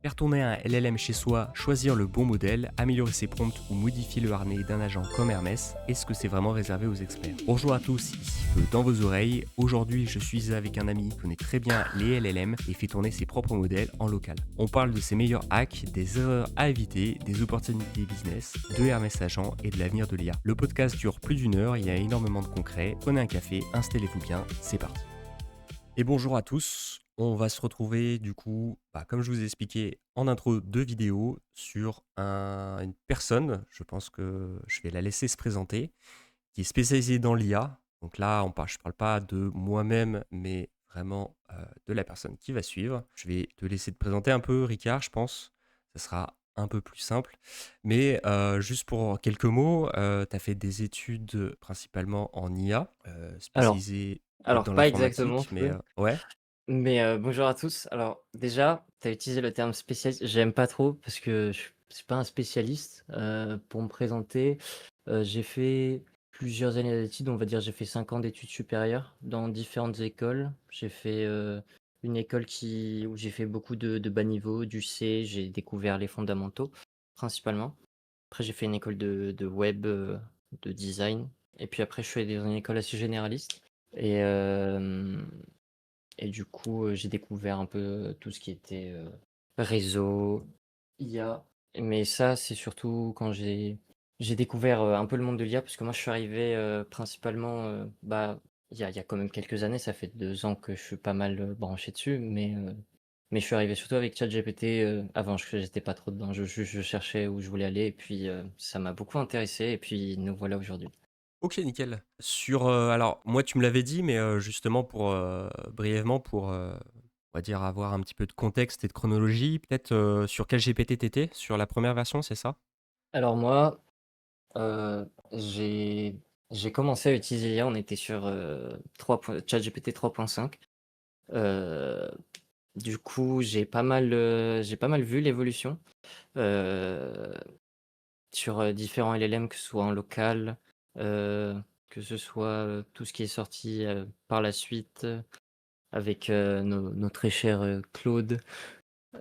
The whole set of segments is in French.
Faire tourner un LLM chez soi, choisir le bon modèle, améliorer ses prompts ou modifier le harnais d'un agent comme Hermès, est-ce que c'est vraiment réservé aux experts? Bonjour à tous, ici Feu dans vos oreilles. Aujourd'hui, je suis avec un ami qui connaît très bien les LLM et fait tourner ses propres modèles en local. On parle de ses meilleurs hacks, des erreurs à éviter, des opportunités business, de Hermès Agent et de l'avenir de l'IA. Le podcast dure plus d'une heure, il y a énormément de concret. Prenez un café, installez-vous bien, c'est parti. Et bonjour à tous. On va se retrouver du coup, comme je vous ai expliqué en intro de vidéo, sur une personne, je pense que je vais la laisser se présenter, qui est spécialisée dans l'IA. Donc là, je ne parle pas de moi-même, mais vraiment de la personne qui va suivre. Je vais te laisser te présenter un peu, Ricard, je pense. Ça sera un peu plus simple. Mais juste pour quelques mots, tu as fait des études principalement en IA, Alors spécialisée peut-être alors dans pas exactement, l'informatique, mais feu, ouais. mais bonjour à tous. Alors déjà, tu as utilisé le terme spécialiste, j'aime pas trop parce que je suis pas un spécialiste. Pour me présenter, j'ai fait plusieurs années d'études, on va dire j'ai fait 5 ans d'études supérieures dans différentes écoles. J'ai fait, une école où j'ai fait beaucoup de bas niveau, du C, j'ai découvert les fondamentaux principalement. Après j'ai fait une école de web, de design et puis après je suis allé dans une école assez généraliste et et du coup, j'ai découvert un peu tout ce qui était, réseau, IA. Mais ça, c'est surtout quand j'ai découvert, un peu le monde de l'IA parce que moi je suis arrivé, principalement, il y a quand même quelques années, ça fait 2 ans que je suis pas mal, branché dessus, mais je suis arrivé surtout avec ChatGPT, avant j'étais pas trop dedans, je cherchais où je voulais aller et puis, ça m'a beaucoup intéressé et puis nous voilà aujourd'hui. Ok, nickel. Alors, moi, tu me l'avais dit, mais justement, brièvement, on va dire, avoir un petit peu de contexte et de chronologie, peut-être sur quel GPT t'étais? Sur la première version, c'est ça? Alors moi, j'ai commencé à utiliser l'IA, on était sur, ChatGPT 3.5. Heu, du coup, j'ai pas mal vu l'évolution, heu, sur, différents LLM, que ce soit en local, heu, que ce soit, tout ce qui est sorti, par la suite, avec, nos très chers, Claude,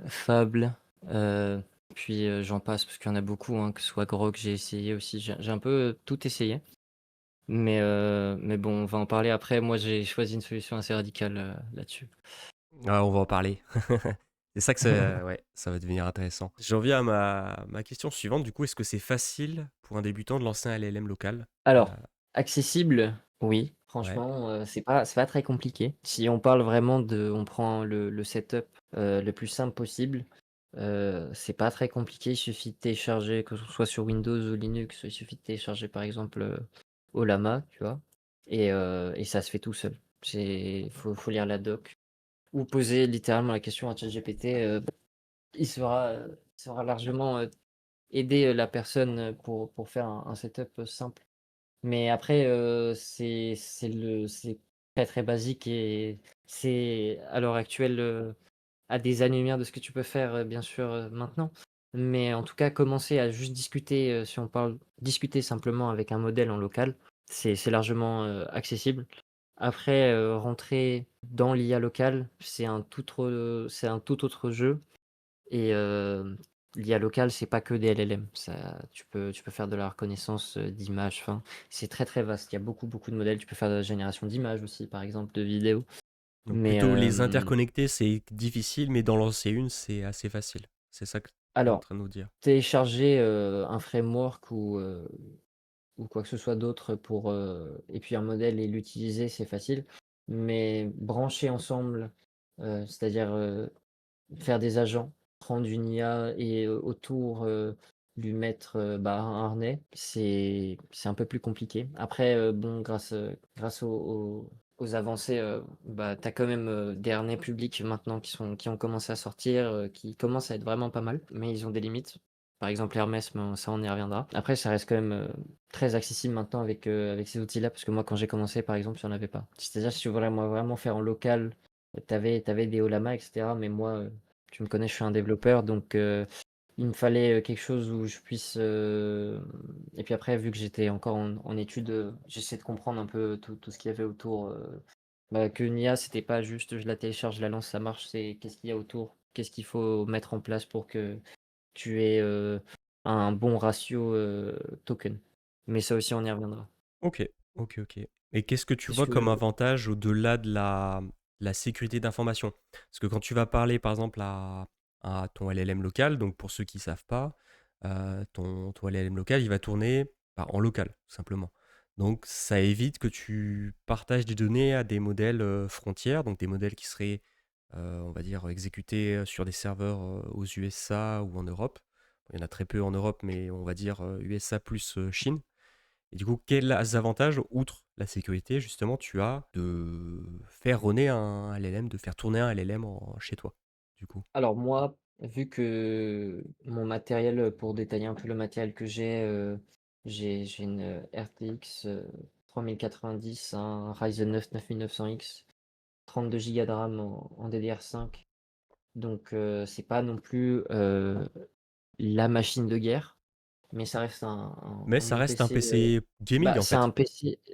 Fable, heu, puis, j'en passe parce qu'il y en a beaucoup, hein, que ce soit Grok, j'ai essayé aussi, j'ai un peu, tout essayé. Mais bon, on va en parler après. Moi, j'ai choisi une solution assez radicale, là-dessus. Ah, on va en parler. C'est ça que ça, ouais, ça va devenir intéressant. J'en viens à ma question suivante. Du coup, est-ce que c'est facile pour un débutant de lancer un LLM local? Euh, Alors, accessible, oui, ouais. franchement, c'est pas très compliqué. Si on parle vraiment on prend le setup, le plus simple possible, c'est pas très compliqué. Il suffit de télécharger, que ce soit sur Windows ou Linux, il suffit de télécharger, par exemple, Ollama, tu vois? Et ça se fait tout seul. Faut lire la doc ou poser littéralement la question à ChatGPT, il saura largement, aider, la personne, pour faire un setup, simple. Mais après, c'est très, très basique et c'est à l'heure actuelle, à des années-lumière de ce que tu peux faire, bien sûr, maintenant. Mais en tout cas, commencer à juste discuter, si on parle discuter simplement avec un modèle en local, c'est largement, accessible. Après, rentrer dans l'IA locale, c'est un tout autre jeu et l'IA locale, c'est pas que des LLM. Ça tu peux faire de la reconnaissance, d'images, enfin, c'est très, très vaste. Il y a beaucoup, beaucoup de modèles. Tu peux faire de la génération d'images aussi, par exemple, de vidéos. Donc Mais plutôt les interconnecter, c'est difficile, mais d'en lancer une, c'est assez facile. C'est ça que tu es en alors, train de nous dire. télécharger, un framework ou quoi que ce soit d'autre et puis un modèle et l'utiliser, c'est facile. Mais brancher ensemble, c'est-à-dire, faire des agents, prendre une IA et autour, lui mettre, un harnais, c'est un peu plus compliqué. Après, bon, grâce aux avancées, tu as quand même, des harnais publics maintenant qui ont commencé à sortir, qui commencent à être vraiment pas mal, mais ils ont des limites. Par exemple, Hermès, mais ça, on y reviendra. Après, ça reste quand même, très accessible maintenant avec ces outils-là, parce que moi, quand j'ai commencé, par exemple, il y en avait pas. C'est-à-dire, si tu voulais moi vraiment faire en local, tu avais des Ollama et cetera, mais moi, tu me connais, je suis un développeur, donc il me fallait, quelque chose où je puisse, et puis après, vu que j'étais encore en études, j'essayais de comprendre un peu tout ce qu'il y avait autour, qu'une IA, c'était pas juste je la télécharge, je la lance, ça marche, c'est qu'est-ce qu'il y a autour qu'est-ce qu'il faut mettre en place pour que tu aies, un bon ratio, token. Mais ça aussi, on y reviendra. OK, OK, OK. Et qu'est-ce que tu Est-ce vois comme que avantage au-delà de la sécurité d'information? Parce que quand tu vas parler, par exemple, à ton LLM local, donc pour ceux qui ne savent pas, ton LLM local, il va tourner bah, en local, tout simplement. Donc ça évite que tu partages des données à des modèles frontières, donc des modèles qui seraient, on va dire, exécutés sur des serveurs aux USA ou en Europe. Il y en a très peu en Europe, mais on va dire USA plus Chine. Et du coup, quels avantages, outre la sécurité, justement, tu as de faire runner un LLM, de faire tourner un LLM chez toi, du coup? alors moi, vu que mon matériel, pour détailler un peu le matériel que j'ai une, RTX, 3090, un Ryzen 9 9900X, 32 gigas de RAM en DDR5. Donc c'est pas non plus, la machine de guerre, mais ça reste Mais un ça bon reste un PC, PC gaming, bah, en fait.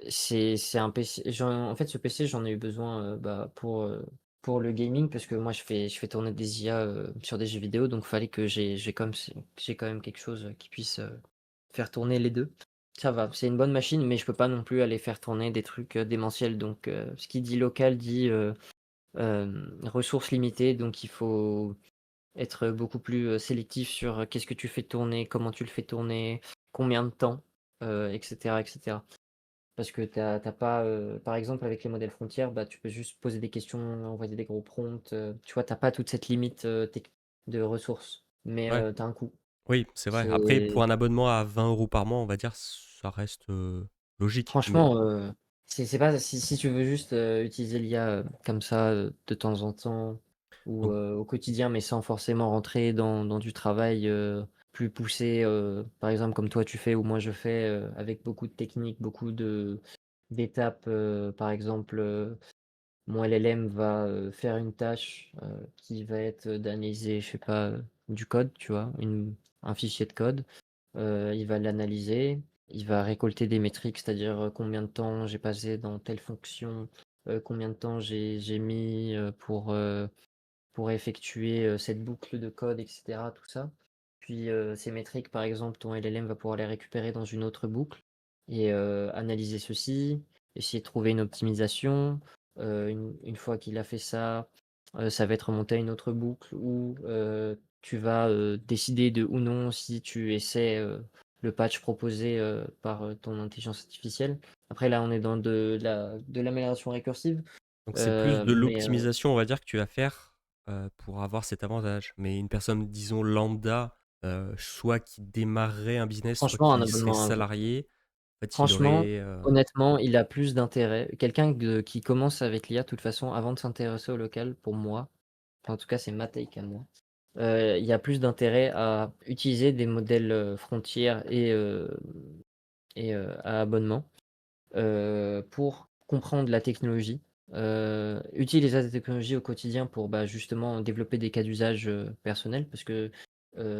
c'est un PC en fait, ce PC, j'en ai eu besoin, bah, pour le gaming parce que moi, je fais tourner des IA, sur des jeux vidéo, donc fallait que j'ai quand même quelque chose qui puisse, faire tourner les 2. Ça va, c'est une bonne machine, mais je peux pas non plus aller faire tourner des trucs, démentiels, donc ce qui dit local dit, ressources limitées, donc il faut être beaucoup plus, sélectif sur, qu'est-ce que tu fais tourner, comment tu le fais tourner, combien de temps, et cetera, et cetera. Parce que tu as pas, par exemple avec les modèles frontières, bah, tu peux juste poser des questions, envoyer des gros prompts, tu vois? Tu as pas toute cette limite, de ressources, mais Ouais, tu as un coût. oui, c'est vrai. Après, pour C'est un abonnement à 20 € par mois, on va dire, ça reste logique. Mais franchement, c'est pas si tu veux juste, utiliser l'IA, comme ça, de temps en temps ou, donc, au quotidien, mais sans forcément rentrer dans du travail, plus poussé, par exemple comme toi tu fais ou moi je fais, avec beaucoup de techniques, beaucoup de d'étapes, par exemple, mon LLM va, faire une tâche, qui va être d'analyser, je sais pas, du code, tu vois? Un fichier de code. Il va l'analyser, il va récolter des métriques, c'est-à-dire, combien de temps j'ai passé dans telle fonction, combien de temps j'ai mis, pour effectuer, cette boucle de code et cetera, tout ça. Puis, ces métriques, par exemple, ton LLM va pouvoir les récupérer dans une autre boucle et analyser ceci, essayer de trouver une optimisation. Une fois qu'il a fait ça, ça va être remonté à une autre boucle où, tu vas, décider de ou non si tu essaies, le patch proposé, par, ton intelligence artificielle. Après là, on est dans de l'amélioration récursive, donc c'est plus de mais l'optimisation, on va dire, que tu vas faire pour avoir cet avantage. Mais une personne, disons, lambda, soit qui démarrerait un business, soit franchement, un qui serait abonnement salarié, en fait, il franchement, aurait... honnêtement, il a plus d'intérêt. Quelqu'un qui commence avec l'IA, de toute façon, avant de s'intéresser au local, pour moi, enfin, en tout cas, c'est ma take à moi, il y a plus d'intérêt à utiliser des modèles, frontières et à abonnement, pour comprendre la technologie, utiliser la technologie au quotidien pour, bah, justement développer des cas d'usage, personnels parce que,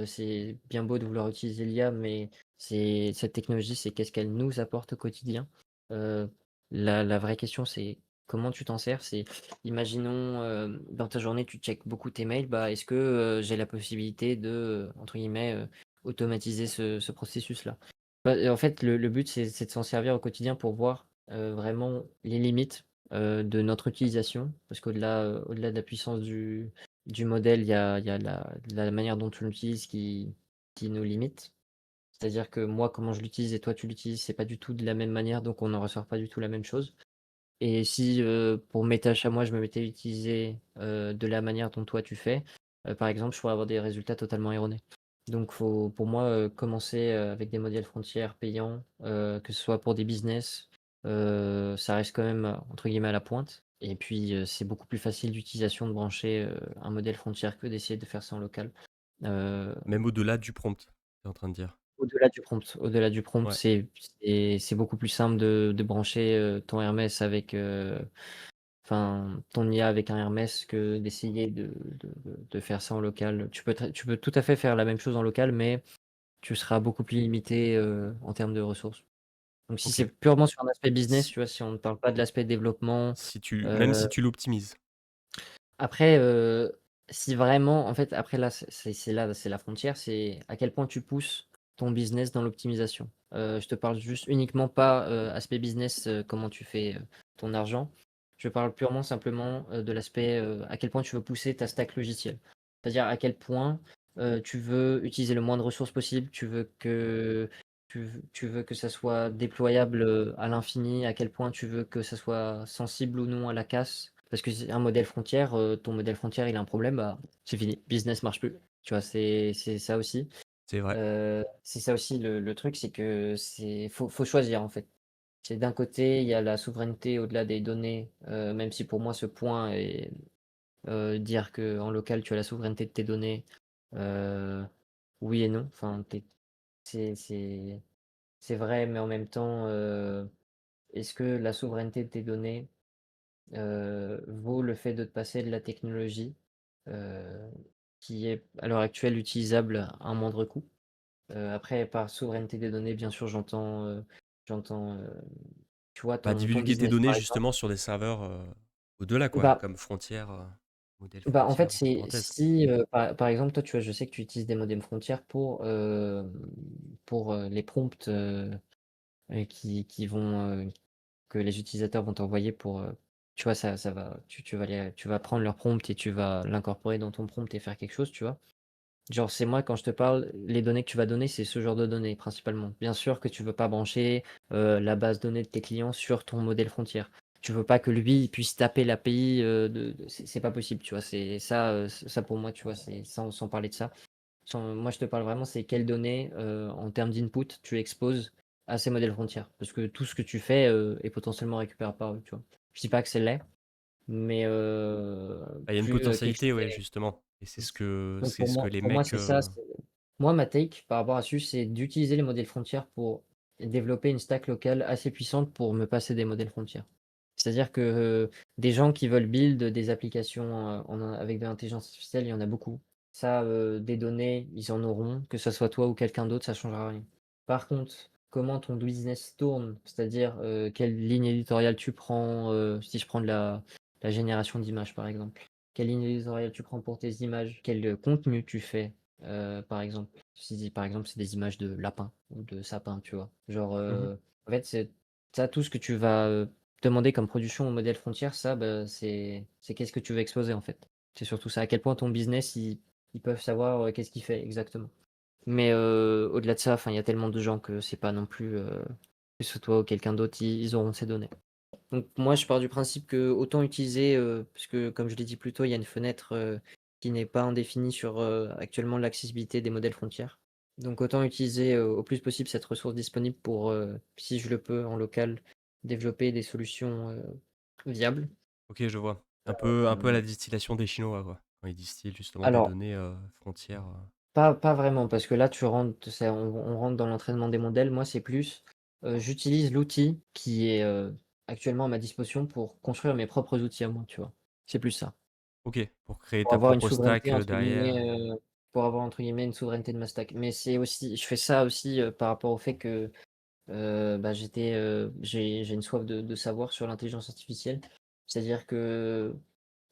c'est bien beau de vouloir utiliser l'IA, mais cette technologie, c'est qu'est-ce qu'elle nous apporte au quotidien? Heu, la vraie question, c'est comment tu t'en sers? C'est imaginons, dans ta journée, tu checkes beaucoup tes mails, bah, est-ce que, j'ai la possibilité de, entre guillemets, «automatiser» ce processus-là? Bah, en fait, le but, c'est de s'en servir au quotidien pour voir, vraiment les limites, de notre utilisation. Parce au-delà de la puissance du modèle, il y a la manière dont tu l'utilises qui nous limite. C'est-à-dire que moi, comment je l'utilise et toi, tu l'utilises, c'est pas du tout de la même manière, donc on n'en ressort pas du tout la même chose. Et si, pour mes tâches à moi, je me mettais à utiliser, de la manière dont toi tu fais, par exemple, je pourrais avoir des résultats totalement erronés. Donc faut pour moi, commencer, avec des modèles frontières payants, que ce soit pour des business, ça reste quand même, entre guillemets «à la pointe» et puis, c'est beaucoup plus facile d'utilisation de brancher, un modèle frontière que d'essayer de faire ça en local. Heu Même au-delà du prompt, tu es en train de dire. Au-delà du prompt, Ouais. c'est beaucoup plus simple de brancher, ton Hermès avec, enfin, ton IA avec un Hermès que d'essayer de faire ça en local. Tu peux tout à fait faire la même chose en local, mais tu seras beaucoup plus limité, en termes de ressources. Donc si c'est Ok. purement sur un aspect business, Si, tu vois, si on ne parle pas de l'aspect développement, même heu, si tu l'optimises. après, Si vraiment en fait, après là, c'est la frontière, c'est à quel point tu pousses ton business dans l'optimisation. Je te parle juste uniquement pas, aspect business, comment tu fais, ton argent. Je parle purement simplement, de l'aspect, à quel point tu veux pousser ta stack logicielle. C'est-à-dire à quel point, tu veux utiliser le moins de ressources possible, tu veux que ça soit déployable, à l'infini, à quel point tu veux que ça soit sensible ou non à la casse. Parce que c'est un modèle frontière, ton modèle frontière, il a un problème, bah, c'est fini, business marche plus. Tu vois? C'est ça aussi. C'est vrai. C'est ça aussi le truc, c'est que faut choisir, en fait. C'est d'un côté, il y a la souveraineté au-delà des données, même si pour moi ce point est, dire qu'en local, tu as la souveraineté de tes données, heu, oui et non. Enfin, c'est c'est vrai, mais en même temps, est-ce que la souveraineté de tes données vaut le fait de te passer de la technologie, heu, qui est à l'heure actuelle utilisable à un moindre coût. Après par souveraineté des données, bien sûr, j'entends, tu vois, Bah, ton divulguer tes business, données par exemple. justement sur des serveurs, au-delà quoi, Bah comme Frontier, modèle bah, en Frontier fait, entre c'est parenthèses. si, par exemple, toi, tu vois, je sais que tu utilises des modems frontières pour, les prompts, qui vont, que les utilisateurs vont t'envoyer pour, tu vois, ça va tu vas prendre leur prompt et tu vas l'incorporer dans ton prompt et faire quelque chose, tu vois? Genre, c'est moi quand je te parle, les données que tu vas donner, c'est ce genre de données principalement. Bien sûr que tu veux pas brancher, la base données de tes clients sur ton modèle frontière. Tu veux pas que lui, il puisse taper l'API, de c'est pas possible, tu vois? C'est ça, ça pour moi, tu vois, c'est sans parler de ça. Moi, je te parle vraiment, c'est quelles données, en termes d'input, tu exposes à ces modèles frontières. Parce que tout ce que tu fais, est potentiellement récupérable par eux, tu vois? Je dis pas que c'est laid, mais Bah, il y a une plus, quelque potentialité, chose ouais, est justement et mmh. Donc c'est ce que les pour moi, mecs, c'est ça, moi, ma take par rapport à dessus, c'est d'utiliser les modèles frontières pour développer une stack locale assez puissante pour me passer des modèles frontières. C'est-à-dire que, des gens qui veulent build des applications, avec de l'intelligence artificielle, il y en a beaucoup. Ça, des données, ils en auront, que ça soit toi ou quelqu'un d'autre, ça changera rien. Par contre, comment ton business tourne, c'est-à-dire, quelle ligne éditoriale tu prends, si je prends de la génération d'images, par exemple. Quelle ligne éditoriale tu prends pour tes images? Quel, contenu tu fais? Par exemple, si par exemple c'est des images de lapins ou de sapins, tu vois? Genre, mmh en fait, c'est ça, tout ce que tu vas, demander comme production au modèle frontière, ça, bah, c'est qu'est-ce que tu veux exposer, en fait. C'est surtout ça, à quel point ton business, ils peuvent savoir, qu'est-ce qu'il fait exactement. Mais, au-delà de ça, enfin, il y a tellement de gens que c'est pas non plus, que ce soit toi ou quelqu'un d'autre, ils auront ces données. Donc moi, je pars du principe que autant utiliser, parce que comme je l'ai dit plus tôt, il y a une fenêtre, qui n'est pas indéfinie sur, actuellement l'accessibilité des modèles frontières. Donc autant utiliser, au plus possible cette ressource disponible pour, si je le peux en local, développer des solutions, viables. OK, je vois. Un peu à la Hem, distillation des Chinois, quoi. Quand ils distillent justement des alors données, frontières, pas vraiment parce que là tu rentres c'est on rentre dans l'entraînement des modèles. Moi, c'est plus, j'utilise l'outil qui est, actuellement à ma disposition pour construire mes propres outils à moi, tu vois? C'est plus ça. OK, pour créer Pour ta avoir une propre souveraineté stack, entre derrière. guillemets, pour avoir entre guillemets «une souveraineté de ma stack». Mais c'est aussi je fais ça aussi, par rapport au fait que, bah, j'ai une soif de savoir sur l'intelligence artificielle. C'est-à-dire que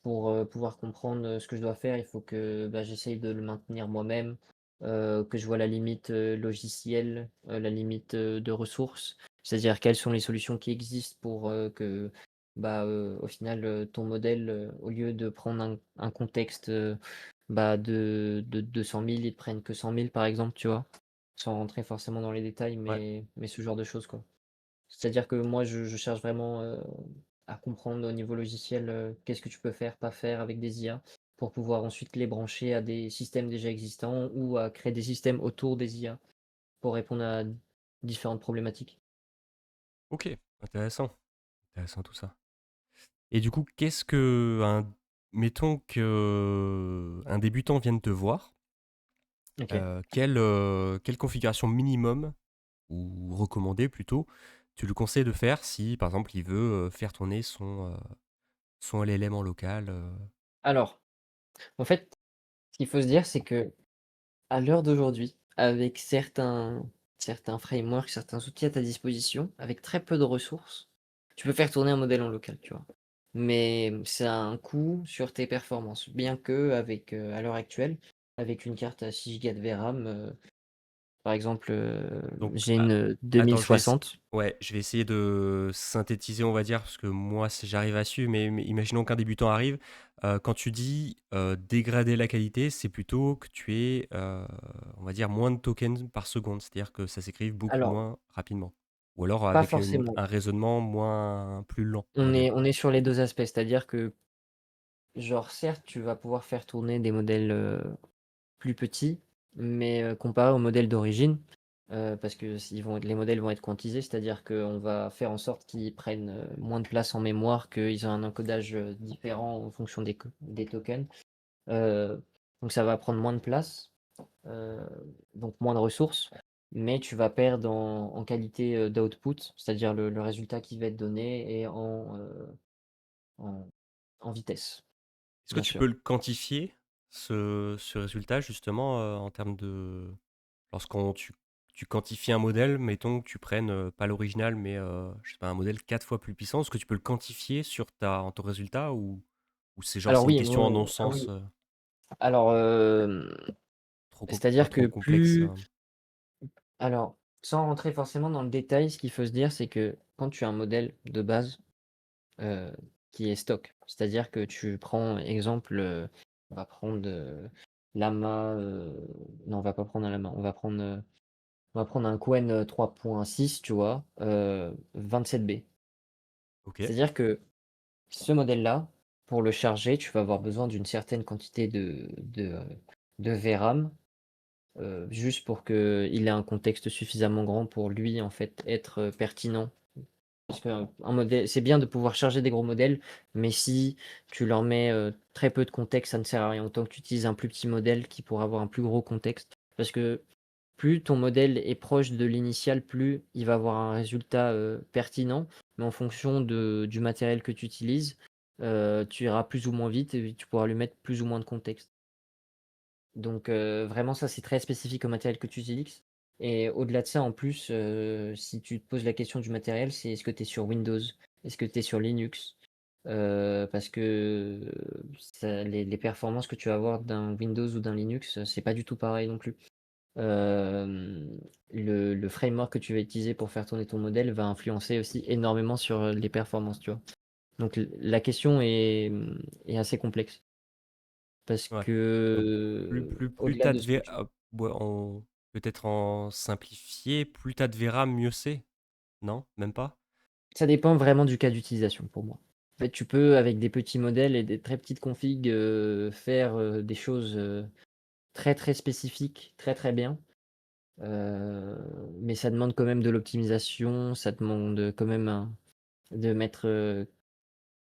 pour, pouvoir comprendre, ce que je dois faire, il faut que, bah, j'essaye de le maintenir moi-même, que je vois la limite, logicielle, la limite, de ressources. C'est-à-dire quelles sont les solutions qui existent pour, que, bah, au final, ton modèle, au lieu de prendre un contexte, bah, de 200 000, il te prenne que 100 000 par exemple, tu vois? Sans rentrer forcément dans les détails, Ouais. mais ce genre de choses, quoi. C'est-à-dire que moi, je cherche vraiment, à comprendre au niveau logiciel, qu'est-ce que tu peux faire, pas faire avec des IA, pour pouvoir ensuite les brancher à des systèmes déjà existants ou à créer des systèmes autour des IA pour répondre à différentes problématiques. OK, intéressant, intéressant tout ça. Et du coup, qu'est-ce qu'un mettons qu'un débutant vienne te voir, OK. quelle configuration minimum ou recommandée plutôt, tu lui conseilles de faire si, par exemple, il veut, faire tourner son LLM en local, Alors, en fait, ce qu'il faut se dire, c'est que à l'heure d'aujourd'hui, avec certains frameworks, certains outils à ta disposition, avec très peu de ressources, tu peux faire tourner un modèle en local, tu vois? mais ça a un coût sur tes performances. Bien qu'avec, à l'heure actuelle, avec une carte à 6 gigas de VRAM, par exemple, Donc, j'ai une attends, 2060. ouais, je vais essayer de synthétiser, on va dire, parce que moi, j'arrive à suivre, mais imaginons qu'un débutant arrive. Quand tu dis dégrader la qualité, c'est plutôt que tu aies, on va dire, moins de tokens par seconde, c'est-à-dire que ça s'écrive beaucoup Alors, moins rapidement. Ou alors pas avec forcément. un raisonnement plus lent, on va On dire. est sur les 2 aspects, c'est-à-dire que, genre, certes, tu vas pouvoir faire tourner des modèles, plus petits, mais comparé au modèle d'origine, parce que les modèles vont être quantisés, c'est-à-dire qu'on va faire en sorte qu'ils prennent, moins de place en mémoire, qu'ils ont un encodage, différent en fonction des tokens. Heu, donc ça va prendre moins de place, heu, donc moins de ressources, mais tu vas perdre en qualité, d'output, c'est-à-dire le résultat qui va être donné et en en vitesse, Est-ce que bien tu peux sûr. le quantifier, ce résultat, justement, en termes de... Lorsqu'on tu quantifies un modèle, mettons que tu prennes, pas l'original, mais je sais pas, un modèle 4 fois plus puissant, est-ce que tu peux le quantifier sur ton résultat, ou c'est genre Alors c'est une oui, question en ah non-sens, oui, alors, pas c'est-à-dire que trop complexe, alors, sans rentrer forcément dans le détail, ce qu'il faut se dire, c'est que quand tu as un modèle de base, heu, qui est stock, c'est-à-dire que tu prends exemple, on va prendre, Llama, non, on va pas prendre un Llama, on va prendre un Qwen, 3.6, tu vois? 27B. OK. C'est-à-dire que ce modèle-là, pour le charger, tu vas avoir besoin d'une certaine quantité de VRAM, juste pour qu'il ait un contexte suffisamment grand pour lui, en fait, être, pertinent. Parce qu'un modèle c'est bien de pouvoir charger des gros modèles, mais si tu leur mets, très peu de contexte, ça ne sert à rien. Autant que tu utilises un plus petit modèle qui pourra avoir un plus gros contexte. Parce que plus ton modèle est proche de l'initial, plus il va avoir un résultat, pertinent, mais en fonction du matériel que tu utilises, tu iras plus ou moins vite et tu pourras lui mettre plus ou moins de contexte. Donc vraiment ça, c'est très spécifique au matériel que tu utilises et au-delà de ça, en plus, si tu te poses la question du matériel, c'est est-ce que tu es sur Windows? Est-ce que tu es sur Linux? Parce que, ça les performances que tu vas avoir d'un Windows ou d'un Linux, c'est pas du tout pareil non plus. Hem, le framework que tu vas utiliser pour faire tourner ton modèle va influencer aussi énormément sur, les performances, tu vois? Donc la question est assez complexe parce Ouais. Donc que, plus au-delà tu de ce que de tu ouais, peut-être en simplifié, plus tu de VRAM, mieux c'est? Non? Même pas? ça dépend vraiment du cas d'utilisation pour moi. En fait, tu peux avec des petits modèles et des très petites configs, faire, des choses, très, très spécifiques, très, très bien. Heu, mais ça demande quand même de l'optimisation, ça demande quand même de mettre,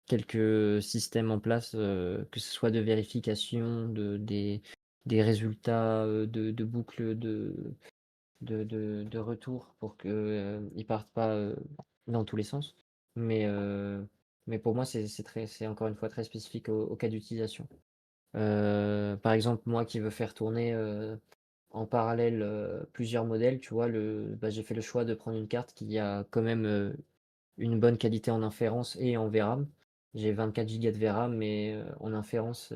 quelques systèmes en place, que ce soit de vérification des résultats, de boucles de retour pour que, ils partent pas, dans tous les sens. Mais, mais pour moi, c'est encore une fois très spécifique au cas d'utilisation. Par exemple, moi qui veux faire tourner, en parallèle, plusieurs modèles, tu vois? J'ai fait le choix de prendre une carte qui a quand même, une bonne qualité en inférence et en VRAM. J'ai 24 gigas de VRAM, mais, en inférence,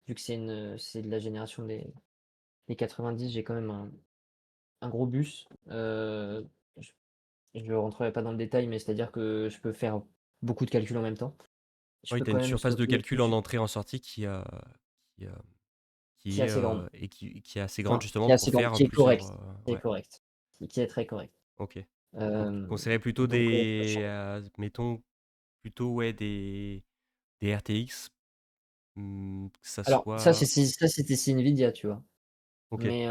vu que c'est de la génération des 90, j'ai quand même un gros bus. Je je rentrerai pas dans le détail, mais c'est-à-dire que je peux faire beaucoup de calculs en même temps. Je Oui, peux tu as quand une même surface de stocker calcul en entrée, en sortie qui, heu, qui est assez grande. et qui est assez grande Enfin, justement qui est pour assez grande, faire qui est plusieurs, correcte, qui est ouais, correcte, qui est très correcte. OK. Donc tu Hem, conseillerais plutôt donc, mettons, plutôt, ouais, des RTX, que ça alors ça, soit... c'était si Nvidia, tu vois? OK. Mais,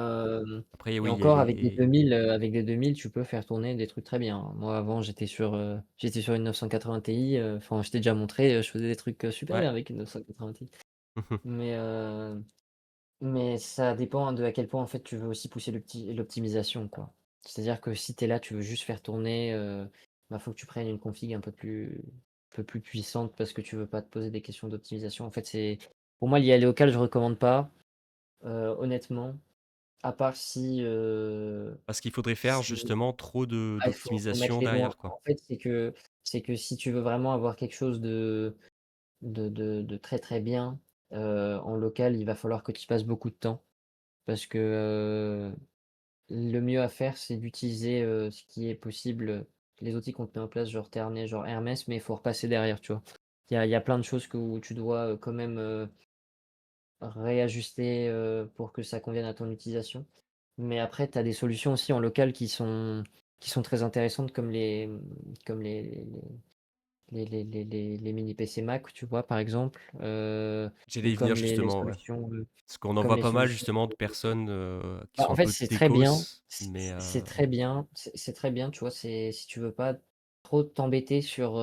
Après, et oui, il y a encore les... avec des 2000, tu peux faire tourner des trucs très bien, hein. Moi, avant, j'étais sur une 980 Ti, enfin, je t'ai déjà montré, je faisais des trucs, super Ouais. bien avec une 980 Ti. Mais, ça dépend de à quel point, en fait, tu veux aussi pousser l'optimisation, quoi. C'est-à-dire que si tu es là, tu veux juste faire tourner, bah, faut que tu prennes une config un peu plus puissante parce que tu veux pas te poser des questions d'optimisation. En fait, c'est pour moi, l'IA local, je recommande pas, honnêtement, à part si, Parce qu'il faudrait faire si justement trop il faut mettre d'optimisation les doigts. derrière, quoi. En fait, c'est que si tu veux vraiment avoir quelque chose de de très, très bien, en local, il va falloir que tu y passes beaucoup de temps parce que, le mieux à faire, c'est d'utiliser, ce qui est possible, les outils qu'on te met en place, genre Ternay, genre Hermès, mais il faut repasser derrière, tu vois? Il y a plein de choses que où tu dois, quand même, réajuster, pour que ça convienne à ton utilisation. Mais après, tu as des solutions aussi en local qui sont très intéressantes comme comme les mini PC Mac, tu vois, par exemple, J'allais ou y venir comme les justement, ouais. solutions, Parce qu'on en comme voit les pas mal solutions justement de personnes, qui bah, sont en un fait, peu c'est très bien, techos, mais c'est très bien, c'est très bien, tu vois? C'est si tu veux pas trop t'embêter sur,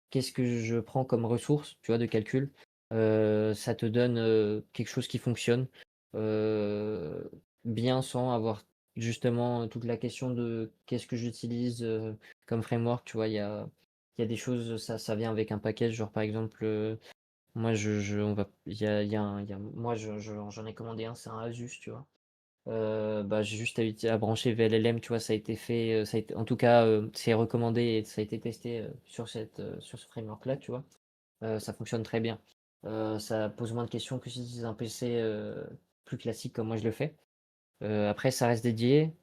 qu'est-ce que je prends comme ressource, tu vois, de calcul, ça te donne, quelque chose qui fonctionne, heu, bien sans avoir justement toute la question de qu'est-ce que j'utilise, comme framework, tu vois? Il y a des choses, ça vient avec un package, genre par exemple, moi je on va il y a moi j'en ai commandé un, c'est un Asus, tu vois? Bah, j'ai juste à brancher VLLM, tu vois? Ça a été fait, ça a été en tout cas, c'est recommandé et ça a été testé, sur ce framework-là, tu vois? Ça fonctionne très bien. Ça pose moins de questions que si c'est un PC, plus classique comme moi je le fais. Après ça reste dédié,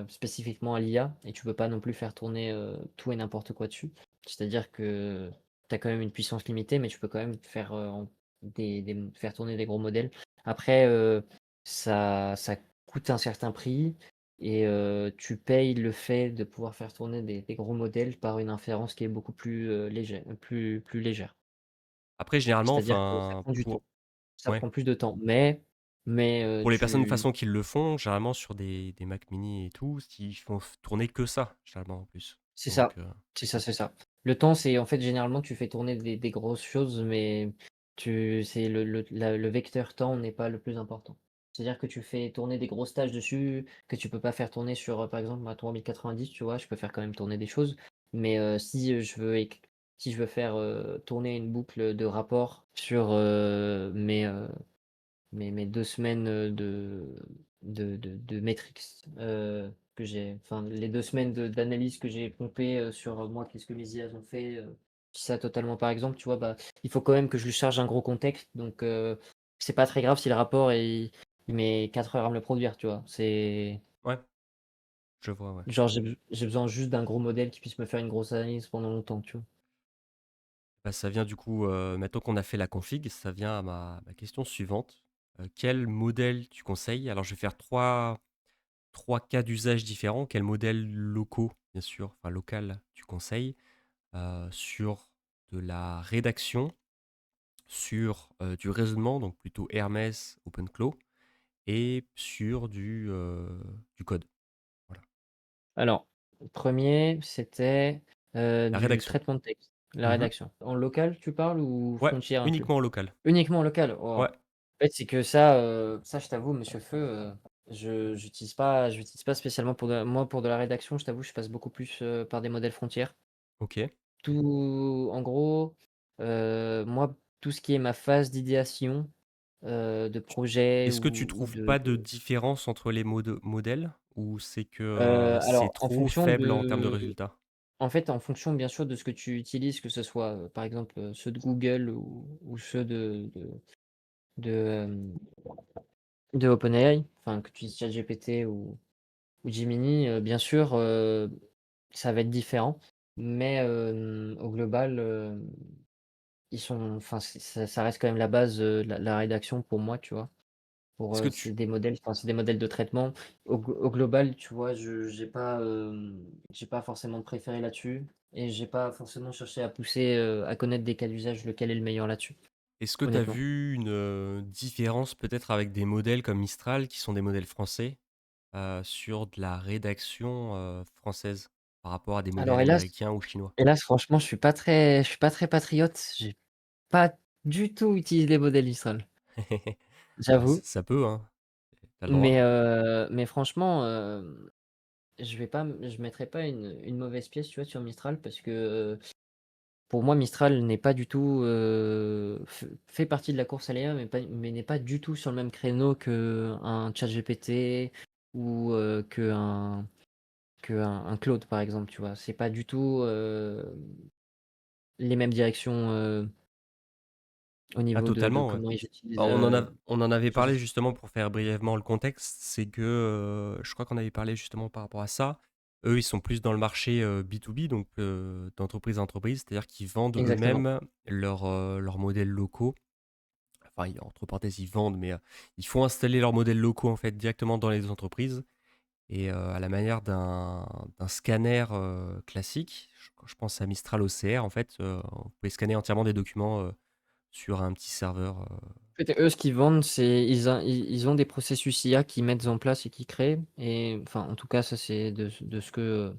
spécifiquement à l'IA et tu peux pas non plus faire tourner, tout et n'importe quoi dessus. C'est-à-dire que tu as quand même une puissance limitée, mais tu peux quand même faire, faire tourner des gros modèles. Après, ça coûte un certain prix et tu payes le fait de pouvoir faire tourner des gros modèles par une inférence qui est beaucoup plus, plus légère. après généralement, C'est-à-dire que ça enfin prend du temps, pour ça ouais, prend plus de temps, mais pour les personnes de tu façon qui le font, généralement sur des Mac mini et tout, ils font f tourner que ça, généralement en plus. C'est Donc ça, c'est ça, c'est ça. Le temps, c'est en fait, généralement, tu fais tourner des grosses choses, mais c'est le vecteur temps n'est pas le plus important. C'est-à-dire que tu fais tourner des grosses tâches dessus, que tu peux pas faire tourner sur, par exemple, ma 3090, tu vois? Je peux faire quand même tourner des choses, mais si je veux faire, tourner une boucle de rapport sur, mes 2 semaines, de métriques, que j'ai enfin les 2 semaines d'analyse que j'ai pompées, sur, moi, qu'est-ce que mes IA ont fait, je dis ça totalement par exemple, tu vois? Bah, il faut quand même que je lui charge un gros contexte donc c'est pas très grave si le rapport il met 4 heures à me le produire, tu vois? C'est ouais, je vois, ouais. genre j'ai besoin juste d'un gros modèle qui puisse me faire une grosse analyse pendant longtemps, tu vois? Bah, ça vient du coup, maintenant qu'on a fait la config, ça vient à ma question suivante. Quel modèle tu conseilles? Alors je vais faire trois cas d'usage différents. Quels modèles locaux, bien sûr, enfin local, tu conseilles? Sur de la rédaction, sur, du raisonnement, donc plutôt Hermès, OpenClaw et sur du code. Voilà. Alors, le 1 c'était, La du rédaction. traitement de texte, la Mmh. rédaction. En local, tu parles ou Ouais, frontière inclus? uniquement en local. Uniquement en local? Oh. Ouais, En fait, c'est que ça, je t'avoue, monsieur Feu, j'utilise pas spécialement pour de la rédaction, je t'avoue, je passe beaucoup plus, par des modèles frontières. OK. Tout en gros, moi, tout ce qui est ma phase d'idéation, de Tu projet est-ce que tu ou trouves pas de différence entre les modèles? Ou c'est que, c'est alors en trop fonction faible en termes de de résultats? En fait, en fonction bien sûr de ce que tu utilises, que ce soit, par exemple, ceux de Google ou ceux de, de OpenAI, enfin que tu utilises ChatGPT ou Gemini, bien sûr, ça va être différent. Mais, au global, ils sont enfin ça reste quand même la base, la rédaction pour moi, tu vois? Est-ce que C'est tu des modèles enfin, c'est des modèles de traitement. Au global, tu vois, j'ai pas forcément de préféré là-dessus et j'ai pas forcément cherché à pousser, à connaître des cas d'usage, lequel est le meilleur là-dessus, est-ce que tu as honnêtement. vu une, différence peut-être avec des modèles comme Mistral qui sont des modèles français, sur de la rédaction, française par rapport à des modèles Alors hélas américains ou chinois? hélas, franchement, je suis pas très patriote. J'ai pas du tout utilisé les modèles Mistral, Bah, ç j'avoue. ça peut, hein, tu le droit. Mais franchement, je mettrais pas une mauvaise pièce, tu vois, sur Mistral parce que, pour moi, Mistral n'est pas du tout, fait partie de la course à l'IA, mais n'est pas du tout sur le même créneau qu'un ChatGPT ou qu'un Claude, par exemple, tu vois? C'est pas du tout, les mêmes directions, au Ah niveau de totalement, ouais. comment ils Bah, utilisent, on en avait ce parlé justement pour faire brièvement le contexte, c'est que, je crois qu'on avait parlé justement par rapport à ça. Eux, ils sont plus dans le marché, B2B donc d'entreprise à entreprise, c'est-à-dire qu'ils vendent exactement. eux-mêmes leurs modèles locaux. Enfin, entre parenthèses, ils vendent, mais ils font installer leurs modèles locaux, en fait, directement dans les entreprises et à la manière d'un scanner, classique, je pense à Mistral OCR, en fait, vous pouvez scanner entièrement des documents, sur un petit serveur, En fait, eux, ce qu'ils vendent, c'est ils ont des processus IA qu'ils mettent en place et qu'ils créent et enfin, en tout cas, ça, c'est de ce que,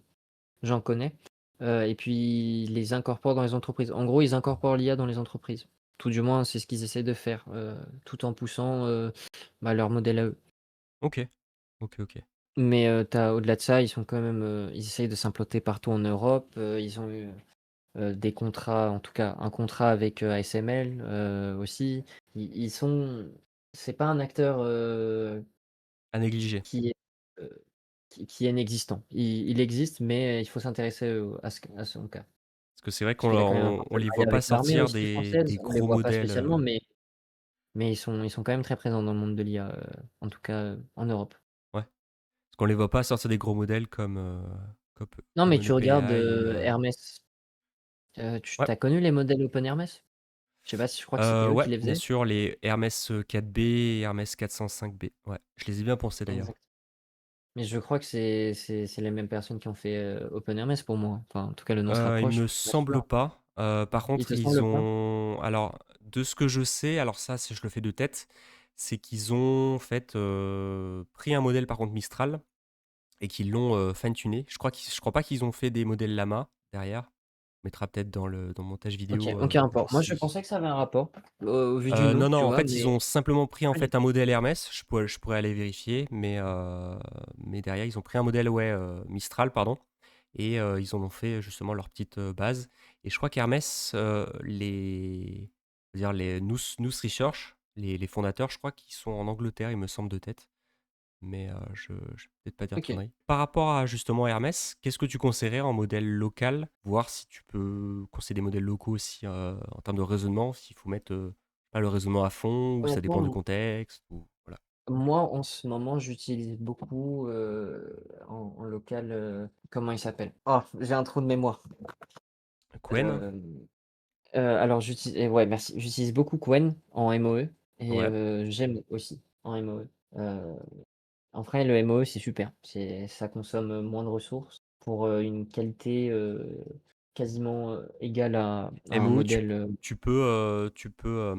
j'en connais, et puis ils les incorporent dans les entreprises. En gros, ils incorporent l'IA dans les entreprises. Tout du moins, c'est ce qu'ils essaient de faire, tout en poussant, bah, leur modèle à eux. OK. OK, OK. Mais, tu au-delà de ça, ils sont quand même, ils essayent de s'implanter partout en Europe, ils ont eu, des contrats, en tout cas un contrat avec, ASML, aussi. Ils sont c'est pas un acteur, À négliger. qui est, heu, qui est inexistant. Il existe, mais il faut s'intéresser à son cas. Parce que c'est vrai Parce qu'on qu'il a quand même un on les voit partenariat pas avec l'armée sortir aussi française. des On les gros voit pas modèles, spécialement, mais ils sont quand même très présents dans le monde de l'IA, en tout cas, en Europe. ouais. Parce qu'on les voit pas sortir des gros modèles Non, comme mais tu regardes, OpenAI ou, Hermès, tu ouais. as connu les modèles OpenHermès? Je sais pas si je crois que c'était eux Ouais, qui les bien faisaient? sûr, les Hermès, 4B et Hermès 405B. Ouais, je les ai bien pensés d'ailleurs. Exact. Mais je crois que c'est les mêmes personnes qui ont fait, OpenHermès pour moi. Enfin, en tout cas, le nom se Il rapproche, me je suis pas sûr. semble pas. Par Il contre, te ils semble pas? ont alors de ce que je sais, alors ça, je le fais de tête, c'est qu'ils ont en fait, pris un modèle par contre Mistral et qu'ils l'ont, fine tuné. Je crois pas qu'ils ont fait des modèles Llama derrière. On mettra peut-être dans le montage OK, vidéo, aucun rapport. Moi, je si. pensais que ça avait un rapport, au vu du nom, Non, non, tu en vois? fait, ils Mais ont simplement pris, en pas du fait, un tout. modèle Hermès. Je pourrais aller vérifier, mais derrière, ils ont pris un modèle, ouais, Mistral, pardon et ils en ont fait, justement, leur petite, base et je crois qu'Hermès, c'est-à-dire les Nous Research, les fondateurs, je crois qu'ils sont en Angleterre, il me semble de tête, mais je vais peut-être pas dire de OK. conneries. Par rapport à, justement, Hermès, qu'est-ce que tu conseillerais en modèle local? Voir si tu peux conseiller des modèles locaux aussi, en termes de raisonnement, s'il faut mettre, pas le raisonnement à fond ou ça dépend du Honnêtement, contexte ou voilà. moi, en ce moment, j'utilise beaucoup, en local, comment il s'appelle? Oh, j'ai un trou de mémoire. Qwen? Hem, alors ouais, merci. J'utilise beaucoup Qwen en MOE et Ouais. j'aime aussi en MOE. En vrai, le MOE, c'est super. Ça consomme moins de ressources pour, une qualité, quasiment, égale à un MOE, modèle, tu peux,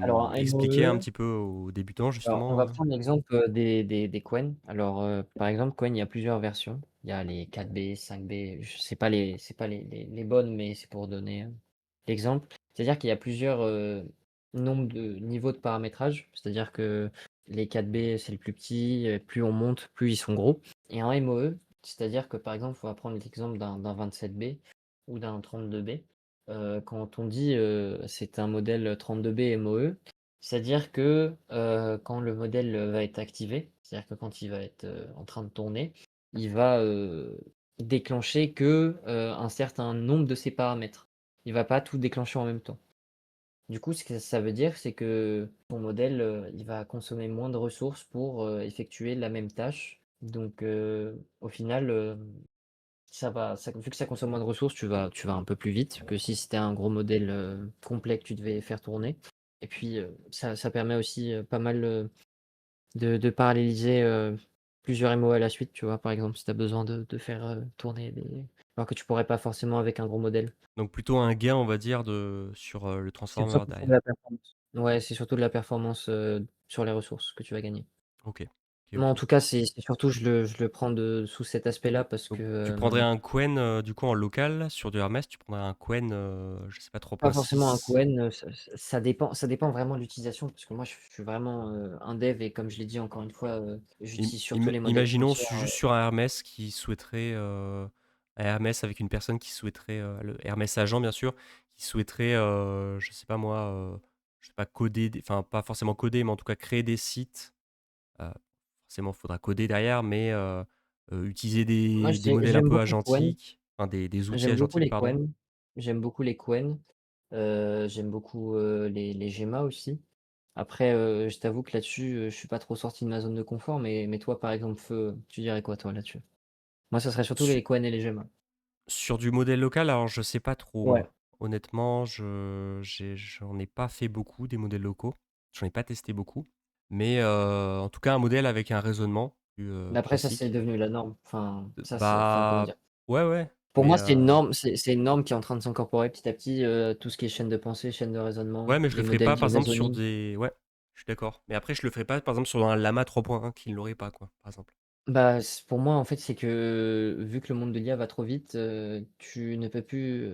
alors un expliquer un MOE. petit peu aux débutants Alors, on va justement? prendre l'exemple, des Qwen. Alors, par exemple, Qwen, il y a plusieurs versions. Il y a les 4B, 5B, je sais pas les bonnes, mais c'est pour donner, l'exemple. C'est-à-dire qu'il y a plusieurs, nombres de niveaux de paramétrage. C'est-à-dire que les 4B, c'est le plus petit, plus on monte, plus ils sont gros. Et en MOE, c'est-à-dire que, par exemple, on va prendre l'exemple d'un 27B ou d'un 32B. Quand on dit, c'est un modèle 32B MOE, c'est-à-dire que, quand le modèle, va être activé, c'est-à-dire que quand il va être, en train de tourner, il va, déclencher que, un certain nombre de ses paramètres. Il va pas tout déclencher en même temps. Du coup, ce que ça veut dire, c'est que ton modèle, il va consommer moins de ressources pour, effectuer la même tâche. Donc, au final, vu que ça consomme moins de ressources, tu vas un peu plus vite que si c'était un gros modèle, complet que tu devais faire tourner. Et puis, ça permet aussi, pas mal, de paralléliser, plusieurs MO à la suite, tu vois? Par exemple, si tu as besoin de faire, tourner des alors que tu pourrais pas forcément avec un gros modèle. Donc plutôt un gain, on va dire, sur, le C'est transformer surtout de derrière. la performance. Ouais, c'est surtout de la performance, sur les ressources que tu vas gagner. OK. OK, Moi, en OK. tout cas, c'est surtout je le prends sous cet aspect-là parce Donc que, tu prendrais un Qwen, du coup en local sur du Hermès, tu prendrais un Qwen, je sais pas, pas forcément un 3.6. Qwen, ça dépend vraiment de l'utilisation parce que moi, je suis vraiment, un dev et comme je l'ai dit encore une fois, j'utilise surtout les modèles Imaginons frontières, juste sur un Hermès qui souhaiterait, un Hermès avec une personne qui souhaiterait, le Hermès agent bien sûr, qui souhaiterait, je sais pas moi, je sais pas coder des enfin pas forcément coder, mais en tout cas créer des sites. Forcément, il faudra coder derrière, mais utiliser moi, des modèles un j'aime peu beaucoup Qwen. agentiques, enfin des outils J'aime beaucoup agentiques, les pardon. Qwen. J'aime beaucoup les Qwen. J'aime beaucoup, les GEMA aussi. Après, je t'avoue que là-dessus, je suis pas trop sorti de ma zone de confort, mais toi, par exemple, tu dirais quoi toi là-dessus? Moi, ça serait surtout Su les Qwen et les GEMA. Sur du modèle local, alors je sais pas trop Ouais. moi. Honnêtement, j'en ai pas fait beaucoup des modèles locaux. J'en ai pas testé beaucoup. Mais en tout cas, un modèle avec un raisonnement plus, Mais après ça, c'est classique. devenu la norme. Enfin, ça c'est enfin, comment Bah, dire? ouais, ouais, Pour mais moi, c'est une norme, c'est une norme qui est en train de s'incorporer petit à petit, tout ce qui est chaîne de pensée, chaîne de ouais, raisonnement, mais je le les ferai modèles pas, par exemple, sur d'e-reasoning. des ouais, je suis d'accord. Mais après, je le ferai pas, par exemple, sur un Llama 3.1 qui ne l'aurait pas, quoi, par exemple. Bah, c pour moi, en fait, c'est que, vu que le monde de l'IA va trop vite, tu ne peux plus,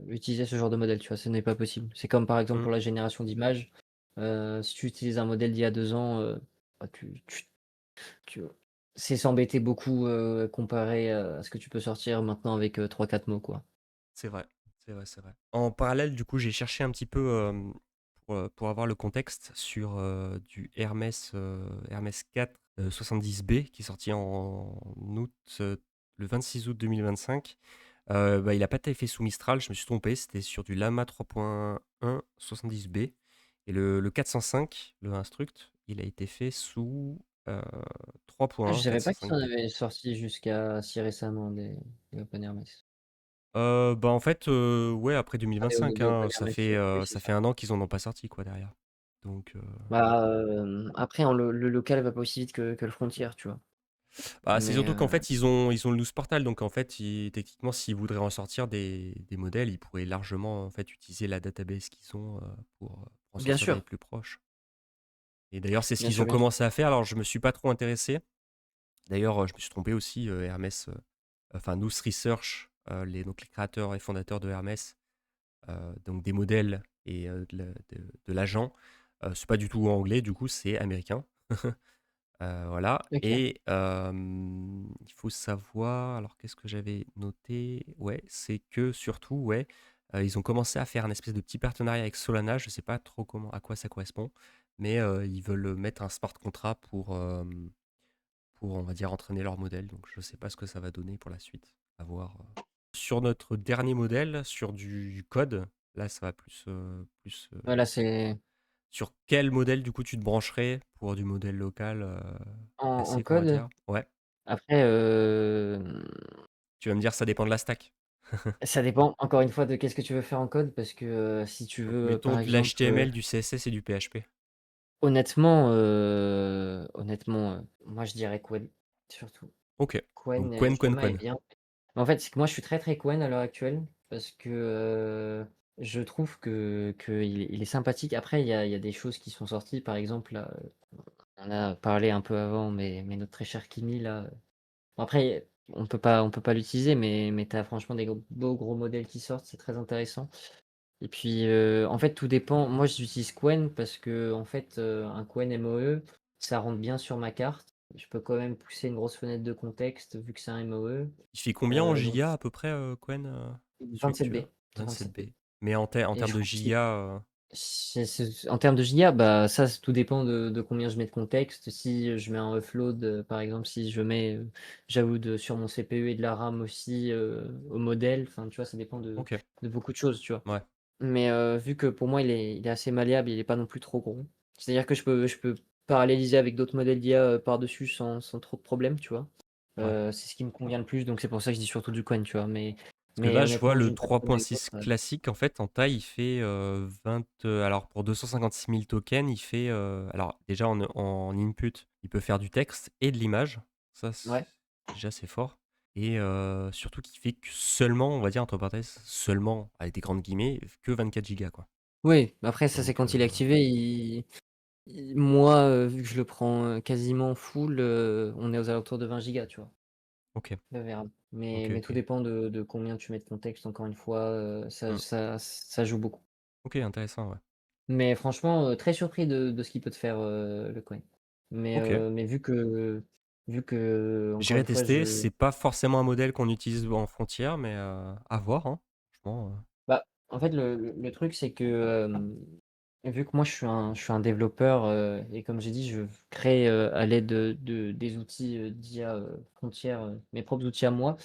utiliser ce genre de modèle, tu vois? Ce n'est pas possible. C'est comme, par exemple, Mmh, pour la génération d'images, si tu utilises un modèle d'il y a 2 ans, bah, tu c'est s'embêter beaucoup, comparé, à ce que tu peux sortir maintenant avec, 3-4 mots, quoi. c'est vrai, c'est vrai, c'est vrai. En parallèle, du coup, j'ai cherché un petit peu, pour avoir le contexte sur, du Hermès 4, 70B qui est sorti en août, le 26 août 2025. Bah, il a pas été fait sous Mistral, je me suis trompé, c'était sur du Llama 3.1 70B et le 405, le Instruct, il a été fait sous, Ah, je 3.1 savais pas qu'ils en 405B. avaient sorti jusqu'à si récemment des OpenHRMS. Bah, en fait, ouais, après Ah, 2025, des hein, OpenHRMS, oui, c'est ça ça. fait 1 an qu'ils en ont pas sorti, quoi, derrière. Donc, Bah, après, hein, le local va pas aussi vite que le Frontier, tu vois? bah, c'est Mais, surtout qu'en fait, ils ont le loose portal, donc en fait, techniquement, s'ils voudraient en sortir des modèles, ils pourraient largement, en fait, utiliser la database qu'ils ont, pour en bien sortir des sûr, plus proches. Et d'ailleurs, c'est ce bien qu'ils sûr, ont bien sûr. commencé à faire. Alors, je me suis pas trop intéressé. D'ailleurs, je me suis trompé aussi, Hermès, enfin, Nous Research, donc les créateurs et fondateurs de Hermès, donc des modèles et de l'agent, c'est pas du tout anglais, du coup, c'est américain. Voilà. OK. Et il faut savoir, alors qu'est-ce que j'avais noté? Ouais, c'est que surtout, ouais, ils ont commencé à faire un espèce de petit partenariat avec Solana. Je sais pas trop comment, à quoi ça correspond, mais ils veulent mettre un smart contract pour, on va dire, entraîner leur modèle. Donc, je sais pas ce que ça va donner pour la suite. À voir. Sur notre dernier modèle, sur du code, là, ça va plus, Voilà, c'est sur quel modèle, du coup, tu te brancherais pour du modèle local en classique, on va code. dire? Ouais. Après, Tu vas me dire, ça dépend de la stack. ça dépend encore une fois de qu'est-ce que tu veux faire en code parce que, si tu Donc, veux, mettons par de exemple, l'HTML, du CSS et du PHP. honnêtement, moi je dirais Qwen, surtout. Ok. Qwen, Donc, Quen, Quen, Gemma est Quen. bien. En fait, c'est que moi je suis très, très Qwen à l'heure actuelle parce que, je trouve qu'il est sympathique. Après il y a des choses qui sont sorties, par exemple là, on a parlé un peu avant, mais notre très cher Kimi là, bon après on peut pas l'utiliser, mais tu as franchement des beaux gros modèles qui sortent, c'est très intéressant. Et puis, en fait, tout dépend. Moi, j'utilise Qwen parce que en fait, un Qwen MOE, ça rentre bien sur ma carte. Je peux quand même pousser une grosse fenêtre de contexte vu que c'est un MOE, Il fait combien en donc giga à peu près, Quen, celui que 27 tu B, as? c'est 27 B 27B. Mais en et termes je de crois que c'est giga, en termes de giga, bah, ça, tout dépend de combien je mets de contexte. Si je mets un offload, par exemple, si je mets, j'avoue sur mon CPU et de la RAM aussi, au modèle, enfin, tu vois, ça dépend de ok. de beaucoup de choses, tu vois? Ouais, Mais vu que pour moi il est assez malléable, il est pas non plus trop gros. C'est-à-dire que je peux paralléliser avec d'autres modèles d'IA, par-dessus sans trop de problèmes, tu vois? ouais. C'est ce qui me convient le plus, donc c'est pour ça que je dis surtout du coin, tu vois? Mais Parce que mais là, je vois honnêtement le d'une personne à une 3.6 autre, classique, en fait, en taille, il fait 20. Alors, pour 256 000 tokens, il fait. Alors, déjà, en input, il peut faire du texte et de l'image. Ça, ouais. déjà, c'est fort. Et surtout qu'il fait que seulement, on va dire, entre parenthèses, seulement, avec des grandes guillemets, que 24 gigas, quoi. Oui, après ça, c'est Donc, quand il est activé, moi, vu que je le prends, quasiment full, on est aux alentours de 20 gigas, tu vois? ok, De VRAM. Mais ok, mais tout ok. dépend de combien tu mets de contexte, encore une fois, ça Hmm. ça ça joue beaucoup. Ok, intéressant, ouais. Mais franchement, très surpris de ce qu'il peut te faire, le coin. Mais, Ok. mais vu que encore J'irai une fois tester. je C'est pas forcément un modèle qu'on utilise en frontière, mais à voir, hein. Franchement, bah, en fait le truc c'est que, vu que moi je suis un développeur, et comme j'ai dit, je crée, à l'aide de des outils, d'IA, frontière, mes propres outils à moi.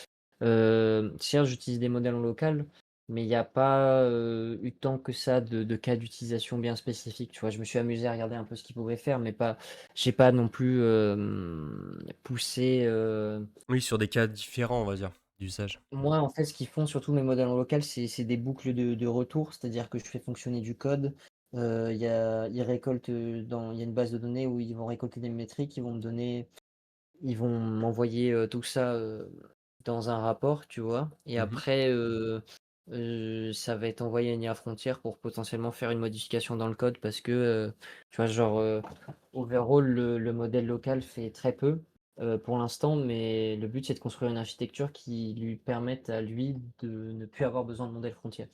Certes j'utilise des modèles en local, mais il y a pas, eu tant que ça de cas d'utilisation bien spécifiques, tu vois? Je me suis amusé à regarder un peu ce qu'ils pouvaient faire, mais pas j'ai pas non plus, poussé, Oui, sur des cas différents, on va dire, d'usage. moi, en fait, ce qu'ils font, surtout mes modèles en local, c'est des boucles de retour, c'est-à-dire que je fais fonctionner du code, ils récoltent, il y a une base de données où ils vont récolter des métriques, ils vont m'envoyer, tout ça, dans un rapport, tu vois? Et Mmh. après, ça va être envoyé à une IA frontière pour potentiellement faire une modification dans le code parce que, tu vois, genre, overall, le modèle local fait très peu, pour l'instant, mais le but, c'est de construire une architecture qui lui permette à lui de ne plus avoir besoin de modèle frontière.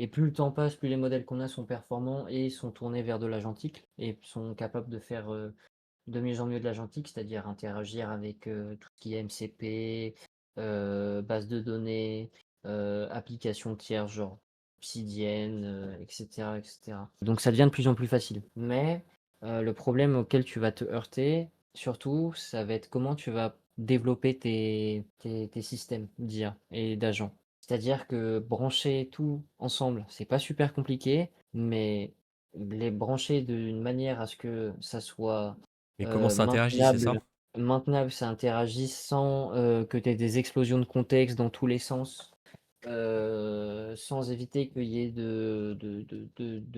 Et plus le temps passe, plus les modèles qu'on a sont performants et sont tournés vers de l'agentique et sont capables de faire, de mieux en mieux de l'agentique, c'est-à-dire interagir avec, tout ce qui est MCP, base de données, applications tierces genre Obsidian, et cetera, et cetera. Donc ça devient de plus en plus facile. Mais, le problème auquel tu vas te heurter, surtout, ça va être comment tu vas développer tes systèmes d'IA et d'agents. C'est-à-dire que brancher tout ensemble, c'est pas super compliqué, mais les brancher d'une manière à ce que ça soit Mais comment ça interagit, c'est ça? maintenable, ça interagit sans, que tu aies des explosions de contexte dans tous les sens, sans éviter qu'il y ait de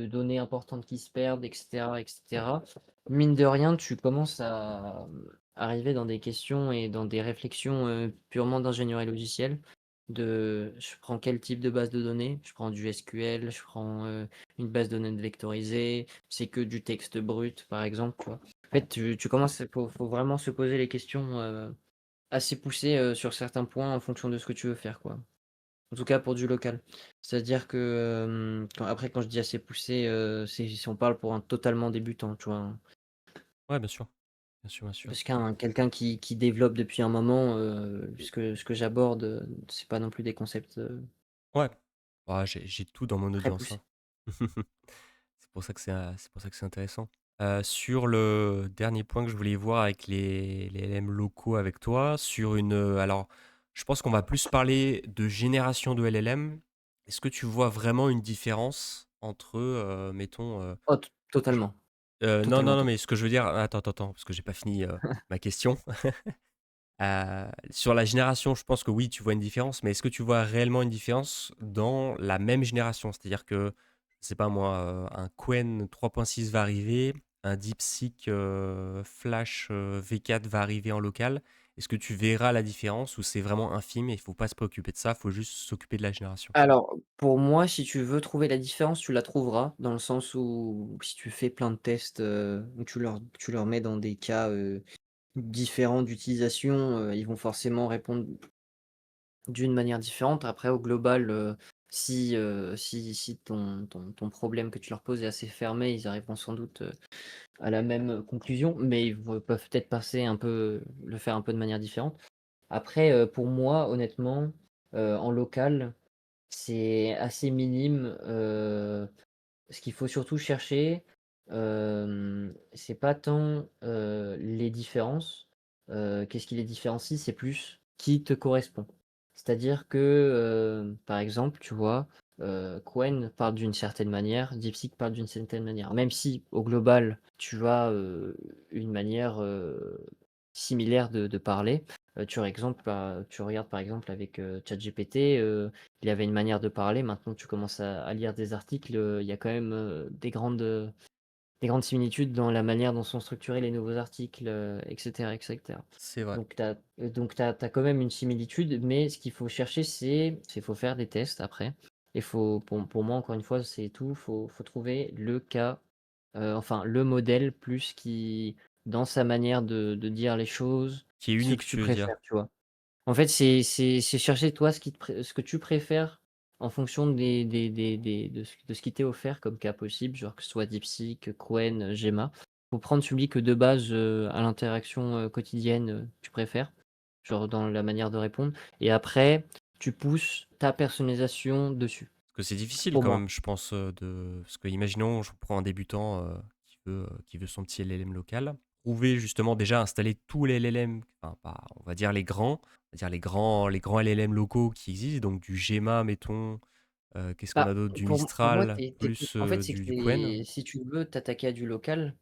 données importantes qui se perdent, et cetera, et cetera. Mine de rien, tu commences à, arriver dans des questions et dans des réflexions, purement d'ingénierie logicielle, je prends quel type de base de données? Je prends du SQL, je prends, une base de données vectorisée, c'est que du texte brut, par exemple, tu vois? En fait, tu commences faut vraiment se poser les questions, assez poussées, sur certains points en fonction de ce que tu veux faire, quoi. En tout cas pour du local. C'est-à-dire que, quand je dis assez poussé, c'est si on parle pour un totalement débutant, tu vois? Ouais, bien sûr. Bien sûr, bien sûr. Parce quelqu'un qui développe depuis un moment, ce que j'aborde, c'est pas non plus des concepts, Ouais. Bah, j'ai tout dans mon très audience, poussés. hein. C'est pour ça que c'est intéressant. Sur le dernier point que je voulais voir avec les LM locaux avec toi, sur une, alors, je pense qu'on va plus parler de génération de LLM. Est-ce que tu vois vraiment une différence entre, mettons, Oh, je totalement, non, non, totalement, non, mais totalement. ce que je veux dire attends, attends, attends, parce que j'ai pas fini, ma question. Sur la génération, je pense que oui, tu vois une différence, mais est-ce que tu vois réellement une différence dans la même génération? C'est-à-dire que, je sais pas moi, un Qwen 3.6 va arriver, un DeepSeek Flash V4 va arriver en local. Est-ce que tu verras la différence ou c'est vraiment infime et il faut pas se préoccuper de ça, il faut juste s'occuper de la génération? Alors, pour moi, si tu veux trouver la différence, tu la trouveras dans le sens où si tu fais plein de tests, où tu leur mets dans des cas, différents d'utilisation, ils vont forcément répondre d'une manière différente. Après, au global, si ton problème que tu leur poses est assez fermé, ils arriveront sans doute, à la même conclusion, mais peuvent peut-être le faire un peu de manière différente. Après, pour moi, honnêtement, en local, c'est assez minime, ce qu'il faut surtout chercher, c'est pas tant, les différences, qu'est-ce qui les différencie? C'est plus qui te correspond. C'est-à-dire que, par exemple, tu vois, Qwen parle d'une certaine manière, DeepSeek parle d'une certaine manière. Même si au global, tu as, une manière, similaire de parler, tu regardes par exemple avec, ChatGPT, il y avait une manière de parler, maintenant tu commences à lire des articles, il y a quand même, des grandes similitudes dans la manière dont sont structurés les nouveaux articles, et cetera, et cetera. C'est vrai. Donc tu as quand même une similitude, mais ce qu'il faut chercher, c'est faut faire des tests après et faut pour moi, encore une fois, c'est tout, faut trouver le cas, enfin le modèle plus qui dans sa manière de dire les choses, Qui est ce unique, que tu tu veux dire? préfères, tu vois? En fait, c'est chercher toi ce que tu préfères en fonction de ce qui t'est offert comme cas possible, genre que ce soit DeepSeek, Qwen, Gemma. Faut prendre celui que de base, à l'interaction, quotidienne, tu préfères, genre dans la manière de répondre et après tu pousses ta personnalisation dessus, Parce que c'est difficile pour quand moi. même, je pense, parce que imaginons, je prends un débutant qui veut son petit LLM local. Trouver justement déjà installer tous les LLM, enfin, on va dire les grands, on va dire les grands LLM locaux qui existent, donc du Gemma, mettons, Qu'est-ce qu'on a Bah, d'autre? Du pour moi, Mistral, plus, en fait, c'est que du Qwen? c'est si tu veux t'attaquer à du local,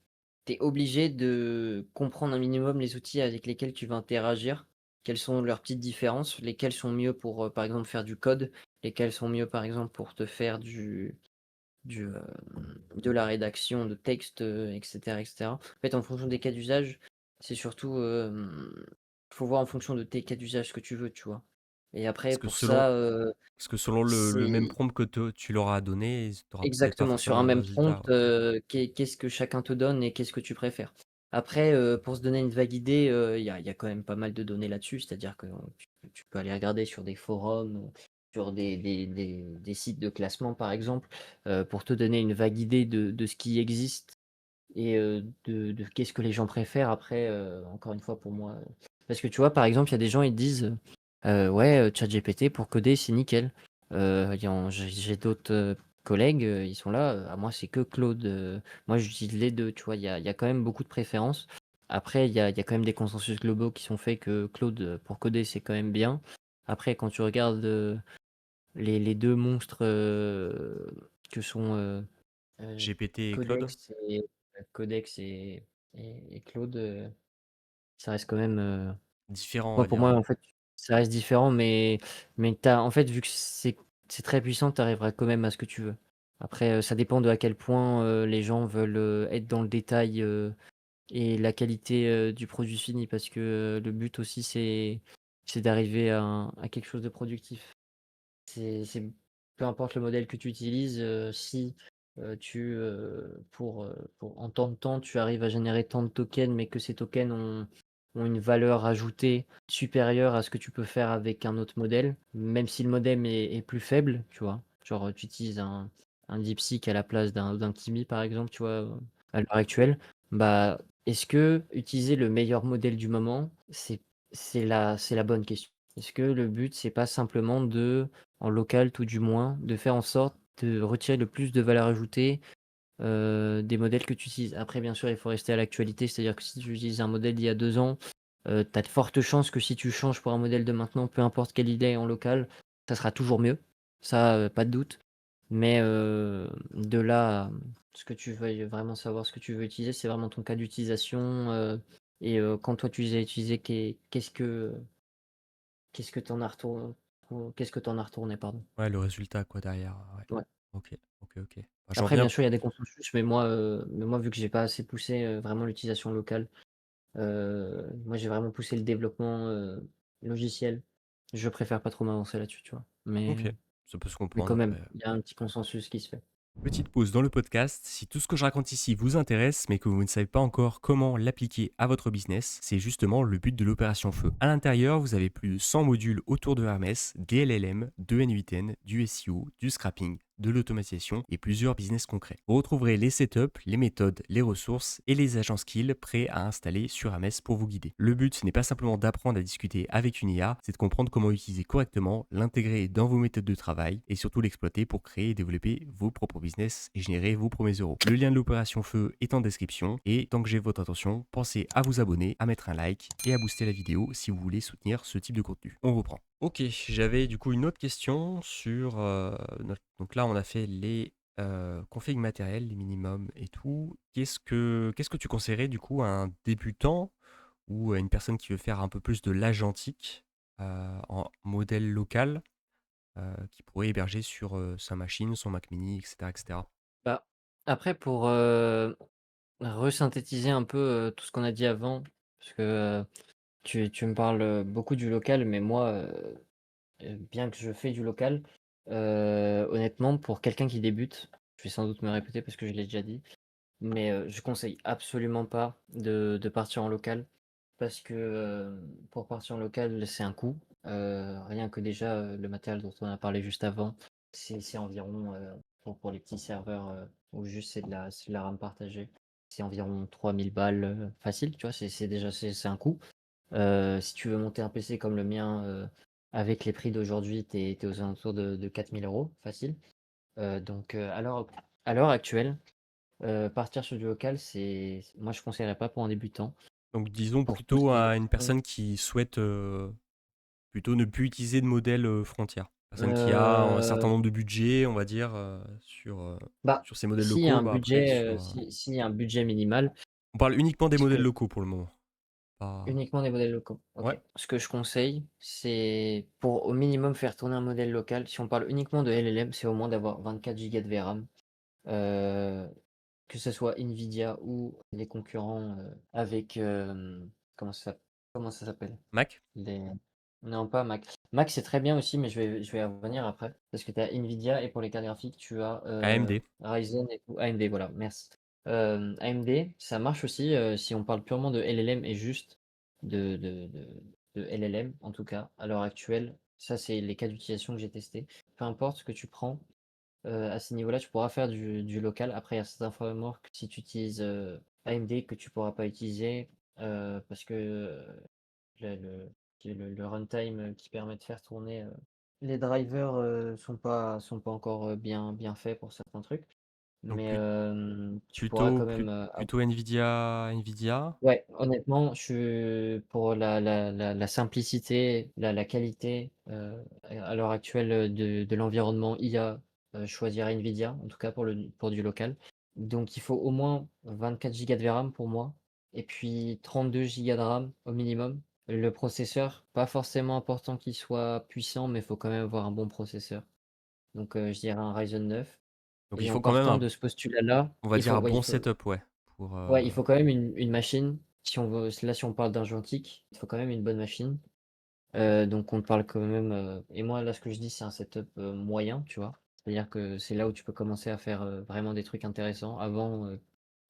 tu es obligé de comprendre un minimum les outils avec lesquels tu vas interagir, quelles sont leurs petites différences, lesquels sont mieux pour, par exemple, faire du code, lesquels sont mieux, par exemple, pour te faire de la rédaction de texte, et cetera, et cetera. En fait, en fonction des cas d'usage, c'est surtout, faut voir en fonction de tes cas d'usage ce que tu veux, tu vois? Et après Parce que pour selon ça, parce que selon le même c'est prompt que te tu leur as donné, tu auras peut-être pas exactement, sur forcément un le même même résultat, prompt, ouais. qu'est-ce que chacun te donne et qu'est-ce que tu préfères? Après, pour se donner une vague idée, il y a quand même pas mal de données là-dessus, c'est-à-dire que tu peux aller regarder sur des forums, sur des sites de classement, par exemple, pour te donner une vague idée de ce qui existe et de qu'est-ce que les gens préfèrent. Après, encore une fois, pour moi, parce que tu vois, par exemple, il y a des gens, ils disent, «Ouais, ChatGPT pour coder, c'est nickel». Il y en j'ai d'autres, collègues, ils sont là, «Ah moi, c'est que Claude, moi, j'utilise les 2». Tu vois? Il y a quand même beaucoup de préférences. Après, il y a quand même des consensus globaux qui sont faits que Claude, pour coder, c'est quand même bien. Après, quand tu regardes, les 2 monstres, que sont, GPT et Claude? Codex et Codex et Claude, ça reste quand même, Différents, on moi, va pour dire. moi, en fait, ça reste différent, mais tu en fait, vu que c'est très puissant, tu arriveras quand même à ce que tu veux. Après, ça dépend de à quel point, les gens veulent, être dans le détail, et la qualité, du produit fini parce que, le but aussi, c'est d'arriver à quelque chose de productif. C'est peu importe le modèle que tu utilises, si, pour en tant de temps, tu arrives à générer tant de tokens, mais que ces tokens ont une valeur ajoutée supérieure à ce que tu peux faire avec un autre modèle, même si le modem est plus faible, tu vois? Genre, tu utilises un DeepSeek à la place d'un Kimi, par exemple, tu vois, à l'heure actuelle. Bah, est-ce que utiliser le meilleur modèle du moment, c'est la bonne question? Est-ce que le but, c'est pas simplement en local tout du moins, de faire en sorte de retirer le plus de valeur ajoutée, des modèles que tu utilises. Après bien sûr, il faut rester à l'actualité, c'est-à-dire que si tu utilises un modèle d'il y a 2 ans, tu as de fortes chances que si tu changes pour un modèle de maintenant, peu importe quelle idée est en local, ça sera toujours mieux. Ça, pas de doute. Mais, de là à, ce que tu veuilles vraiment savoir ce que tu veux utiliser, c'est vraiment ton cas d'utilisation, et quand toi tu les as utilisés, qu'est-ce que tu en as qu'est-ce que tu en as retourné, pardon? Ouais, le résultat quoi derrière, ouais. Ouais. OK, OK, OK. Bah, j'en Après, bien reviens sûr, il y a des consensus, mais moi, vu que j'ai pas assez poussé, vraiment l'utilisation locale, moi, j'ai vraiment poussé le développement, logiciel. Je préfère pas trop m'avancer là-dessus, tu vois? Mais OK, ça peut se mais comprendre quand même, après. il y a un petit consensus qui se fait. Petite pause dans le podcast. Si tout ce que je raconte ici vous intéresse, mais que vous ne savez pas encore comment l'appliquer à votre business, c'est justement le but de l'opération Feu. À l'intérieur, vous avez plus de 100 modules autour de Hermès, des LLM, de N8N, du SEO, du scrapping, de l'automatisation et plusieurs business concrets. Vous retrouverez les setups, les méthodes, les ressources et les agents skills prêts à installer sur Hermès pour vous guider. Le but, ce n'est pas simplement d'apprendre à discuter avec une IA, c'est de comprendre comment utiliser correctement, l'intégrer dans vos méthodes de travail et surtout l'exploiter pour créer et développer vos propres business et générer vos premiers euros. Le lien de l'opération Feu est en description et tant que j'ai votre attention, pensez à vous abonner, à mettre un like et à booster la vidéo si vous voulez soutenir ce type de contenu. On reprend. Ok, j'avais du coup une autre question sur... donc là, on a fait les configs matériels, les minimums et tout. Qu'est-ce que tu conseillerais du coup à un débutant ou à une personne qui veut faire un peu plus de l'agentique en modèle local qui pourrait héberger sur sa machine, son Mac mini, etc. etc. Bah, après pour, resynthétiser un peu, tout ce qu'on a dit avant, parce que, tu me parles, beaucoup du local, mais moi, bien que je fais du local, honnêtement, pour quelqu'un qui débute, je vais sans doute me répéter parce que je l'ai déjà dit, mais je conseille absolument pas de partir en local parce que, pour partir en local, c'est un coût. Rien que déjà, le matériel dont on a parlé juste avant, c'est environ, pour les petits serveurs, où juste c'est de la RAM partagée, c'est environ 3 000 balles, facile, tu vois? C'est déjà c'est un coût. Si tu veux monter un PC comme le mien, avec les prix d'aujourd'hui, tu es aux alentours de 4 000 € facile. Donc, à l'heure actuelle, partir sur du local, moi je conseillerais pas pour un débutant, Donc disons pour toutes plutôt les à une raisons. personne qui souhaite plutôt ne plus utiliser de modèle frontière. Personne qui a un certain Heu, nombre de budget, on va dire, Bah, sur ces modèles s'il y a locaux, un bah, après budget, sur, s'il y a un budget minimal, on parle uniquement des ce modèles que locaux pour le moment, pas uniquement des modèles locaux, ouais, OK. Ce que je conseille, c'est pour au minimum faire tourner un modèle local, si on parle uniquement de LLM, c'est au moins d'avoir 24 gigas de VRAM, heu, que ce soit Nvidia ou les concurrents, avec, comment ça s'appelle? Mac, Les Non, pas Mac. Mac, c'est très bien aussi, mais je vais y revenir après. Parce que tu as Nvidia et pour les cartes graphiques, tu as AMD. Ryzen et tout. AMD, voilà, merci. AMD, ça marche aussi si on parle purement de LLM et juste de LLM, en tout cas, à l'heure actuelle. Ça, c'est les cas d'utilisation que j'ai testés. Peu importe ce que tu prends, à ce niveau-là, tu pourras faire du local. Après, il y a certains frameworks, si tu utilises AMD, que tu pourras pas utiliser parce que le runtime qui permet de faire tourner les drivers sont pas encore bien faits pour certains trucs. Donc Mais tu pourras plutôt quand même. plutôt Nvidia? Ouais, honnêtement, pour la simplicité, la qualité à l'heure actuelle de l'environnement IA, choisir Nvidia, en tout cas pour du local. Donc il faut au moins 24 gigas de VRAM pour moi, et puis 32 gigas de RAM au minimum. Le processeur, pas forcément important qu'il soit puissant, mais il faut quand même avoir un bon processeur. Donc je dirais un Ryzen 9. Donc il Et en faut quand même partant un, de ce postulat-là, on va dire un bon setup, ouais, pour, il faut quand même une machine. Si on veut, là, si on parle d'un jeu antique, il faut quand même une bonne machine. Donc on parle quand même. Et moi, là, ce que je dis, c'est un setup moyen, tu vois. C'est-à-dire que c'est là où tu peux commencer à faire vraiment des trucs intéressants. Avant,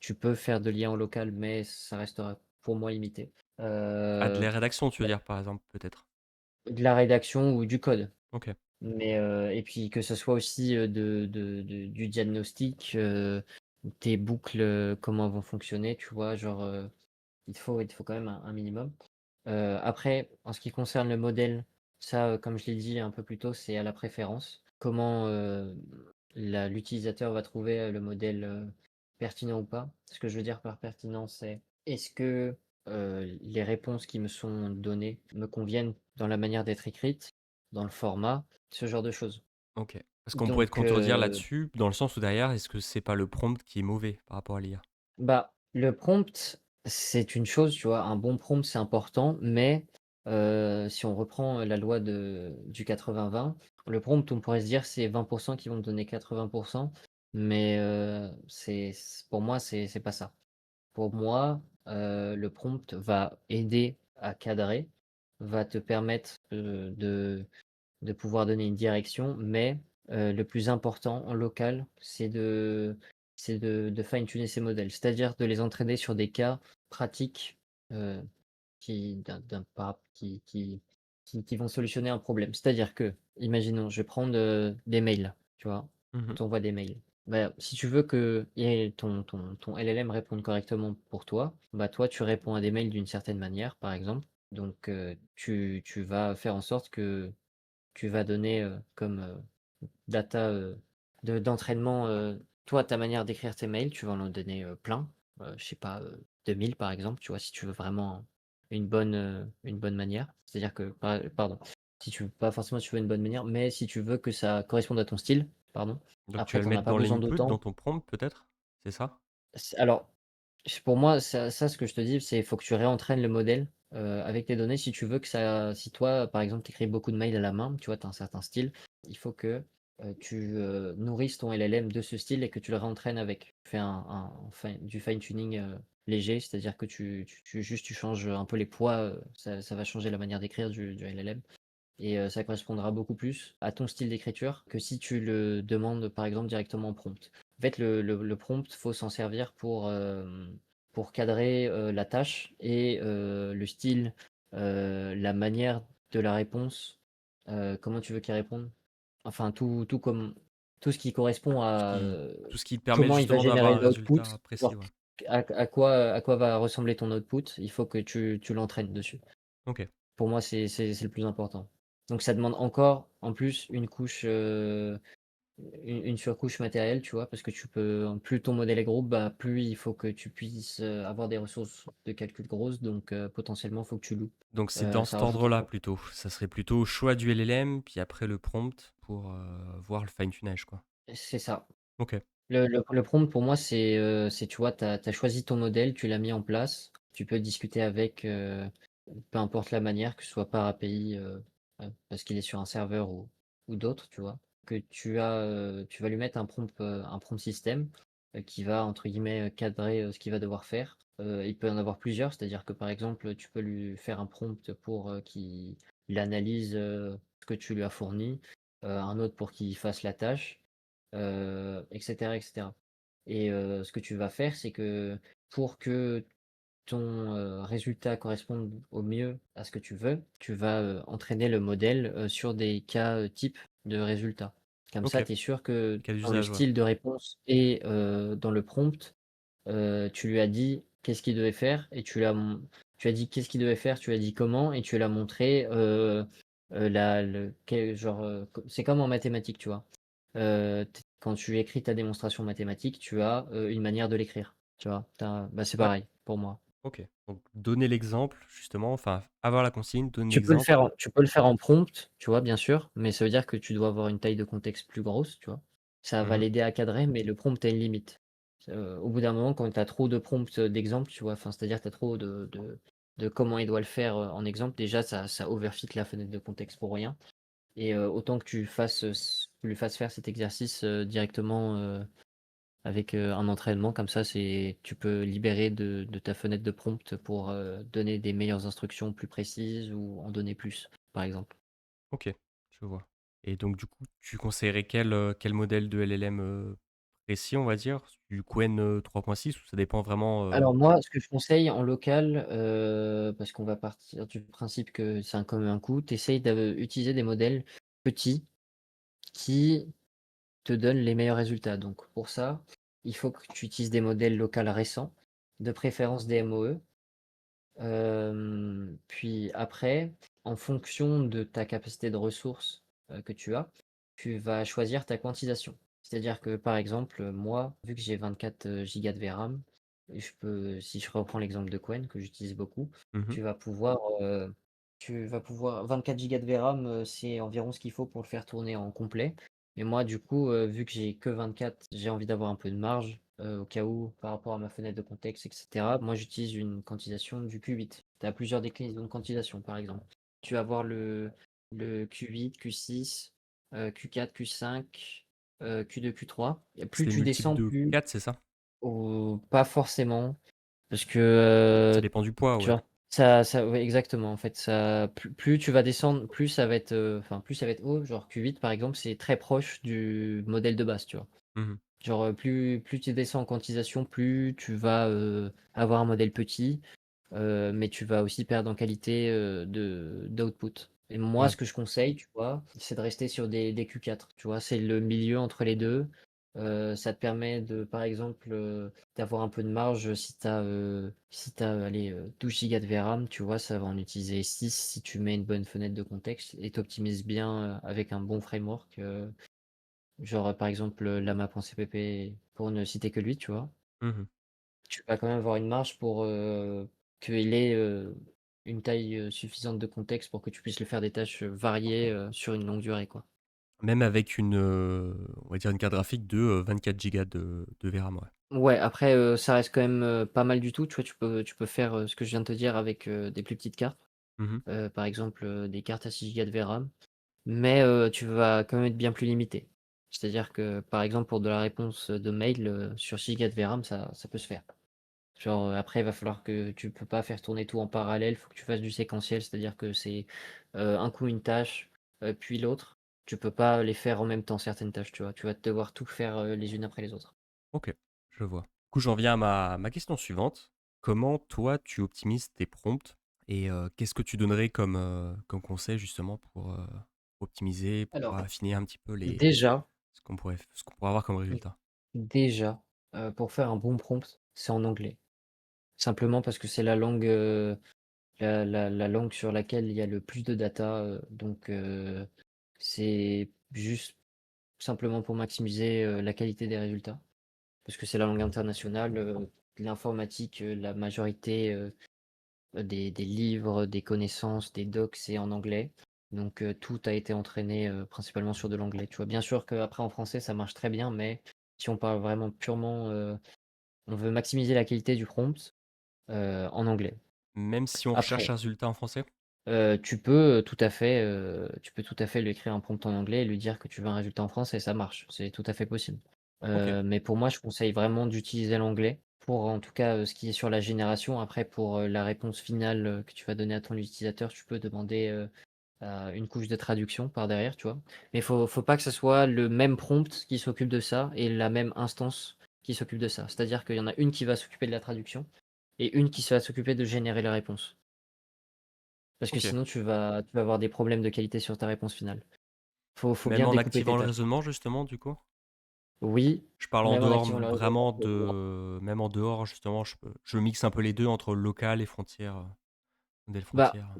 tu peux faire de l'IA en local, mais ça restera pour moi limité. de Euh, la rédaction, tu veux dire, par exemple, peut-être? de la rédaction ou du code. OK. Mais et puis que ce soit aussi du diagnostic, tes boucles, comment elles vont fonctionner, tu vois, genre. Il te faut quand même un minimum. Après, en ce qui concerne le modèle, ça, comme je l'ai dit un peu plus tôt, c'est à la préférence. Comment l'utilisateur va trouver le modèle pertinent ou pas. Ce que je veux dire par pertinent, c'est est-ce que les réponses qui me sont données me conviennent dans la manière d'être écrite, dans le format, ce genre de choses. OK. Parce qu'on pourrait te Donc, contredire là-dessus, dans le sens où derrière, est-ce que c'est pas le prompt qui est mauvais par rapport à l'IA? bah, le prompt, c'est une chose, tu vois? Un bon prompt, c'est important, mais si on reprend la loi du 80-20, le prompt, on pourrait se dire, c'est 20 qui vont te donner 80, mais pour moi, c'est pas ça. Pour moi, le prompt va aider à cadrer, va te permettre, de pouvoir donner une direction, mais le plus important en local, c'est de fine-tuner ces modèles. C'est-à-dire de les entraîner sur des cas pratiques, heu, qui d'un par qui vont solutionner un problème. C'est-à-dire que, imaginons, je vais prendre, des mails, tu vois? On Mmh. t'envoie des mails. Bah, si tu veux que et ton LLM réponde correctement pour toi, bah, toi, tu réponds à des mails d'une certaine manière, par exemple. Donc tu vas faire en sorte que tu vas donner, comme, data, d'entraînement, toi, ta manière d'écrire tes mails, tu vas en donner, plein, je sais pas, 2000 par exemple, tu vois? Si tu veux vraiment une bonne manière. C'est-à-dire que pardon, si tu veux pas forcément si tu veux une bonne manière, mais si tu veux que ça corresponde à ton style, pardon. Donc tu Après vas le tu en as mettre pas dans besoin l'input, dans d'autant. ton prompt, peut-être? C'est ça? Alors, pour moi, ça, ce que je te dis, c'est il faut que tu réentraînes le modèle avec tes données. Si tu veux que ça, si toi, par exemple, tu écris beaucoup de mails à la main, tu vois, tu as un certain style, il faut que tu nourrisses ton LLM de ce style et que tu le réentraînes avec. Tu fais du fine-tuning léger, c'est-à-dire que juste tu changes un peu les poids, ça va changer la manière d'écrire du LLM. Et ça correspondra beaucoup plus à ton style d'écriture que si tu le demandes, par exemple, directement en prompt. En fait, le prompt, faut s'en servir pour cadrer la tâche et le style, la manière de la réponse, comment tu veux qu'il réponde. Enfin, tout ce qui correspond Tout ce à qui tout ce qui te permet comment il va justement d'avoir générer un l'output, résultat précis, genre ouais. à quoi va ressembler ton output, il faut que tu l'entraînes dessus. OK. Pour moi, c'est le plus important. Donc ça demande encore, en plus, une couche, une surcouche matérielle, tu vois? Parce que plus ton modèle est gros, bah, plus il faut que tu puisses, avoir des ressources de calcul grosses, donc potentiellement, il faut que tu loues. Donc c'est dans Ça cet rajoute ordre-là encore plutôt. Ça serait plutôt choix du LLM, puis après le prompt pour voir le fine-tunage, quoi. c'est ça. Ok. Le prompt pour moi, c'est tu vois, tu as choisi ton modèle, tu l'as mis en place, tu peux discuter avec, peu importe la manière, que ce soit par API, parce qu'il est sur un serveur ou d'autres, tu vois? Que tu vas lui mettre un prompt système, qui va entre guillemets, «cadrer», ce qu'il va devoir faire. Il peut y en avoir plusieurs, c'est-à-dire que par exemple, tu peux lui faire un prompt pour, qu'il analyse, ce que tu lui as fourni, un autre pour qu'il fasse la tâche, et cetera, et cetera. Et ce que tu vas faire, c'est que pour que ton, résultat corresponde au mieux à ce que tu veux, tu vas, entraîner le modèle, sur des cas, types de résultats. Comme Ok. ça, tu es sûr que Cas dans le d'usage, ouais. style de réponse et dans le prompt, tu lui as dit qu'est-ce qu'il devait faire et tu as dit qu'est-ce qu'il devait faire, tu as dit comment et tu l'as montré, la le quel genre, co c'est comme en mathématiques, tu vois? T Quand tu écris ta démonstration mathématique, tu as, une manière de l'écrire, tu vois? Bah, c'est Ouais. pareil pour moi. Ok. Donc donner l'exemple, justement, enfin avoir la consigne, donner Tu peux le l'exemple. faire en prompt, tu vois, bien sûr, mais ça veut dire que tu dois avoir une taille de contexte plus grosse, tu vois? Ça va Mhm. l'aider à cadrer, mais le prompt a une limite. Au bout d'un moment, quand tu as trop de prompts, d'exemples, tu vois? Enfin, c'est-à-dire tu as trop de comment il doit le faire, en exemple, déjà ça overfit la fenêtre de contexte pour rien et autant que tu lui fasses faire cet exercice, directement, avec, un entraînement comme ça, tu peux libérer de ta fenêtre de prompt pour, donner des meilleures instructions plus précises ou en donner plus, par exemple. Ok, je vois. Et donc du coup, tu conseillerais quel modèle de LLM précis, on va dire? Du Qwen 3.6 ou ça dépend vraiment Alors moi, ce que je conseille en local, parce qu'on va partir du principe que c'est un comme un coût, tu essayes d'utiliser des modèles petits qui te donnent les meilleurs résultats. Donc pour ça, il faut que tu utilises des modèles locaux récents, de préférence des MOE. Puis après, en fonction de ta capacité de ressources, que tu vas choisir ta quantisation. C'est-à-dire que, par exemple, moi, vu que j'ai 24, gigas de VRAM, si je reprends l'exemple de Qwen que j'utilise beaucoup, Mhm. tu vas pouvoir, 24 gigas de VRAM, c'est environ ce qu'il faut pour le faire tourner en complet. Mais moi, du coup, vu que j'ai que 24, j'ai envie d'avoir un peu de marge, au cas où, par rapport à ma fenêtre de contexte, et cetera. Moi, j'utilise une quantisation du Q8. Tu as plusieurs déclinaisons de quantisation, par exemple. Tu vas avoir le Q8, Q6, Q4, Q5, Q2, Q3. Et plus C'est des tu multiples descends, de 4, c'est ça? pas forcément, parce que, Ça dépend du poids, tu ouais. vois, ouais, exactement. En fait, plus tu vas descendre, plus ça va être haut. Genre Q8, par exemple, c'est très proche du modèle de base, tu vois. Mhm. Genre, plus tu descends en quantisation, plus tu vas, avoir un modèle petit, mais tu vas aussi perdre en qualité, d'output. Et moi, Ouais. ce que je conseille, tu vois, c'est de rester sur des Q4, tu vois? C'est le milieu entre les 2. Ça te permet par exemple, d'avoir un peu de marge si tu as, allez, 12 gigas de VRAM, tu vois? Ça va en utiliser 6 si tu mets une bonne fenêtre de contexte et tu optimises bien, avec un bon framework, genre, par exemple, Lama.cpp pour ne citer que lui, tu vois? Mhm. Tu vas quand même avoir une marge pour, qu'il ait, une taille, suffisante de contexte pour que tu puisses lui faire des tâches, variées, sur une longue durée, quoi. Même avec on va dire une carte graphique de 24 gigas de VRAM, ouais. Ouais, après, ça reste quand même, pas mal du tout, tu vois? Tu peux faire, ce que je viens de te dire avec, des plus petites cartes, Mhm. par exemple, des cartes à 6 gigas de VRAM, mais tu vas quand même être bien plus limité. C'est-à-dire que, par exemple, pour de la réponse, de mail, sur 6 gigas de VRAM, ça peut se faire. Genre, après, il va falloir que tu peux pas faire tourner tout en parallèle, il faut que tu fasses du séquentiel, c'est-à-dire que c'est, un coup une tâche, puis l'autre. Tu peux pas les faire en même temps, certaines tâches, tu vois? Tu vas devoir tout faire, les unes après les autres. Ok, je vois. Du coup, j'en viens à ma question suivante. Comment toi, tu optimises tes prompts et qu'est-ce que tu donnerais comme conseil justement pour optimiser, pour Alors, affiner un petit peu déjà ce qu'on pourrait avoir comme résultat? déjà, pour faire un bon prompt, c'est en anglais. Simplement parce que c'est la langue sur laquelle il y a le plus de data, donc c'est juste simplement pour maximiser la qualité des résultats. Parce que c'est la langue internationale, l'informatique, la majorité des livres, des connaissances, des docs, c'est en anglais. Donc tout a été entraîné principalement sur de l'anglais. Tu vois, bien sûr qu'après en français, ça marche très bien, mais si on parle vraiment purement, on veut maximiser la qualité du prompt en anglais. Même si on recherche Après, un résultat en français? tu peux tout à fait lui écrire un prompt en anglais et lui dire que tu veux un résultat en français, ça marche, c'est tout à fait possible. Ok. Mais pour moi, je conseille vraiment d'utiliser l'anglais pour, en tout cas, ce qui est sur la génération. Après, pour la réponse finale que tu vas donner à ton utilisateur, tu peux demander une couche de traduction par derrière, tu vois. Mais faut pas que ce soit le même prompt qui s'occupe de ça et la même instance qui s'occupe de ça. C'est-à-dire qu'il y en a une qui va s'occuper de la traduction et une qui va s'occuper de générer la réponse. Parce que Ok. sinon, tu vas avoir des problèmes de qualité sur ta réponse finale. Faut Même bien en découper tes activant le tâches. raisonnement, justement, du coup? Oui, Je parle en même en dehors, activant le vraiment raisonnement. même en dehors, justement, je mixe un peu les deux entre le local et frontière, modèle Bah, frontière.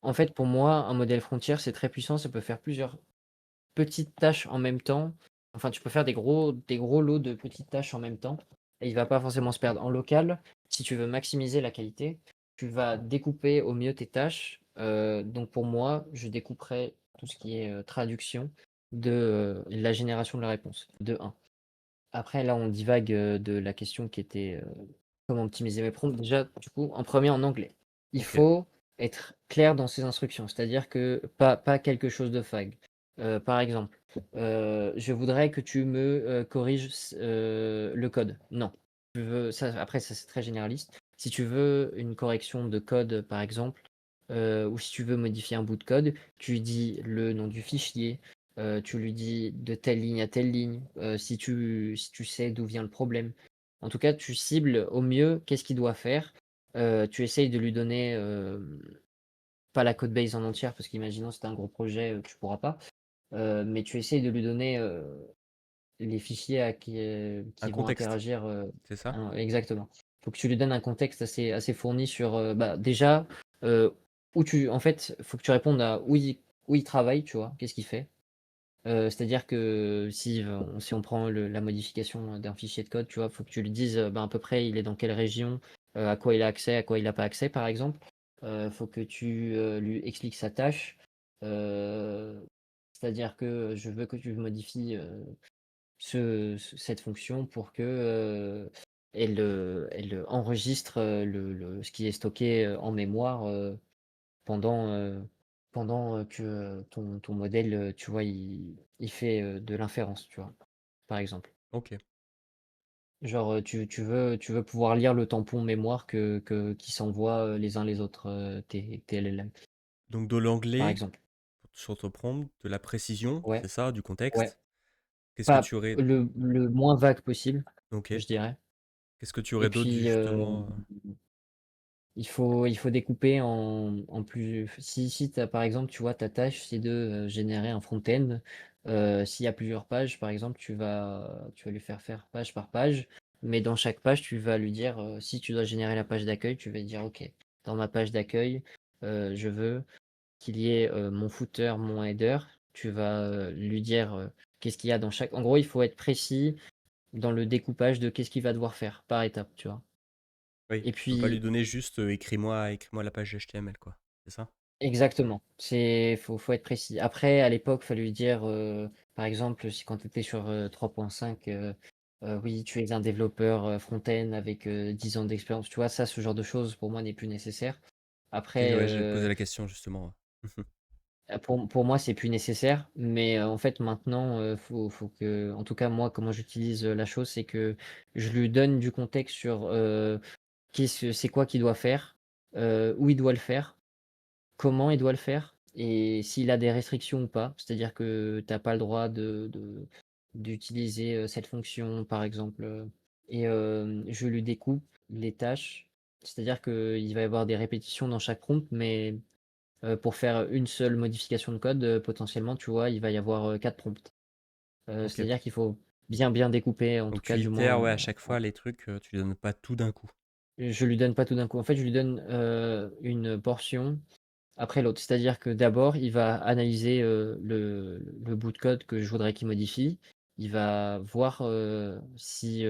en fait, pour moi, un modèle frontière, c'est très puissant. Ça peut faire plusieurs petites tâches en même temps. Enfin, tu peux faire des gros lots de petites tâches en même temps. Et il va pas forcément se perdre. En local, si tu veux maximiser la qualité, tu vas découper au mieux tes tâches. Donc pour moi, je découperai tout ce qui est traduction de la génération de la réponse, de un. Après, là, on divague de la question qui était comment optimiser mes prompts. Déjà, du coup, en premier, en anglais. Il Ok. faut être clair dans ses instructions, c'est-à-dire que pas quelque chose de vague. Par exemple, je voudrais que tu me corriges le code. Non. Ça, après, ça c'est très généraliste. Si tu veux une correction de code, par exemple, ou si tu veux modifier un bout de code, tu dis le nom du fichier, tu lui dis de telle ligne à telle ligne, si tu sais d'où vient le problème. En tout cas, tu cibles au mieux qu'est-ce qu'il doit faire. Tu essayes de lui donner, pas la code base en entière, parce qu'imaginons c'est un gros projet, tu pourras pas. Mais tu essayes de lui donner les fichiers Un qui vont contexte, interagir. c'est ça? Exactement. Il faut que tu lui donnes un contexte assez fourni sur, bah, déjà, euh, en fait, faut que tu répondes à où il travaille, tu vois, qu'est-ce qu'il fait. C'est-à-dire que si on prend la modification d'un fichier de code, tu vois, faut que tu lui dises ben, à peu près il est dans quelle région, à quoi il a accès, à quoi il n'a pas accès, par exemple. Faut que tu lui expliques sa tâche. Euh, C'est-à-dire que je veux que tu modifies cette fonction pour que elle enregistre ce qui est stocké en mémoire pendant, que ton modèle, tu vois, il fait de l'inférence, tu vois, par exemple. Ok. Genre, tu veux pouvoir lire le tampon mémoire qui s'envoient les uns les autres, tes LLM, Donc de par l'anglais exemple. sur ton prompt, de la précision, Ouais, c'est ça, du ouais. contexte. Qu'est-ce que Pas tu aurais... le moins vague possible, Ok. je dirais. Qu'est-ce que tu Et aurais d'autre, puis, justement? il faut découper en plus. Si tu as, par exemple, tu vois, ta tâche, c'est de générer un front-end. S'il y a plusieurs pages, par exemple, tu vas lui faire page par page. Mais dans chaque page, tu vas lui dire, si tu dois générer la page d'accueil, tu vas lui dire, OK, dans ma page d'accueil, je veux qu'il y ait mon footer, mon header. Tu vas lui dire qu'est-ce qu'il y a dans chaque. En gros, il faut être précis dans le découpage de qu'est-ce qu'il va devoir faire par étape, tu vois. Oui, Et tu peux pas lui puis, donner juste écris-moi la page HTML, quoi. C'est ça? exactement, faut être précis. Après, à l'époque, fallait lui dire, par exemple, si quand tu étais sur 3.5, oui, tu es un développeur front-end avec 10 ans d'expérience. Tu vois, ça, ce genre de choses, pour moi, n'est plus nécessaire. Ok, Après, ouais, j'ai posé la question, justement. pour moi, c'est plus nécessaire. Mais en fait, maintenant, faut que, en tout cas, moi, comment j'utilise la chose, c'est que je lui donne du contexte sur c'est quoi qu'il doit faire, où il doit le faire, comment il doit le faire et s'il a des restrictions ou pas. C'est-à-dire que tu as pas le droit d'utiliser, cette fonction, par exemple, et je lui découpe les tâches. C'est-à-dire qu'il va y avoir des répétitions dans chaque prompt, mais pour faire une seule modification de code, potentiellement, tu vois, il va y avoir, 4 prompts. Ok. C'est-à-dire qu'il faut bien, bien découper, en Donc tout cas, tu du itères, moins, ouais, à chaque fois les trucs, tu les donnes pas tout d'un coup. je lui donne pas tout d'un coup. En fait, je lui donne, une portion. après l'autre. C'est-à-dire que d'abord, il va analyser, le bout de code que je voudrais qu'il modifie. Il va voir, si,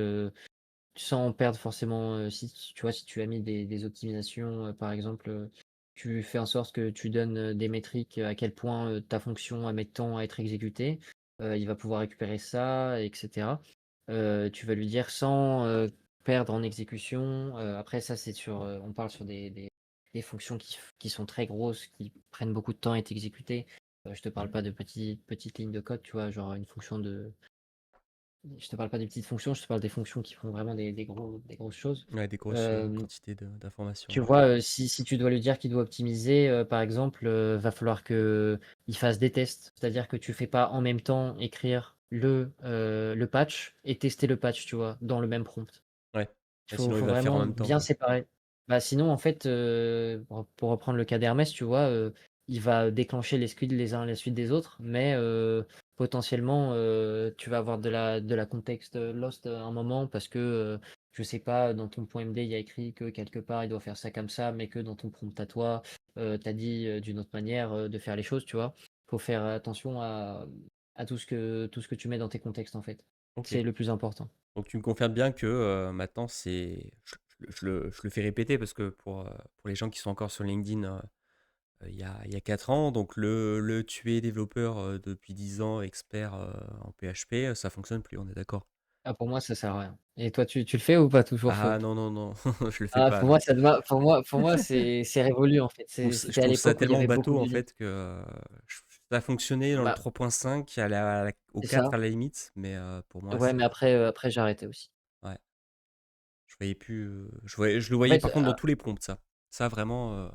sans perdre forcément, si tu vois, si tu as mis des optimisations, par exemple, tu fais en sorte que tu donnes, des métriques, à quel point, ta fonction elle met de temps à être exécutée, il va pouvoir récupérer ça et cetera. Tu vas lui dire sans, perdre en exécution, après ça c'est sur, on parle sur des fonctions qui sont très grosses, qui prennent beaucoup de temps à être exécutées. Je te parle pas de petites lignes de code, tu vois? Genre une fonction de je te parle pas des petites fonctions, je te parle des fonctions qui font vraiment des grosses choses. Ouais, des grosses Hem, quantités d'informations. Tu Ouais. vois, si tu dois lui dire qu'il doit optimiser, par exemple, va falloir qu'il fasse des tests. C'est-à-dire que tu fais pas en même temps écrire le patch et tester le patch, tu vois? Dans le même prompt. Ouais. Il Et faut sinon, il faut va le faire en vraiment même temps, bien quoi. séparer. Bah, sinon, en fait, pour reprendre le cas d'Hermès, tu vois, il va déclencher les squids les uns à la suite des autres, mais potentiellement, tu vas avoir de la context lost à un moment parce que, je sais pas, dans ton point .md, il y a écrit que quelque part, il doit faire ça comme ça, mais que dans ton prompt à toi, tu as dit, d'une autre manière, de faire les choses, tu vois? Faut faire attention à tout ce que tu mets dans tes contextes, en fait. Ok. C'est le plus important. Donc tu me confirmes bien que maintenant, c'est. Je le fais répéter parce que pour les gens qui sont encore sur LinkedIn il y a 4 ans, donc le tuer développeur depuis 10 ans, expert en PHP, ça fonctionne plus, on est d'accord. Ah, pour moi, ça sert à rien. Et toi, tu le fais ou pas toujours feu? Ah non, non, non, je le fais Ah, pas, pour non. moi, pour moi, c'est révolu, en fait. Je C'était à trouve ça l'époque où il y tellement avait beaucoup bateau en d'unités. fait que ça a fonctionné dans le Bah, 3.5, au c'est 4 ça. à la limite, mais pour moi, Ouais, mais c'est. après j'ai arrêté aussi. Ouais, je voyais plus. Je le En voyais fait, par contre dans tous les prompts, ça. Ça vraiment,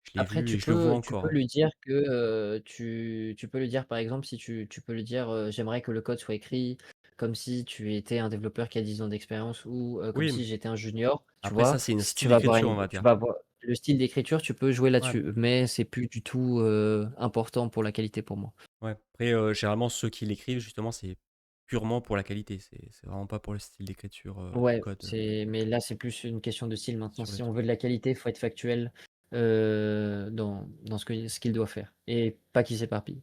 je l'ai après vu tu et je le vois peux tu encore, peux hein. lui dire que, tu peux lui dire, par exemple, si tu peux lui dire, «J'aimerais que le code soit écrit comme si tu étais un développeur qui a 10 ans d'expérience ou, comme Oui, si j'étais un junior», tu après ça, vois? c'est un Si tu style vas avoir d'écriture, on une va tu dire. vas avoir le style d'écriture, tu peux jouer Ouais. là-dessus, mais c'est plus du tout, important pour la qualité pour moi. Ouais. Après, généralement, ceux qui l'écrivent, justement, c'est purement pour la qualité. C'est vraiment pas pour le style d'écriture du Ouais, code mais là, c'est plus une question de style maintenant. sur le Si on truc. veut de la qualité, il faut être factuel, dans ce qu'il doit faire et pas qu'il s'éparpille.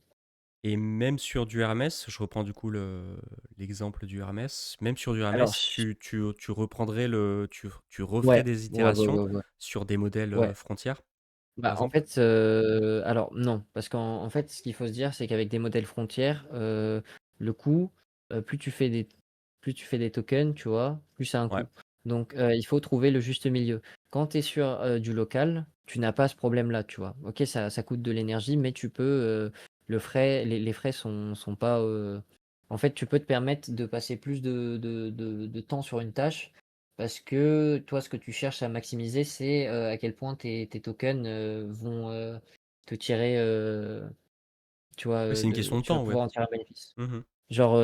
Et même sur du Hermès, je reprends du coup l'exemple du Hermès, même sur du Alors Hermès, ch tu reprendrais tu referais Ouais, des ouais, ouais, itérations ouais, ouais, sur des modèles ouais. frontières, par Bah, en exemple? fait, alors non, parce qu'en fait, ce qu'il faut se dire, c'est qu'avec des modèles frontières, le coût, plus tu fais des tokens, tu vois, plus ça a un Ouais. coût. Donc, il faut trouver le juste milieu. Quand tu es sur, du local, tu n'as pas ce problème-là, tu vois? OK, ça coûte de l'énergie, mais tu peux, les frais sont pas, en fait, tu peux te permettre de passer plus de temps sur une tâche parce que toi, ce que tu cherches à maximiser, c'est, à quel point tes tokens, vont, te tirer, tu vois, Oui, c'est une question de tu vas temps, ouais. pouvoir en tirer un bénéfice. Mhm. Genre,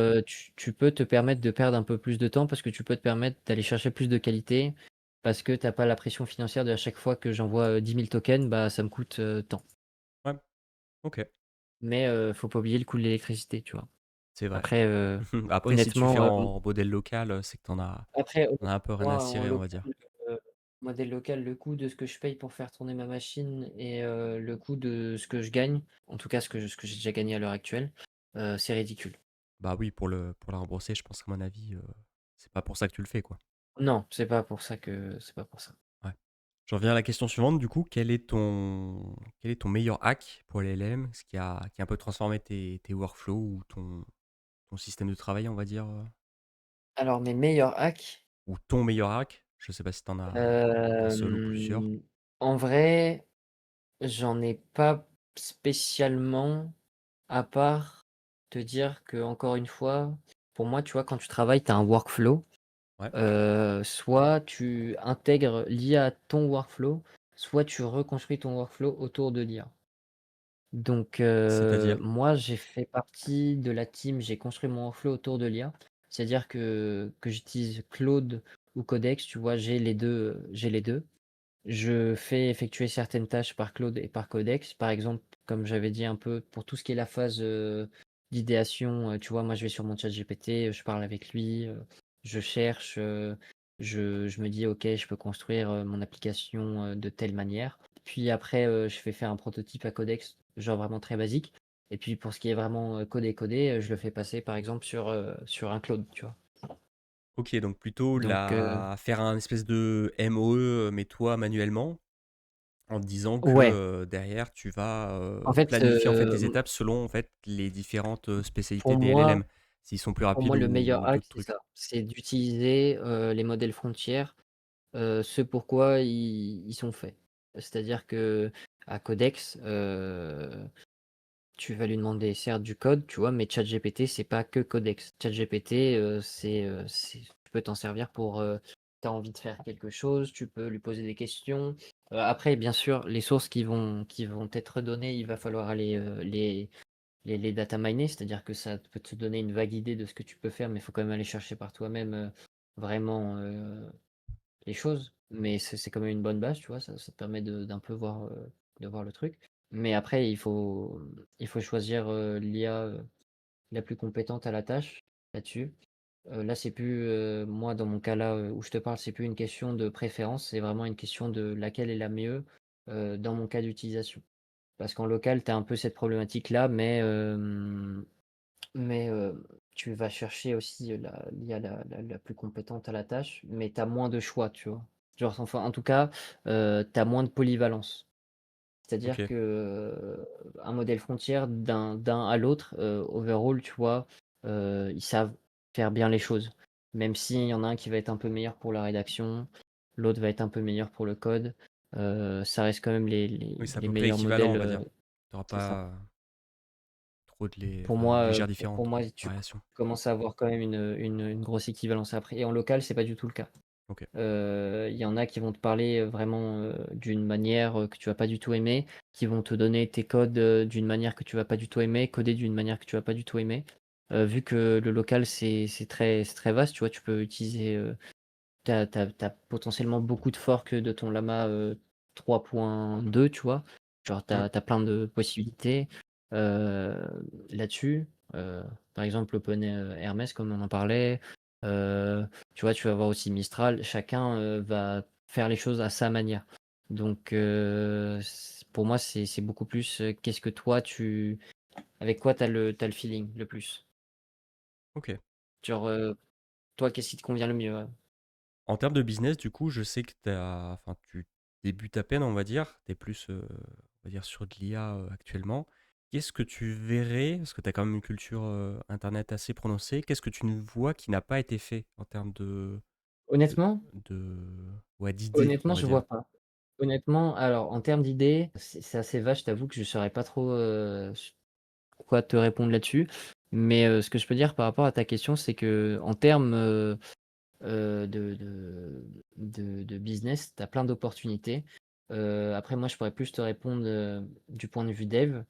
tu peux te permettre de perdre un peu plus de temps parce que tu peux te permettre d'aller chercher plus de qualité parce que tu as pas la pression financière de à chaque fois que j'envoie, 10 000 tokens, bah, ça me coûte, tant. Ouais, ok, Mais, faut pas oublier le coût de l'électricité, tu vois? c'est vrai. Après, Après, si tu fais honnêtement, en modèle local, c'est que après, t'en as un peu rien à honnêtement, en cirer, on va local, dire. heu, modèle local, le coût de ce que je paye pour faire tourner ma machine et le coût de ce que je gagne, en tout cas ce que j'ai déjà gagné à l'heure actuelle, c'est ridicule. Bah oui, pour la rembourser, je pense qu'à mon avis, c'est pas pour ça que tu le fais, quoi. Non, c'est pas pour ça. Ouais. J'en viens à la question suivante, du coup, quel est ton meilleur hack pour LLM, ce qui a un peu transformé tes workflows ou ton système de travail, on va dire, Alors mes meilleurs hacks, ou ton meilleur hack? Je sais pas si t'en as un seul ou plusieurs. hem, en vrai, j'en ai pas spécialement, à part te dire que encore une fois, pour moi, tu vois, quand tu travailles, tu as un workflow. Ouais, Soit tu intègres l'IA à ton workflow, soit tu reconstruis ton workflow autour de l'IA. Donc, c'est-à-dire? moi, j'ai fait partie de la team, j'ai construit mon workflow autour de l'IA. C'est-à-dire que j'utilise Claude ou Codex, tu vois? J'ai les deux. Je fais effectuer certaines tâches par Claude et par Codex. Par exemple, comme j'avais dit un peu, pour tout ce qui est la phase, d'idéation, tu vois, moi je vais sur mon chat GPT, je parle avec lui, je cherche, je me dis: «OK, je peux construire, mon application, de telle manière». puis après, je fais faire un prototype à Codex, genre vraiment très basique. Et puis pour ce qui est vraiment codé, je le fais passer par exemple sur un cloud, tu vois. Ok, donc plutôt Donc, faire un espèce de MOE, mais toi manuellement, en te disant que ouais, derrière tu vas en fait, planifier en fait tes étapes selon en fait les différentes spécialités pour des moi, LLM, s'ils sont plus pour rapides moi, le meilleur ou hack, d'autres c'est trucs. ça. C'est d'utiliser les modèles frontières, ce pourquoi ils sont faits. C'est-à-dire que à Codex, tu vas lui demander certes du code, tu vois, mais ChatGPT, c'est pas que Codex. ChatGPT, tu peux t'en servir pour, tu as envie de faire quelque chose, tu peux lui poser des questions. Après, bien sûr, les sources qui vont être données, il va falloir aller, les data miner, c'est-à-dire que ça peut te donner une vague idée de ce que tu peux faire, mais il faut quand même aller chercher par toi-même, vraiment, les choses. Mais c'est quand même une bonne base, tu vois? Ça te permet d'un peu voir, de voir le truc. Mais après, il faut choisir, l'IA, la plus compétente à la tâche, là-dessus. Là, c'est plus, moi, dans mon cas là, où je te parle, c'est plus une question de préférence, c'est vraiment une question de laquelle est la mieux, dans mon cas d'utilisation. Parce qu'en local, tu as un peu cette problématique-là, mais tu vas chercher aussi l'IA la plus compétente à la tâche, mais tu as moins de choix, tu vois? Genre, enfin, en tout cas, tu as moins de polyvalence. Ok, C'est-à-dire que, un modèle frontière d'un à l'autre, overall, tu vois, ils savent faire bien les choses. Même s'il y en a un qui va être un peu meilleur pour la rédaction, l'autre va être un peu meilleur pour le code, ça reste quand même les oui, les c'est à les peu près meilleurs équivalent, modèles, on va dire. Tu n'auras c'est ça. pas trop Pour enfin, moi, légères pour différentes moi, quoi, tu variations. commences à avoir quand même une grosse équivalence après et en local, c'est pas du tout le cas. Ok, Il y en a qui vont te parler, vraiment, d'une manière, que tu vas pas du tout aimer, qui vont te donner tes codes, d'une manière que tu vas pas du tout aimer, coder d'une manière que tu vas pas du tout aimer. Vu que le local, c'est très vaste, tu vois? Tu peux utiliser, tu as potentiellement beaucoup de forks de ton lama, 3.2, tu vois? Genre tu hmm, as plein de possibilités, heu, là-dessus. Par exemple, Open, Hermès comme on en parlait, heu, tu vois? Tu vas avoir aussi Mistral. Chacun, va faire les choses à sa manière. Donc pour moi, c'est beaucoup plus, qu'est-ce que toi tu avec quoi tu as le feeling le plus? ok. Genre, toi, qu'est-ce qui te convient le mieux? En termes de business, du coup, je sais que enfin, tu débutes à peine, on va dire. Tu es plus, on va dire, sur de l'IA actuellement. Qu'est-ce que tu verrais, parce que tu as quand même une culture Internet assez prononcée, qu'est-ce que tu ne vois qui n'a pas été fait en termes de, Honnêtement ouais, d'idées, on Honnêtement, va je dire. vois pas. Honnêtement, alors en termes d'idées, c'est assez vache, je t'avoue que je saurais pas trop, quoi te répondre là-dessus. Mais, ce que je peux dire par rapport à ta question, c'est qu'en termes, de business, tu as plein d'opportunités. Après moi, je pourrais plus te répondre, du point de vue dev.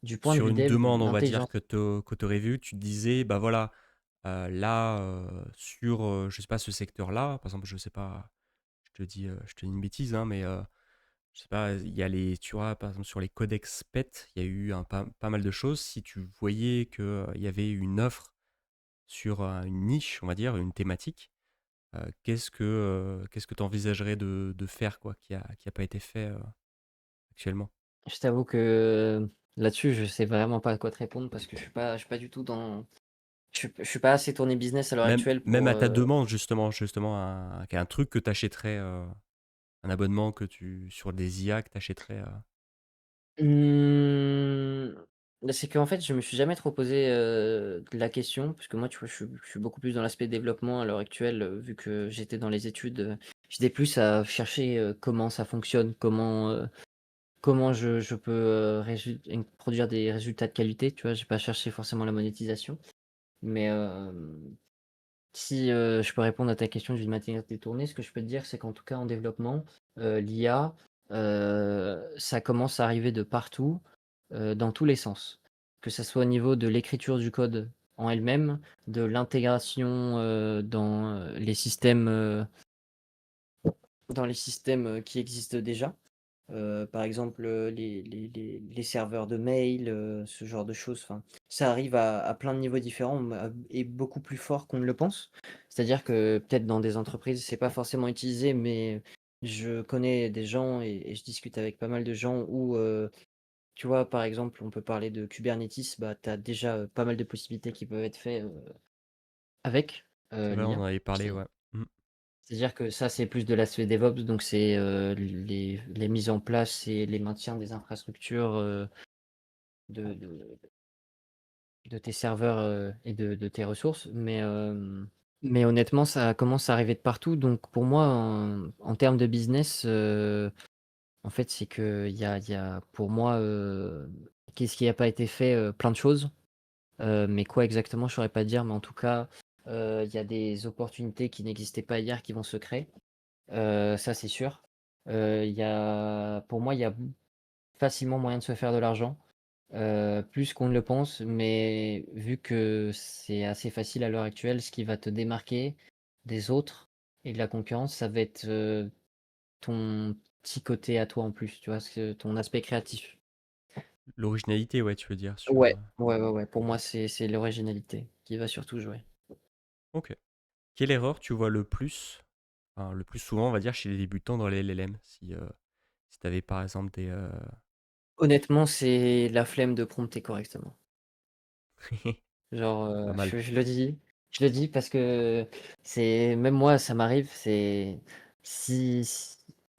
Du point de Sur vue une dev, demande, on va dire, l'intelligence que tu aurais vue, tu te disais, bah voilà, là, sur, je sais pas, ce secteur-là, par exemple, je sais pas, je te dis une bêtise, hein, mais je sais pas, il y a tu vois, par exemple, sur les codex PET, il y a eu pas mal de choses. Si tu voyais qu'il y avait une offre sur une niche, on va dire, une thématique, qu'est-ce que tu envisagerais de faire, quoi, qui a pas été fait actuellement? je t'avoue que, là-dessus, je sais vraiment pas à quoi te répondre parce que je suis pas du tout dans je suis pas assez tourné business à l'heure actuelle Même pour, à ta demande, justement, un truc que tu achèterais, un abonnement sur des IA que tu achèterais. Mmh, bah, c'est qu'en fait, je me suis jamais trop posé, la question, puisque moi, tu vois, je suis beaucoup plus dans l'aspect développement à l'heure actuelle, vu que j'étais dans les études, j'étais plus à chercher, comment ça fonctionne, comment je peux, produire des résultats de qualité, tu vois? J'ai pas cherché forcément la monétisation. Mais, si, je peux répondre à ta question d'une manière détournée, ce que je peux te dire, c'est qu'en tout cas en développement, l'IA, ça commence à arriver de partout, dans tous les sens. Que ça soit au niveau de l'écriture du code en elle-même, de l'intégration, dans les systèmes, qui existent déjà. Par exemple, les serveurs de mail, ce genre de choses, enfin, ça arrive à plein de niveaux différents, et beaucoup plus fort qu'on ne le pense. C'est-à-dire que peut-être dans des entreprises, c'est pas forcément utilisé, mais je connais des gens et je discute avec pas mal de gens où, tu vois, par exemple, on peut parler de Kubernetes, bah, tu as déjà, pas mal de possibilités qui peuvent être faites, avec, C'est vrai, on en l'IA. avait parlé, C'est ouais. Mmh. c'est-à-dire que ça, c'est plus de l'aspect DevOps, donc c'est, les mises en place et les maintiens des infrastructures, de de de tes serveurs, et de tes ressources. Mais honnêtement, ça commence à arriver de partout. Donc pour moi, en termes de business, en fait, c'est qu'il y a pour moi, qu'est-ce qui a pas été fait? Plein de choses, mais quoi exactement, je saurais pas dire. Mais en tout cas, il y a des opportunités qui n'existaient pas hier qui vont se créer, ça c'est sûr. Il y a pour moi, il y a facilement moyen de se faire de l'argent. Plus qu'on ne le pense, mais vu que c'est assez facile à l'heure actuelle, ce qui va te démarquer des autres et de la concurrence, ça va être, ton petit côté à toi en plus, tu vois? Ton aspect créatif. L'originalité, ouais, tu veux dire sur, Ouais, ouais, ouais, ouais, pour moi, c'est l'originalité qui va surtout jouer. OK. Quelle erreur tu vois le plus, enfin, le plus souvent, on va dire, chez les débutants dans les LLM? Si tu avais par exemple des, Honnêtement, c'est la flemme de prompter correctement. Genre, pas mal. je le dis parce que c'est même moi, ça m'arrive, c'est si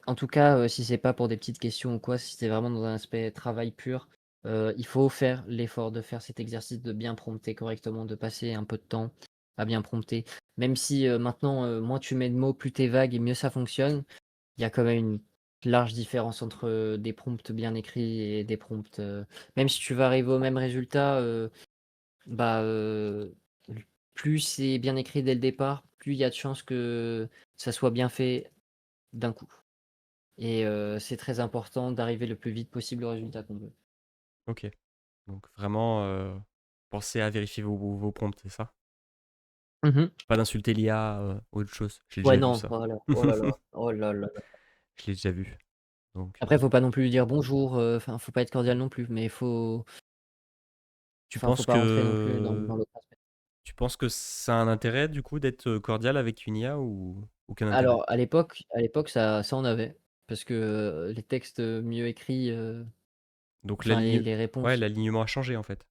en tout cas, si c'est pas pour des petites questions ou quoi, si c'est vraiment dans un aspect travail pur, il faut faire l'effort de faire cet exercice de bien prompter correctement, de passer un peu de temps à bien prompter. Même si, maintenant, moins tu mets de mots, plus tu es vague et mieux ça fonctionne, il y a quand même une large différence entre, des prompts bien écrits et des prompts, même si tu vas arriver au même résultat, bah, plus c'est bien écrit dès le départ, plus il y a de chances que ça soit bien fait d'un coup et c'est très important d'arriver le plus vite possible au résultat qu'on veut. OK. Donc vraiment, pensez à vérifier vos prompts, c'est ça? Mmh. Pas d'insulter l'IA, autre chose. J'ai Ouais, déjà vu non, ça. voilà, oh là là, oh là là là. Je l'ai déjà vu. Donc, Après, faut pas non plus lui dire bonjour, enfin, faut pas être cordial non plus, mais tu faut penses pas rentrer non plus que dans l'autre aspect. ça a un intérêt du coup d'être, cordial avec une IA ou aucun intérêt? Alors à l'époque ça en avait parce que, les textes, mieux écrits, Donc enfin les ouais, réponses. l'alignement a changé en fait.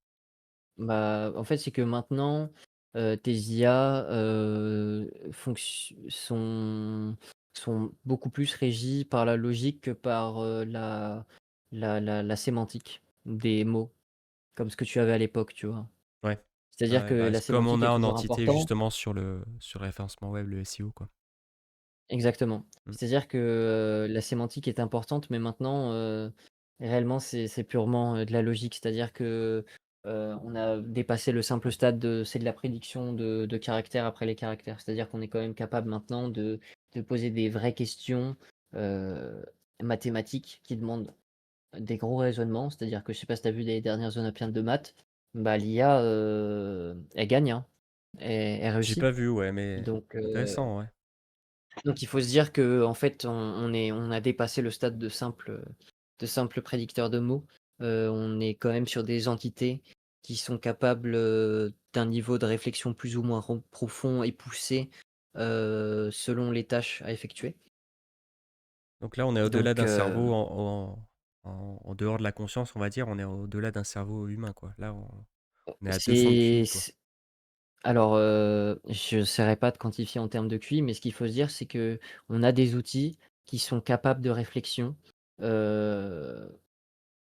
Bah, en fait, c'est que maintenant, tes IA, sont beaucoup plus régies par la logique que par, la sémantique des mots, comme ce que tu avais à l'époque, tu vois? Ouais. C'est-à-dire Ouais, que bah, la c'est comme on sémantique est a en toujours entité important. justement sur le référencement web, le SEO quoi. Exactement. Mmh. C'est-à-dire que, la sémantique est importante, mais maintenant, réellement, c'est purement, de la logique. C'est-à-dire que, on a dépassé le simple stade de c'est de la prédiction de caractères après les caractères. C'est-à-dire qu'on est quand même capable maintenant de poser des vraies questions, heu, mathématiques qui demandent des gros raisonnements. C'est-à-dire que je sais pas si tu as vu les dernières olympiades de maths, bah, l'IA, elle gagne, hein, elle J'ai réussit. pas vu, ouais, mais Donc intéressant, ouais. donc il faut se dire qu'en fait, on a dépassé le stade de simple prédicteur de mots. On est quand même sur des entités qui sont capables, d'un niveau de réflexion plus ou moins profond et poussé, selon les tâches à effectuer. Donc là, on est au-delà Donc d'un cerveau en dehors de la conscience, on va dire, on est au-delà d'un cerveau humain, quoi. Là, on est à 200 de c'est QI, quoi. c alors, je n'essaierai pas de quantifier en termes de QI, mais ce qu'il faut se dire, c'est que on a des outils qui sont capables de réflexion, heu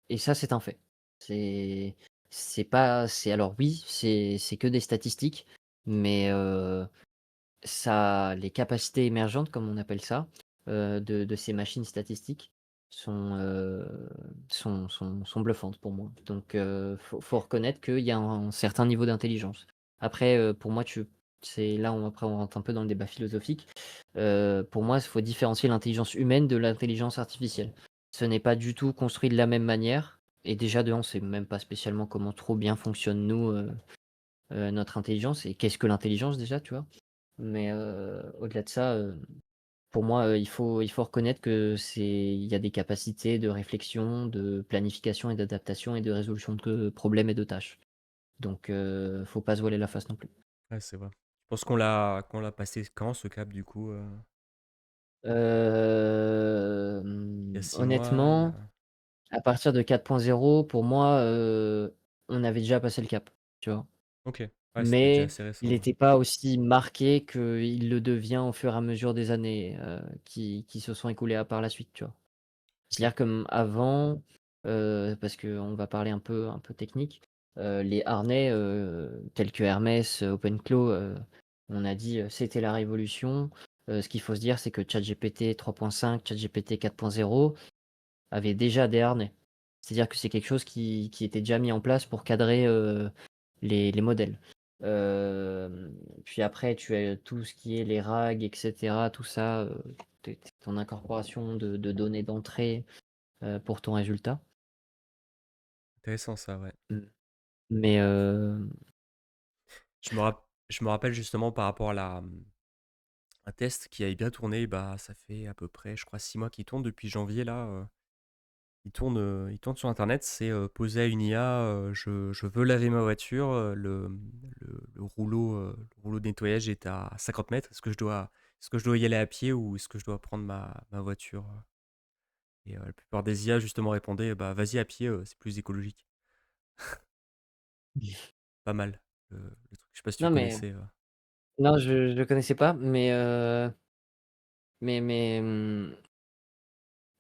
et ça, c'est un fait. C'est c'est pas c'est alors oui, c'est que des statistiques, mais ça les capacités émergentes, comme on appelle ça, de ces machines statistiques sont, sont bluffantes pour moi. Donc faut reconnaître qu'il y a un certain niveau d'intelligence. Après, pour moi, c'est là, on rentre un peu dans le débat philosophique. Pour moi, il faut différencier l'intelligence humaine de l'intelligence artificielle. Ce n'est pas du tout construit de la même manière et déjà de 1, on sait même pas spécialement comment trop bien fonctionne nous, notre intelligence et qu'est-ce que l'intelligence déjà, tu vois? Mais au-delà de ça, pour moi, il faut reconnaître que il y a des capacités de réflexion, de planification et d'adaptation et de résolution de problèmes et de tâches. Donc faut pas se voiler la face non plus. Ouais, c'est vrai. Je pense qu'on l'a passé quand, ce cap, du coup? Il y a 6 mois, il y Honnêtement, a à partir de 4.0 pour moi, on avait déjà passé le cap, tu vois? OK. Ouais, c'était déjà Mais assez il récent, ouais. n'était pas aussi marqué qu'il le devient au fur et à mesure des années, qui se sont écoulées à par la suite, tu vois? OK. C'est-à-dire comme avant, parce qu'on va parler un peu technique, les harnais, tels que Hermès, OpenClaw, on a dit, c'était la révolution. Ce qu'il faut se dire, c'est que ChatGPT 3.5, ChatGPT 4.0 avaient déjà des harnais. C'est-à-dire que c'est quelque chose qui était déjà mis en place pour cadrer, les modèles. Puis après tu as tout ce qui est les RAG et cetera, tout ça, ton incorporation de données d'entrée, pour ton résultat. Intéressant ça, ouais. Mmh. Mais, Je me rappelle justement par rapport à un test qui avait bien tourné, bah, ça fait à peu près, je crois 6 mois qu'il tourne depuis janvier là, il tourne sur internet, c'est, poser à une IA, je veux laver ma voiture, le rouleau de nettoyage est à 50 mètres. Est-ce que je dois y aller à pied ou est-ce que je dois prendre ma voiture? Et la plupart des IA justement répondaient: «Bah, vas-y à pied, c'est plus écologique». Pas mal, le truc. Je sais pas si tu non, mais connaissais, non, je connaissais pas,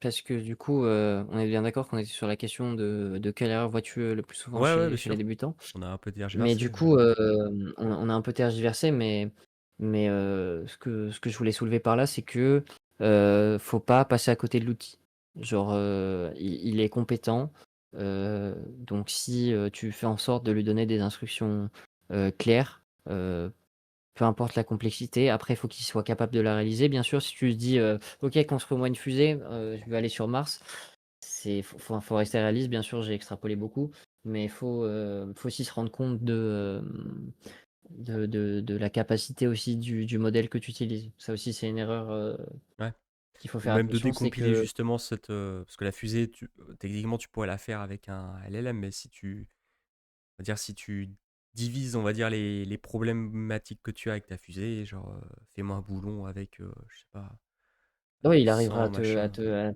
parce que du coup, on est bien d'accord qu'on était sur la question de quelle erreur vois-tu, le plus souvent Ouais, ouais, bien chez les sûr. débutants? On a un peu Mais tergiversé, du coup, on a un peu tergiversé, mais ce que je voulais soulever par là, c'est que, faut pas passer à côté de l'outil. Genre, il est compétent, donc si, tu fais en sorte de lui donner des instructions, claires, peu importe la complexité, après il faut qu'il soit capable de la réaliser. Bien sûr, si tu lui dis, «OK, construis-moi une fusée, je vais aller sur Mars», faut rester réaliste. Bien sûr, j'ai extrapolé beaucoup, mais faut aussi se rendre compte de la capacité aussi du modèle que tu utilises. Ça aussi, c'est une erreur, ouais. qu'il faut Ou faire même de attention, c'est décompiler que justement cette, parce que la fusée, techniquement, tu pourrais la faire avec un LLM, mais on va dire, si tu divises, on va dire, les problématiques que tu as avec ta fusée, genre, fais-moi un boulon avec, je sais pas, oui, il arrivera 100 machin.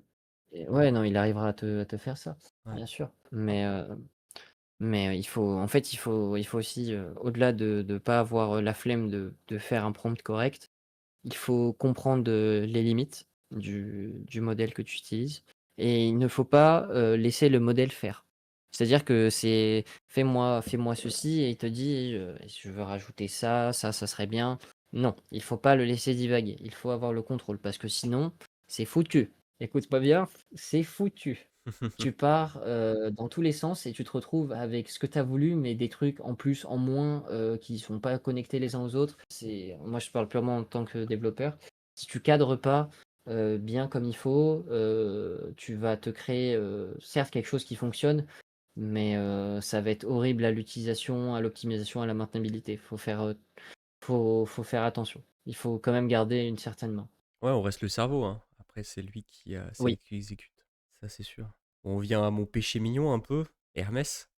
ouais, non, il arrivera à te faire ça, Ouais, bien sûr, mais il faut en fait, il faut aussi, au-delà de pas avoir, la flemme de faire un prompt correct. Il faut comprendre, les limites du modèle que tu utilises et il ne faut pas, laisser le modèle faire. C'est-à-dire que c'est: «Fais-moi ceci» et il te dit, «Je veux rajouter ça, ça serait bien». Non, il faut pas le laisser divaguer. Il faut avoir le contrôle parce que sinon, c'est foutu. Écoute-moi bien, c'est foutu. Tu pars, dans tous les sens et tu te retrouves avec ce que tu as voulu, mais des trucs en plus, en moins, qui sont pas connectés les uns aux autres. Moi, je parle purement en tant que développeur. Si tu cadres pas, bien comme il faut, tu vas te créer, certes quelque chose qui fonctionne, mais ça va être horrible à l'utilisation, à l'optimisation, à la maintenabilité. Faut faire attention. Il faut quand même garder une certaine main. Ouais, on reste le cerveau, hein. Après, c'est lui Oui. qui exécute. Ça, c'est sûr. On vient à mon péché mignon un peu, Hermès.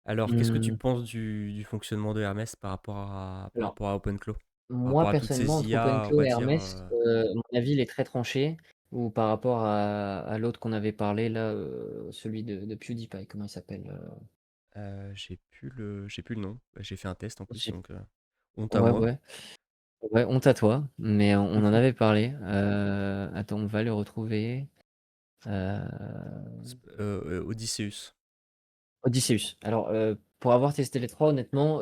Alors, qu'est-ce que tu Mmh, penses du fonctionnement de Hermès par alors rapport à OpenClaw? Par moi, rapport à toutes personnellement, ces entre IA, on OpenClaw va et dire, Hermès, mon avis, il est très tranché. Ou par rapport à l'autre qu'on avait parlé là, celui de PewDiePie, comment il s'appelle? j'ai plus le nom. J'ai fait un test en plus, J'ai donc honte à Ouais, moi. ouais, ouais, honte à toi, mais on en avait parlé. Attends, on va le retrouver. Heu, Odysseus. Odysseus. Alors, pour avoir testé les 3, honnêtement,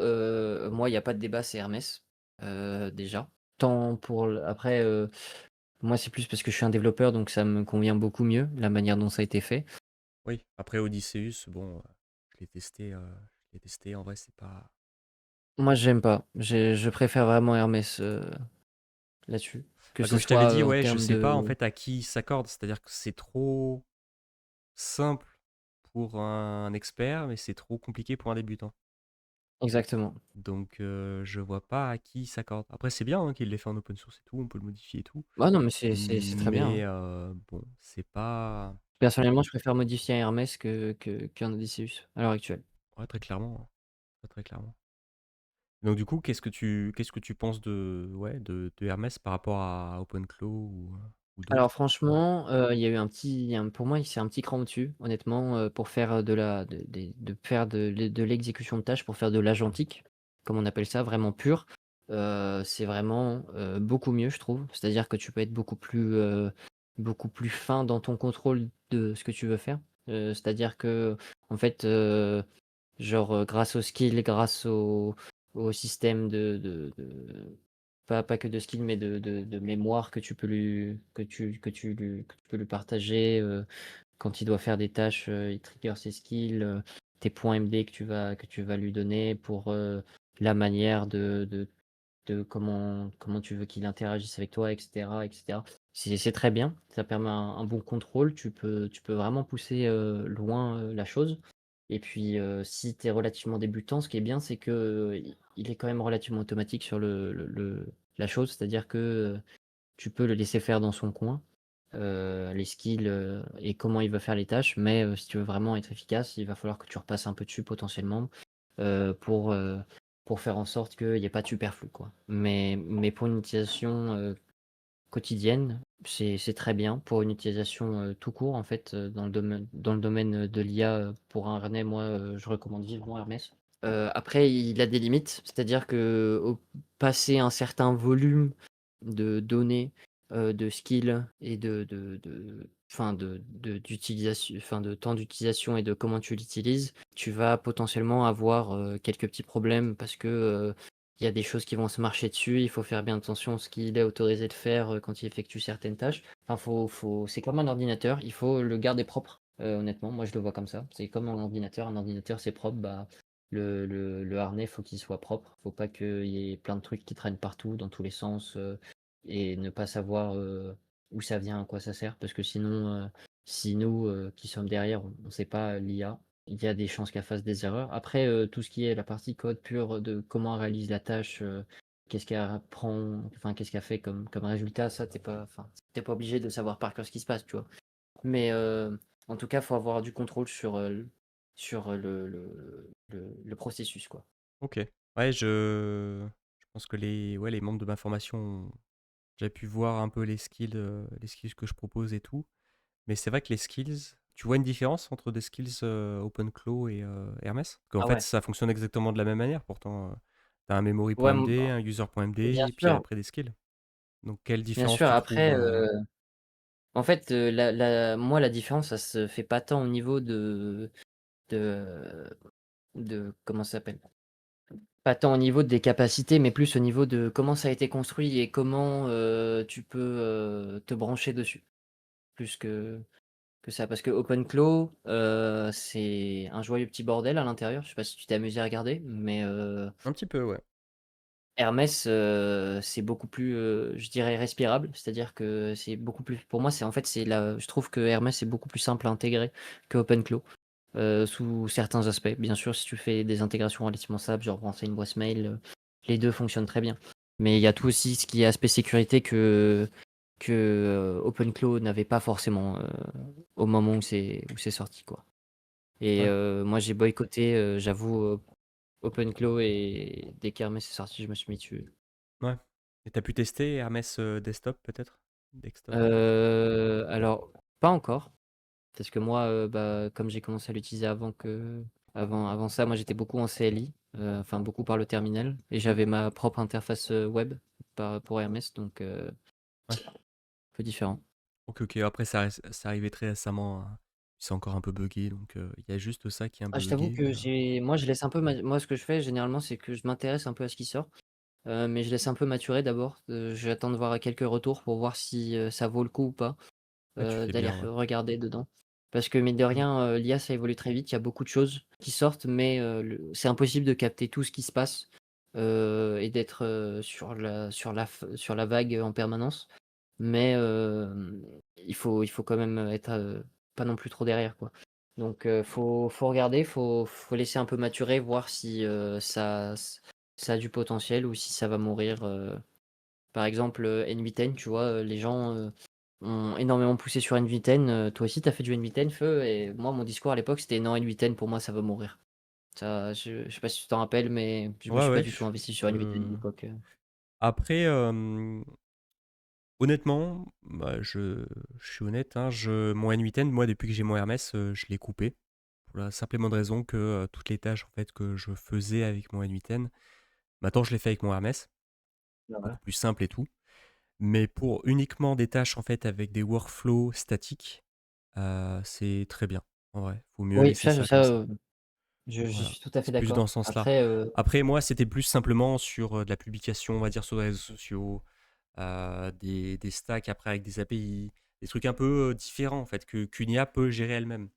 moi, il y a pas de débat, c'est Hermès, déjà. Tant pour l après, moi, c'est plus parce que je suis un développeur, donc ça me convient beaucoup mieux, la manière dont ça a été fait. Oui, après Odysseus, bon, je l'ai testé, en vrai, c'est pas. Moi, j'aime pas. Je préfère vraiment Hermès, là-dessus. Que Bah, ce comme je t'avais soit, dit, en ouais, je termes sais pas de en fait à qui il s'accorde, c'est-à-dire que c'est trop simple pour un expert, mais c'est trop compliqué pour un débutant. exactement. Donc je vois pas à qui il s'accorde. Après, c'est bien hein, qu'il l'ait fait en open source et tout, on peut le modifier et tout. Ah non, mais c'est très bien, Mais hein. bon, c'est pas. Personnellement, je préfère modifier un Hermès qu'un Odysseus, à l'heure actuelle. Ouais, très clairement, hein. Très, très clairement. Donc du coup, qu'est-ce que tu penses de ouais, de Hermès par rapport à OpenClaw ou Alors d'autres? franchement, il y a eu pour moi, c'est un petit cran au-dessus, honnêtement, pour faire de l'exécution de tâches, pour faire de l'agentique, comme on appelle ça, vraiment pur. C'est vraiment, beaucoup mieux, je trouve. C'est-à-dire que tu peux être beaucoup plus fin dans ton contrôle de ce que tu veux faire. C'est-à-dire qu'en fait, genre, grâce aux skills, grâce au système de pas que de skills, mais de mémoire que tu peux que tu peux lui partager, quand il doit faire des tâches, il trigger ses skills, tes points MD que tu vas lui donner pour, la manière de comment tu veux qu'il interagisse avec toi, et cetera, et cetera. C'est très bien, ça permet un bon contrôle, tu peux vraiment pousser, loin, la chose. Et puis, si tu es relativement débutant, ce qui est bien, c'est que, il est quand même relativement automatique sur la chose. C'est-à-dire que, tu peux le laisser faire dans son coin, les skills, et comment il va faire les tâches. Mais, si tu veux vraiment être efficace, il va falloir que tu repasses un peu dessus potentiellement, heu, pour, heu, pour faire en sorte qu'il y ait pas de superflu, quoi. Mais pour une utilisation, quotidienne, c'est très bien. Pour une utilisation, tout court, en fait, dans le domaine de l'IA, pour un harnais, moi, je recommande vivement Hermès. Après, il a des limites, c'est-à-dire qu'au passer un certain volume de données, de skills et enfin d'utilisation, enfin de temps d'utilisation et de comment tu l'utilises, tu vas potentiellement avoir, quelques petits problèmes parce que, il y a des choses qui vont se marcher dessus, il faut faire bien attention à ce qu'il est autorisé de faire, quand il effectue certaines tâches. Enfin, c'est comme un ordinateur, il faut le garder propre, honnêtement, moi je le vois comme ça. C'est comme un ordinateur c'est propre, bah, le harnais, faut qu'il soit propre, faut pas qu'il y ait plein de trucs qui traînent partout dans tous les sens, et ne pas savoir, où ça vient, à quoi ça sert, parce que sinon, si nous, qui sommes derrière, on ne sait pas l'IA, il y a des chances qu'elle fasse des erreurs. Après, tout ce qui est la partie code pure de comment elle réalise la tâche, qu'est-ce qu'elle prend, enfin qu'est-ce qu'elle fait comme résultat, ça t'es pas obligé de savoir par cœur ce qui se passe, tu vois? Mais, en tout cas, faut avoir du contrôle sur le processus, quoi. OK. Ouais, je pense que les membres de ma formation ont déjà pu voir un peu les skills que je propose et tout. Mais c'est vrai que les skills, tu vois une différence entre des skills OpenClaw et Hermès? Parce qu'en Ah fait, ouais. ça fonctionne exactement de la même manière. Pourtant, tu as un Ouais, memory.md, un user.md bien et puis sûr, après des skills. Donc, quelle bien différence sûr. tu trouves Après, en fait, moi, la différence, ça se fait pas tant au niveau de comment ça s'appelle? Pas tant au niveau des capacités, mais plus au niveau de comment ça a été construit et comment, tu peux, te brancher dessus. Plus que ça. Parce que OpenClaw, c'est un joyeux petit bordel à l'intérieur. Je sais pas si tu t'es amusé à regarder, mais, un petit peu, ouais. Hermès, c'est beaucoup plus, je dirais respirable. C'est-à-dire que c'est beaucoup plus, pour moi, je trouve que Hermès est beaucoup plus simple à intégrer que OpenClaw. Sous certains aspects. Bien sûr, si tu fais des intégrations relativement simples, genre brancher une boîte mail, les 2 fonctionnent très bien. Mais il y a tout aussi ce qui est aspect sécurité que OpenClaw n'avait pas forcément, au moment où c'est sorti, quoi. Et, Ouais. moi j'ai boycotté, j'avoue, OpenClaw, et dès qu'Hermès est sorti, je me suis mis dessus. Ouais. Et t'as pu tester Hermès desktop peut-être? Desktop. Alors pas encore. Parce que moi, bah, comme j'ai commencé à l'utiliser avant ça, moi j'étais beaucoup en CLI, enfin beaucoup par le terminal, et j'avais ma propre interface, web pour Hermès, donc, Ouais. un peu différent. Ok, ok. Après, c'est arrivé très récemment, hein. C'est encore un peu buggé, donc il y a juste ça qui est un Ah, peu je t'avoue buggé. que moi je laisse un peu moi ce que je fais généralement, c'est que je m'intéresse un peu à ce qui sort, mais je laisse un peu maturer d'abord, j'attends de voir quelques retours pour voir si, ça vaut le coup ou pas. Ouais, tu fais D'aller bien, ouais. regarder dedans. Parce que mine de Mm. rien, l'IA ça évolue très vite, il y a beaucoup de choses qui sortent, mais, c'est impossible de capter tout ce qui se passe, et d'être, sur la vague en permanence. Mais, il faut quand même être, pas non plus trop derrière, quoi. Donc, faut regarder, faut laisser un peu maturer, voir si, ça a du potentiel ou si ça va mourir. Par exemple, N8N, tu vois, les gens, ont énormément poussé sur N8N. Toi aussi, tu as fait du N8N, Feu, et moi, mon discours à l'époque, c'était: «Non, N8N, pour moi, ça va mourir». Ça, je sais pas si tu t'en rappelles, mais je me Ouais, suis pas ouais, du tout investi sur une Nvidia à je l'époque. après, honnêtement, bah, je suis honnête, hein, mon N8N, moi, depuis que j'ai mon Hermès, je l'ai coupé. Pour la simple et bonne raison que toutes les tâches en fait, que je faisais avec mon N8N, maintenant je les fais avec mon Hermès, Ouais. beaucoup plus simple et tout. Mais pour uniquement des tâches en fait avec des workflows statiques, c'est très bien. En vrai, faut mieux Oui, laisser ça comme ça. je Voilà, suis tout à fait c'est plus dans d'accord. ce sens-là. Après, Après, moi, c'était plus simplement sur de la publication, on va dire, sur les réseaux sociaux, des stacks après avec des API, des trucs un peu différents en fait qu'une IA peut gérer elle-même.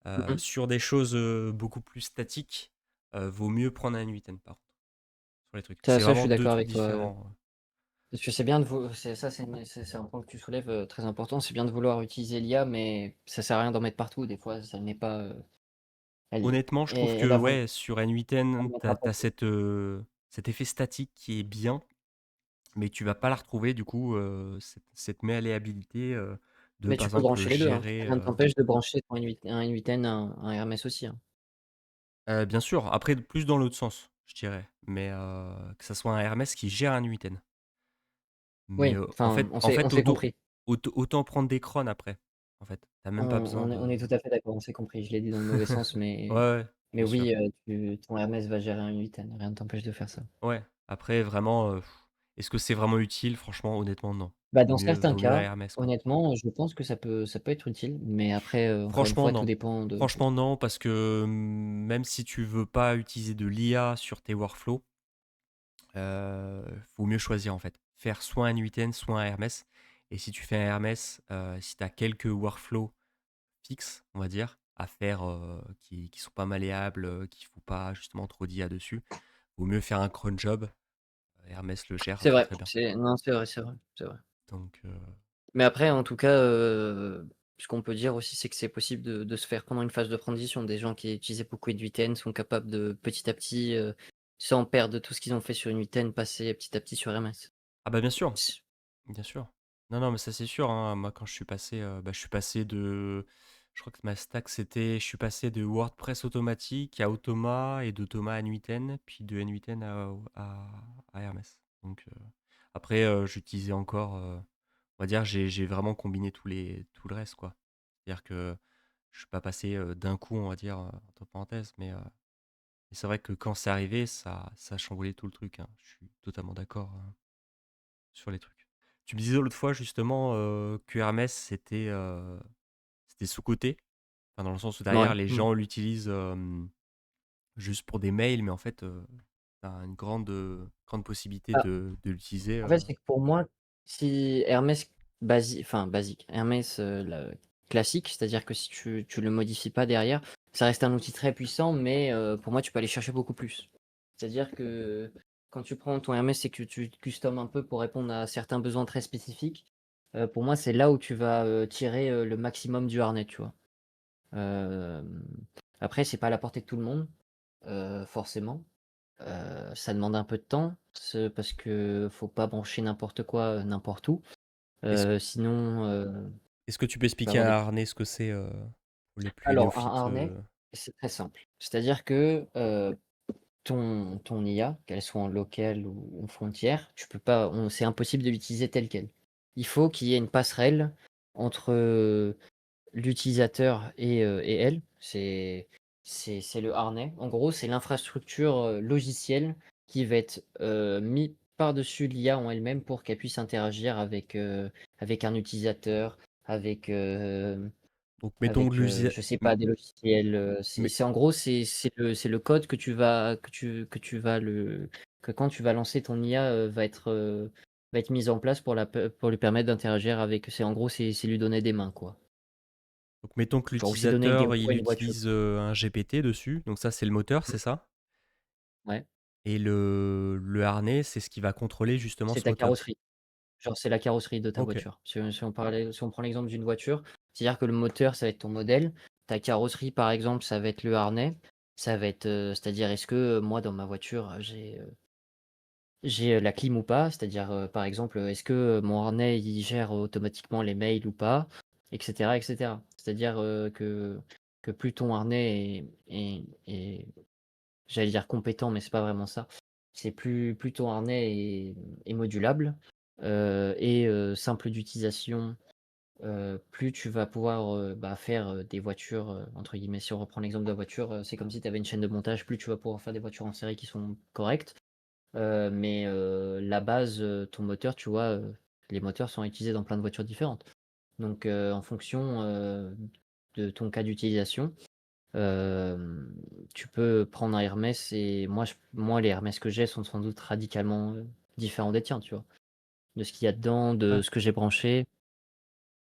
mmh Sur des choses beaucoup plus statiques, vaut mieux prendre un N8N par contre, sur les trucs. C'est ça, je vraiment suis deux d'accord trucs avec toi. différents. Parce que c'est bien de vou c'est ça, c'est un point que tu soulèves, très important. C'est bien de vouloir utiliser l'IA, mais ça sert à rien d'en mettre partout. Des fois, ça n'est pas, Honnêtement, je trouve elle que a ouais, sur N8N, tu mettra pas as, tout. cet effet statique qui est bien, mais tu vas pas la retrouver du coup, cette malléabilité de Mais par tu peux exemple brancher les 2, hein. gérer. Rien ne t'empêche de brancher un N8N, un Hermès aussi, hein. Bien sûr, après plus dans l'autre sens, je dirais, mais que ça soit un Hermès qui gère un N8N. Mais Oui, en enfin, fait, en on fait, s'est compris. autant prendre des crânes après. En fait, t'as même pas besoin On est de. tout à fait d'accord, on s'est compris. Je l'ai dit dans le mauvais sens, Ouais, ouais, mais bien sûr. oui, ton Hermès va gérer un N8N, rien ne t'empêche de faire ça. Ouais. Après, vraiment, est-ce que c'est vraiment utile? Franchement, honnêtement, non. Bah, dans certains Vaut mieux un cas, Hermès, quoi. honnêtement, je pense que ça peut être utile, mais après, encore une Franchement, fois, tout non. dépend de Franchement, non, parce que même si tu veux pas utiliser de l'IA sur tes workflows, vaut mieux choisir en fait. Faire soit un 8N, soit un Hermès. Et si tu fais un Hermès, si tu as quelques workflows fixes, on va dire, à faire qui sont pas malléables, qu'il ne faut pas justement trop d'IA dessus, vaut mieux faire un cron job. Hermès le gère c'est très vrai, très bien. c'est non, c'est vrai, c'est vrai. Donc, Mais après, en tout cas, ce qu'on peut dire aussi, c'est que c'est possible de se faire pendant une phase de transition. Des gens qui utilisaient beaucoup une 8N sont capables de, petit à petit, sans perdre tout ce qu'ils ont fait sur une 8N, passer petit à petit sur MS. ah bah bien sûr, S bien sûr. Non, non, mais ça c'est sûr, hein. Moi, quand je suis passé, bah, je suis passé de. Je crois que ma stack c'était. Je suis passé de WordPress automatique à Automa et d'Automa à N8N, puis de N8N à Hermès. Donc, après, j'utilisais encore. On va dire, j'ai vraiment combiné tout le reste, quoi. C'est-à-dire que je suis pas passé d'un coup, on va dire, entre parenthèses, mais c'est vrai que quand c'est arrivé, ça a chamboulé tout le truc, hein. Je suis totalement d'accord sur les trucs. Tu me disais l'autre fois, justement, que Hermès, c'était sous-coté. Enfin, dans le sens où derrière, Mouais, les mmh. gens l'utilisent juste pour des mails, mais en fait, tu as une grande possibilité Ah, de l'utiliser. en fait, c'est que pour moi, si Hermès basique, Hermès, le classique, c'est-à-dire que si tu le modifies pas derrière, ça reste un outil très puissant, mais pour moi, tu peux aller chercher beaucoup plus. C'est-à-dire que quand tu prends ton Hermès et que tu customes un peu pour répondre à certains besoins très spécifiques, pour moi, c'est là où tu vas, tirer, le maximum du harnais, tu vois? Hem, Après, c'est pas à la portée de tout le monde, forcément. Ça demande un peu de temps, parce que faut pas brancher n'importe quoi, n'importe où. Est-ce, Sinon, est-ce que tu peux tu peux expliquer avoir un des harnais ce que c'est pour les plus alors un néophytes harnais, c'est très simple. C'est-à-dire que, ton IA, qu'elle soit en local ou en frontière, tu peux pas c'est impossible de l'utiliser tel quel. Il faut qu'il y ait une passerelle entre, l'utilisateur et elle. C'est le harnais. En gros, c'est l'infrastructure, logicielle qui va être, mis par-dessus l'IA en elle-même pour qu'elle puisse interagir avec un utilisateur, avec, Donc, mettons que je sais pas, des logiciels, mais, c'est en gros, c'est le code que tu vas le que quand tu vas lancer ton IA, va être mise en place pour lui permettre d'interagir avec en gros, c'est lui donner des mains, quoi. donc, mettons que Genre aussi donner des l'utilisateur, roues à il une voiture. utilise un GPT dessus. Donc, ça, c'est le moteur, Mmh. c'est ça? Ouais, Et le harnais, c'est ce qui va contrôler justement c'est ce ta moteur. carrosserie. Genre, c'est la carrosserie de ta Ok. voiture. Si on prend l'exemple d'une voiture, c'est-à-dire que le moteur, ça va être ton modèle. Ta carrosserie, par exemple, ça va être le harnais. Ça va être, c'est-à-dire est-ce que, moi, dans ma voiture, j'ai, la clim ou pas? C'est-à-dire, par exemple, est-ce que, mon harnais, il gère automatiquement les mails ou pas? Et cetera, et cetera. C'est-à-dire, que plus ton harnais est j'allais dire compétent, mais c'est pas vraiment ça. C'est plus ton harnais est modulable, simple d'utilisation, plus tu vas pouvoir, faire, des voitures, entre guillemets, si on reprend l'exemple de la voiture, c'est comme si tu avais une chaîne de montage, plus tu vas pouvoir faire des voitures en série qui sont correctes. La base, ton moteur, tu vois, les moteurs sont utilisés dans plein de voitures différentes. Donc, en fonction, de ton cas d'utilisation, hem, tu peux prendre un Hermès et moi les Hermès que j'ai sont sans doute radicalement, différents des tiens, tu vois? De ce qu'il y a dedans, de Ouais. ce que j'ai branché,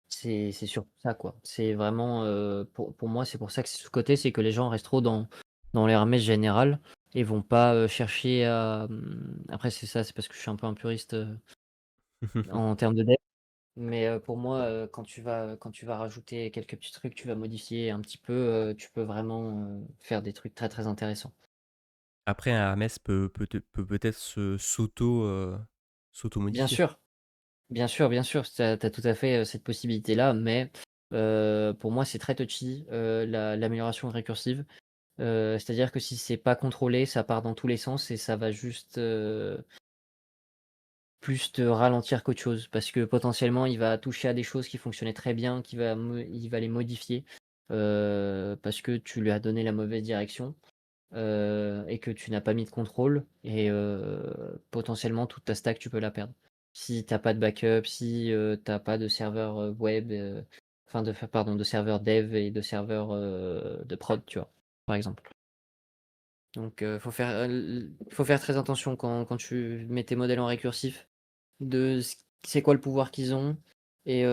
c'est surtout ça, quoi. C'est vraiment, pour moi, c'est pour ça que c'est sous-coté, c'est que les gens restent trop dans les Hermès général et vont pas, chercher à, après c'est ça, c'est parce que je suis un peu un puriste, en termes de dev. Mais, pour moi, quand tu vas rajouter quelques petits trucs, tu vas modifier un petit peu, tu peux vraiment, faire des trucs très, très intéressants. Après, un Hermès peut peut-être Bien s'auto-modifier. sûr, bien sûr, tu as tout à fait, cette possibilité-là, mais, pour moi, c'est très touchy, l'amélioration récursive. C'est-à-dire que si c'est pas contrôlé, ça part dans tous les sens et ça va juste, plus te ralentir qu'autre chose. Parce que potentiellement, il va toucher à des choses qui fonctionnaient très bien, il va les modifier, parce que tu lui as donné la mauvaise direction, et que tu n'as pas mis de contrôle et potentiellement toute ta stack, tu peux la perdre. Si tu as pas de backup, si, tu as pas de serveur, web, enfin de serveur dev et de serveur, de prod, tu vois? Par exemple. Donc, faut faire très attention quand tu mets tes modèles en récursif, de ce c'est quoi le pouvoir qu'ils ont et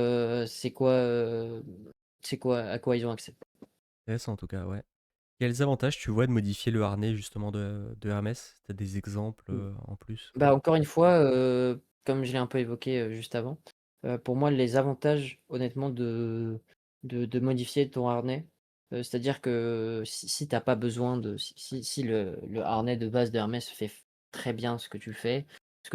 c'est quoi à quoi ils ont accès. Intéressant en tout cas, ouais. Quels avantages tu vois de modifier le harnais justement de Hermès? Tu as des exemples, en plus? Bah, encore une fois, comme je l'ai un peu évoqué, juste avant, pour moi les avantages honnêtement de modifier ton harnais, c'est-à-dire que si tu as pas besoin de si le harnais de base d'Hermès fait très bien ce que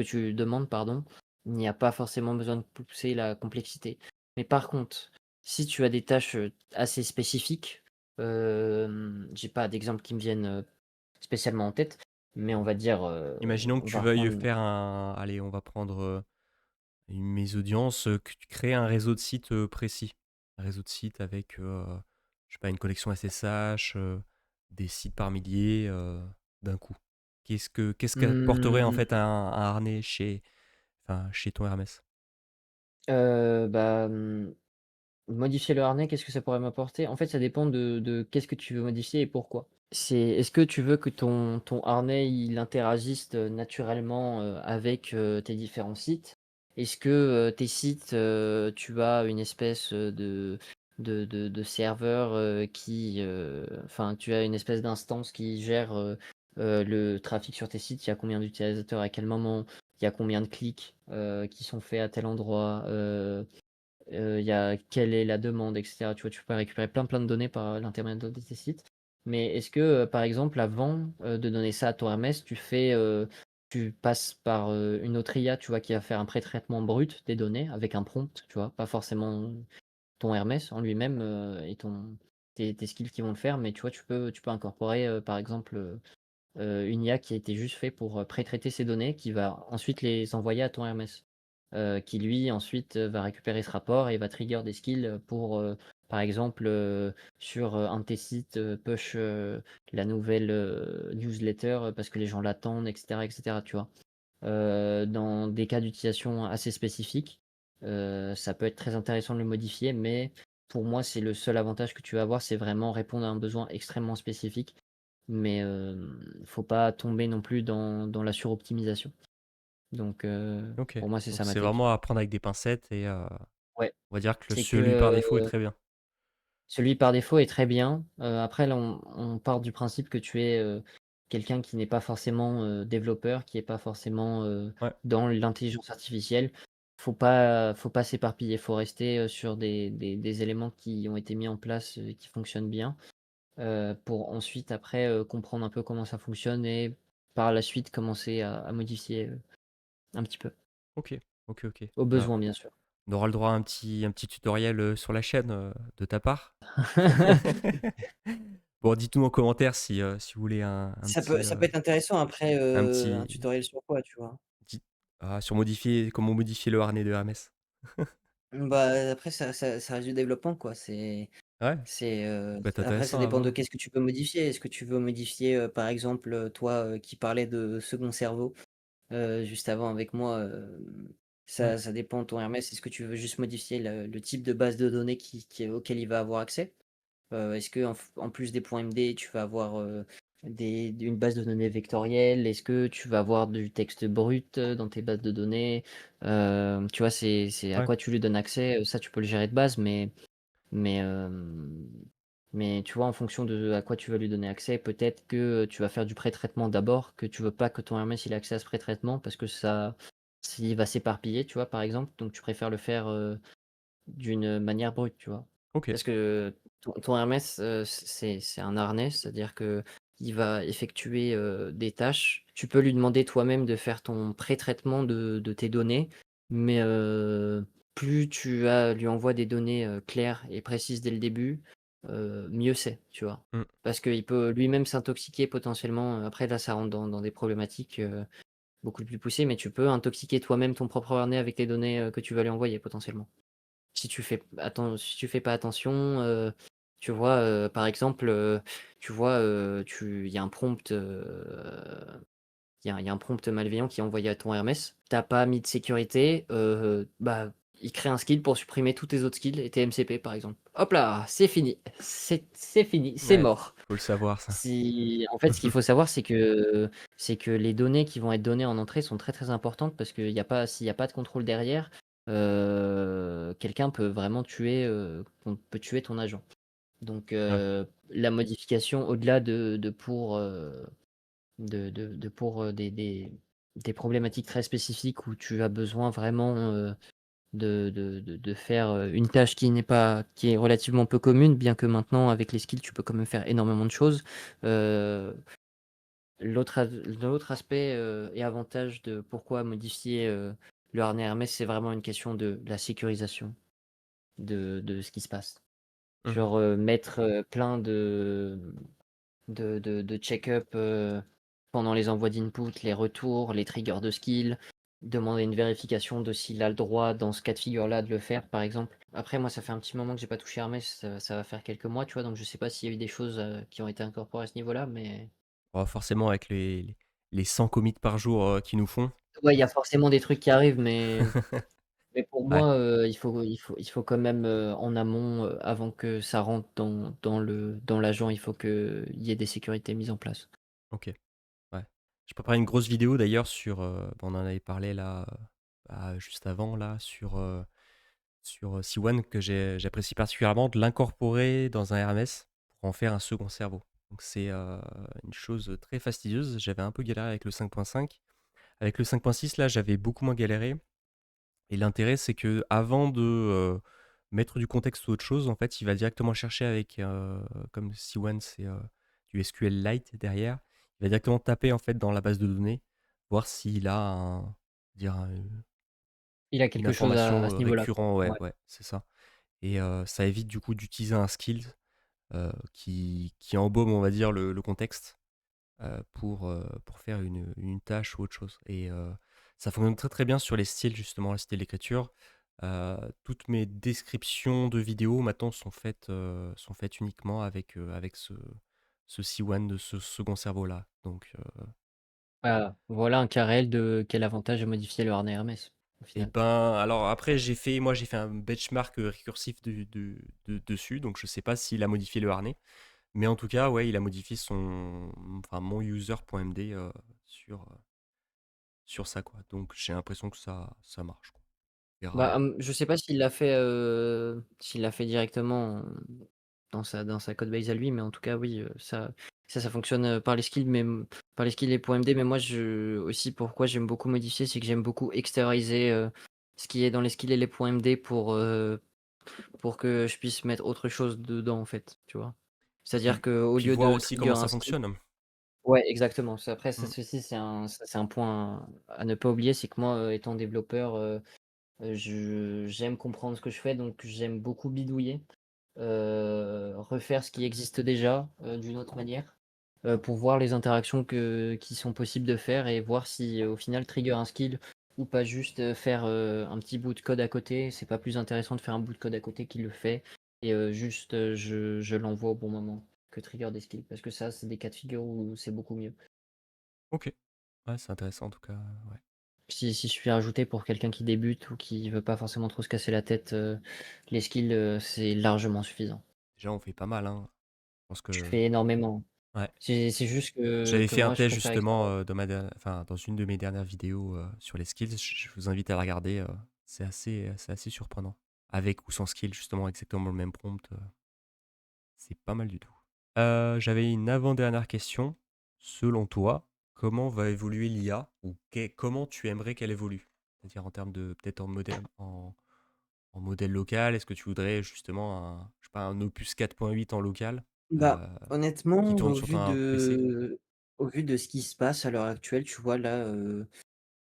tu demandes pardon, il n'y a pas forcément besoin de pousser la complexité. Mais par contre, si tu as des tâches, assez spécifiques, j'ai pas d'exemples qui me viennent, spécialement en tête, mais on va dire, Imaginons que on tu va veuilles reprendre faire un allez, on va prendre, une mésaudience, que tu crées un réseau de sites, précis. Un réseau de sites avec, je sais pas, une connexion SSH, des sites par milliers, d'un coup. Qu'est-ce qu'apporterait en mmh, fait un harnais chez ton Hermès? bah, modifier le harnais, qu'est-ce que ça pourrait m'apporter? En fait, ça dépend de qu'est-ce que tu veux modifier et pourquoi. Est-ce que tu veux que ton harnais, il interagisse, naturellement, avec, tes différents sites? Est-ce que, tes sites, tu as une espèce, de serveur, enfin, tu as une espèce d'instance qui gère, le trafic sur tes sites? Il y a combien d'utilisateurs à quel moment? Il y a combien de clics, qui sont faits à tel endroit? Il y a quelle est la demande et cetera. Tu vois? Tu peux récupérer plein de données par l'intermédiaire de tes sites. Mais est-ce que, par exemple, avant, de donner ça à ton Hermès, tu passes par, une autre IA, tu vois, qui va faire un pré-traitement brut des données avec un prompt, tu vois? Pas forcément ton Hermès en lui-même, et tes skills qui vont le faire, mais tu vois, tu peux incorporer, par exemple, une IA qui a été juste fait pour, pré-traiter ces données, qui va ensuite les envoyer à ton Hermès. Qui lui ensuite, va récupérer ce rapport et va trigger des skills, pour, par exemple, sur, un de tes sites, push, la nouvelle, newsletter, parce que les gens l'attendent et cetera, tu vois? Dans des cas d'utilisation assez spécifiques, ça peut être très intéressant de le modifier, mais pour moi, c'est le seul avantage que tu vas avoir, c'est vraiment répondre à un besoin extrêmement spécifique, mais faut pas tomber non plus dans la suroptimisation. Donc OK, pour moi, c'est donc ça ma c'est take. vraiment à prendre avec des pincettes et Ouais, on va dire que c'est celui par que, défaut est très bien. celui par défaut est très bien. Après là, on part du principe que tu es, quelqu'un qui n'est pas forcément, développeur, qui est pas forcément, Ouais, dans l'intelligence artificielle. Faut pas s'éparpiller, faut rester, sur des éléments qui ont été mis en place, et qui fonctionnent bien, pour ensuite après, comprendre un peu comment ça fonctionne et par la suite commencer à modifier, un petit peu. OK, OK, OK. Au Bah, besoin bien sûr. on aura le droit à un petit tutoriel, sur la chaîne, de ta part? Bon, dites-nous en commentaire si vous voulez Ça peut être intéressant après, un un petit tutoriel sur quoi, tu vois? petit sur modifier comment modifier le harnais de Hermès. Bah, après ça reste du développement quoi, Ouais, peut être après ça intéressant à dépend de voir. qu'est-ce que tu peux modifier. Est-ce que tu veux modifier, par exemple, toi, qui parlais de second cerveau, juste avant avec moi, Ouais, ça dépend de ton Hermès. Est-ce que tu veux juste modifier le type de base de données auquel il va avoir accès? Est-ce qu'en en plus des points MD, tu vas avoir, une base de données vectorielle? Est-ce que tu vas avoir du texte brut, dans tes bases de données? Tu vois, c'est à ouais, quoi tu lui donnes accès, ça tu peux le gérer de base, mais, hem, mais tu vois, en fonction de à quoi tu veux lui donner accès, peut-être que, tu vas faire du pré-traitement d'abord, que tu veux pas que ton Hermès il ait accès à ce pré-traitement parce que ça s'il va s'éparpiller, tu vois, par exemple, donc tu préfères le faire, d'une manière brute, tu vois? OK. Parce que ton Hermès, c'est un harnais, c'est-à-dire que il va effectuer, des tâches. Tu peux lui demander toi-même de faire ton pré-traitement de tes données, mais plus lui envoies des données, claires et précises dès le début, mieux c'est, tu vois? Mmh. Parce qu'il peut lui-même s'intoxiquer potentiellement, après là ça rentre dans des problématiques, beaucoup plus poussées, mais tu peux intoxiquer toi-même ton propre harnais avec les données, que tu vas lui envoyer potentiellement. Si tu fais pas attention, tu vois, par exemple, tu vois, il y a un prompt, il y a un prompt malveillant qui est envoyé à ton Hermès. Tu as pas mis de sécurité, bah, il crée un skill pour supprimer tous tes autres skills et tes MCP, par exemple. Hop là, c'est fini, c'est fini, c'est Ouais, mort. faut le savoir ça. Si en fait, ce qu'il faut savoir, c'est que les données qui vont être données en entrée sont très, très importantes parce qu'il y a pas s'il y a pas de contrôle derrière, quelqu'un peut vraiment on peut tuer ton agent. Donc Ouais. la modification au-delà pour, des problématiques très spécifiques où tu as besoin vraiment, de faire, une tâche qui est relativement peu commune, bien que maintenant avec les skills, tu peux quand même faire énormément de choses. Heu, l'autre aspect, et avantage de pourquoi modifier, le harnais Hermès, c'est vraiment une question de la sécurisation de ce qui se passe. Mmh. Genre, mettre, plein de check-up, pendant les envois d'input, les retours, les triggers de skill, demander une vérification de s'il a le droit dans ce cas de figure-là de le faire, par exemple. Après moi, ça fait un petit moment que j'ai pas touché Hermès, ça va faire quelques mois, tu vois? Donc je sais pas s'il y a eu des choses, qui ont été incorporées à ce niveau-là, mais Bah, forcément avec les 100 commits par jour, qu'ils nous font. ouais, il y a forcément des trucs qui arrivent, mais pour Ouais, moi, il faut quand même, en amont, avant que ça rentre dans l'agent, il faut qu'il y ait des sécurités mises en place. OK, ouais. Je préparais une grosse vidéo d'ailleurs sur, on en avait parlé là, juste avant là, sur C1 que j'apprécie particulièrement de l'incorporer dans un RMS pour en faire un second cerveau. Donc c'est, une chose très fastidieuse. J'avais un peu galéré avec le 5.5. Avec le 5.6 là, j'avais beaucoup moins galéré et l'intérêt c'est que avant de, mettre du contexte ou autre chose, en fait, il va directement chercher avec, comme C1 c'est, du SQLite derrière, il va directement taper en fait dans la base de données, voir s'il a dire Il a une quelque chose à information, ce niveau-là, quoi. récurrent, ouais, Ouais. ouais, c'est ça. Et ça évite du coup d'utiliser un skill, qui embaume, on va dire, le contexte, pour faire une tâche ou autre chose. Et ça fonctionne très très bien sur les styles, justement, les styles d'écriture. Toutes mes descriptions de vidéos maintenant sont faites uniquement avec ce C1 de ce second cerveau-là. Donc, Ah, voilà un cas réel de quel avantage a modifié le harnais Hermès, au et final. ben, alors après, j'ai fait un benchmark récursif dessus, donc je sais pas s'il a modifié le harnais. Mais en tout cas, ouais, il a modifié enfin, mon user.md sur ça, quoi. Donc j'ai l'impression que ça marche, quoi. On verra. Bah, je sais pas s'il l'a fait directement dans sa code base à lui, mais en tout cas, oui, ça fonctionne, par les skills, par les skills et points MD. Mais moi, aussi, pourquoi j'aime beaucoup modifier, c'est que j'aime beaucoup extérioriser, ce qui est dans les skills et les points MD pour que je puisse mettre autre chose dedans, en fait, tu vois? C'est-à-dire qu'au Puis lieu voir de aussi trigger comment ça un skill. fonctionne. Ouais, exactement. Après, Mm. c'est un point à ne pas oublier, c'est que moi, étant développeur, j'aime comprendre ce que je fais, donc j'aime beaucoup bidouiller. refaire ce qui existe déjà, d'une autre manière, pour voir les interactions qui sont possibles de faire et voir si, au final, trigger un skill ou pas juste, faire, un petit bout de code à côté. C'est pas plus intéressant de faire un bout de code à côté qui le fait et juste, je l'envoie au bon moment que trigger des skills parce que ça, c'est des cas de figure où c'est beaucoup mieux. Ok. Ouais, c'est intéressant en tout cas. Ouais. Si je suis ajouté pour quelqu'un qui débute ou qui veut pas forcément trop se casser la tête, les skills, c'est largement suffisant. Déjà, on fait pas mal, hein. Je pense Je que. fais énormément. Ouais. C'est juste que J'avais que fait un moi je test préfère justement expérimenter. dans une de mes dernières vidéos sur les skills. Je vous invite à la regarder. C'est assez surprenant. Avec ou sans skill, justement, exactement le même prompt. C'est pas mal du tout. J'avais une avant-dernière question. Selon toi, comment va évoluer l'IA ou comment tu aimerais qu'elle évolue? C'est-à-dire en termes de peut-être en modèle local, est-ce que tu voudrais justement je sais pas, un opus 4.8 en local Bah, euh, qui honnêtement, tourne sur un PC? au vu de ce qui se passe à l'heure actuelle, tu vois là,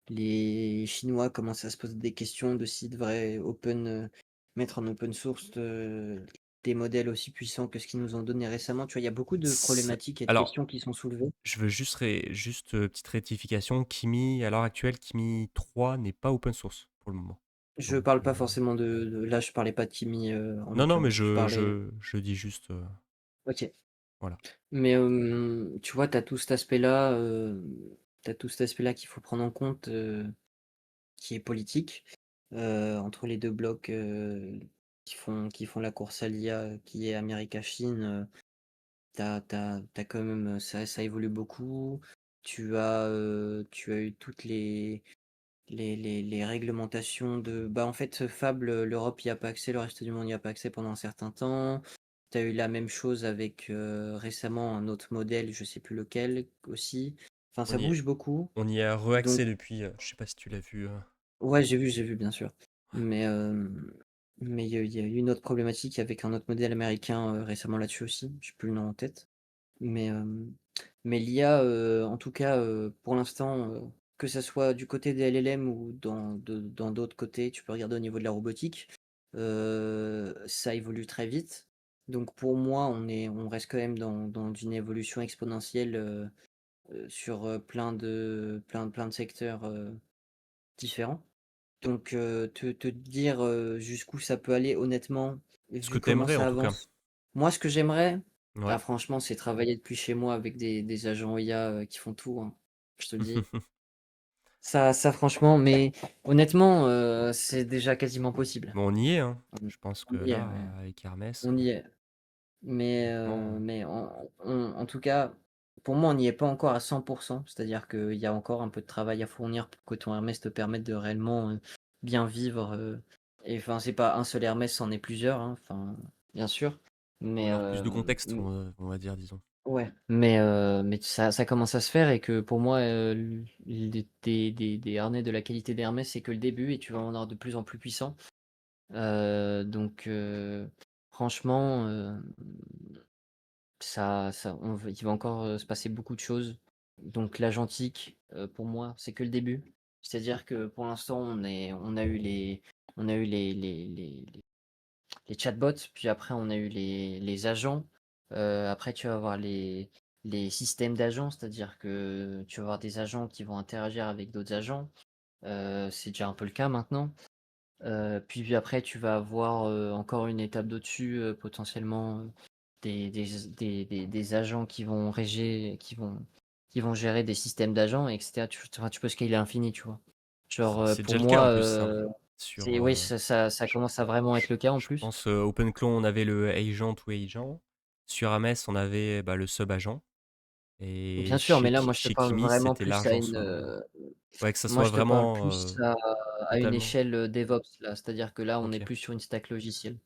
les Chinois commencent à se poser des questions de s'ils devraient mettre en open source, des modèles aussi puissants que ce qu'ils nous ont donné récemment. Tu vois, il y a beaucoup de problématiques et de Alors, questions qui sont soulevées. je veux juste petite rectification. Kimi, à l'heure actuelle, Kimi 3 n'est pas open source pour le moment. Je Donc, parle pas forcément de là, je parlais pas de Kimi, en non, non, mais l'occurrence. Je parlais je dis juste, OK. voilà. Mais, tu vois, tu as tout cet aspect-là, tout cet aspect-là qu'il faut prendre en compte, qui est politique, entre les 2 blocs, qui font la course à l'IA, qui est Amérique-Chine, tu as quand même, ça évolue beaucoup. Tu as eu toutes les réglementations bah, en fait, Fable, l'Europe y a pas accès, le reste du monde y a pas accès pendant un certain temps. Tu as eu la même chose avec, récemment un autre modèle, je sais plus lequel aussi. Enfin, On ça y, bouge beaucoup. on y a Donc reaccès depuis, je sais pas si tu l'as vu. ouais, j'ai vu, bien sûr. Mais, il y a eu une autre problématique avec un autre modèle américain, récemment là-dessus aussi. J'ai plus le nom en tête. Mais, l'IA, en tout cas, pour l'instant, que ça soit du côté des LLM ou dans d'autres côtés, tu peux regarder au niveau de la robotique, ça évolue très vite. Donc pour moi, on reste quand même dans une évolution exponentielle, sur, plein de secteurs, différents. Donc, te dire, jusqu'où ça peut aller honnêtement, Ce que vu comment t'aimerais en ça tout cas. avance, moi ce que j'aimerais, Ouais. franchement, c'est travailler depuis chez moi avec des agents IA, qui font tout, hein, je te le dis. Ça franchement, mais honnêtement, c'est déjà quasiment possible. Mais on y est, hein. On Je pense que on y est, là, ouais, avec Hermès, on y est. Mais, honnêtement, en tout cas, pour moi, on n'y est pas encore à 100. C'est-à-dire qu'il y a encore un peu de travail à fournir pour que ton Hermès te permette de réellement, bien vivre, et enfin, c'est pas un seul Hermès, c'en est plusieurs, hein, enfin, bien sûr. Mais, alors plus de contexte, on va dire, disons. ouais, mais ça commence à se faire et que pour moi, des harnais de la qualité d'Hermès, c'est que le début et tu vas en avoir de plus en plus puissants. Donc, franchement, il va encore, se passer beaucoup de choses. Donc l'agentique, pour moi, c'est que le début. C'est-à-dire que pour l'instant, on a eu les chatbots, puis après on a eu les agents. Après tu vas avoir les systèmes d'agents, c'est-à-dire que tu vas avoir des agents qui vont interagir avec d'autres agents. C'est déjà un peu le cas maintenant. Puis après tu vas avoir, encore une étape d'au-dessus, potentiellement, des agents qui vont gérer des systèmes d'agents et cetera. Enfin, tu peux scaler à l'infini, tu vois? Genre, C'est pour déjà le cas en moi, plus, hein. Sur, c'est oui, ça je, commence à vraiment être le cas en je plus. pense, OpenClaw, on avait le agent ou agent. Sur Hermès, on avait bah, le sub-agent. Et Bien sûr, mais là, moi, je te chez parle Kimi, vraiment c'était plus à l'agent une, soi. Ouais, que ça moi, soit je te parle vraiment plus à une totalement. échelle, DevOps là. C'est-à-dire que là, on est Ok. plus sur une stack logicielle.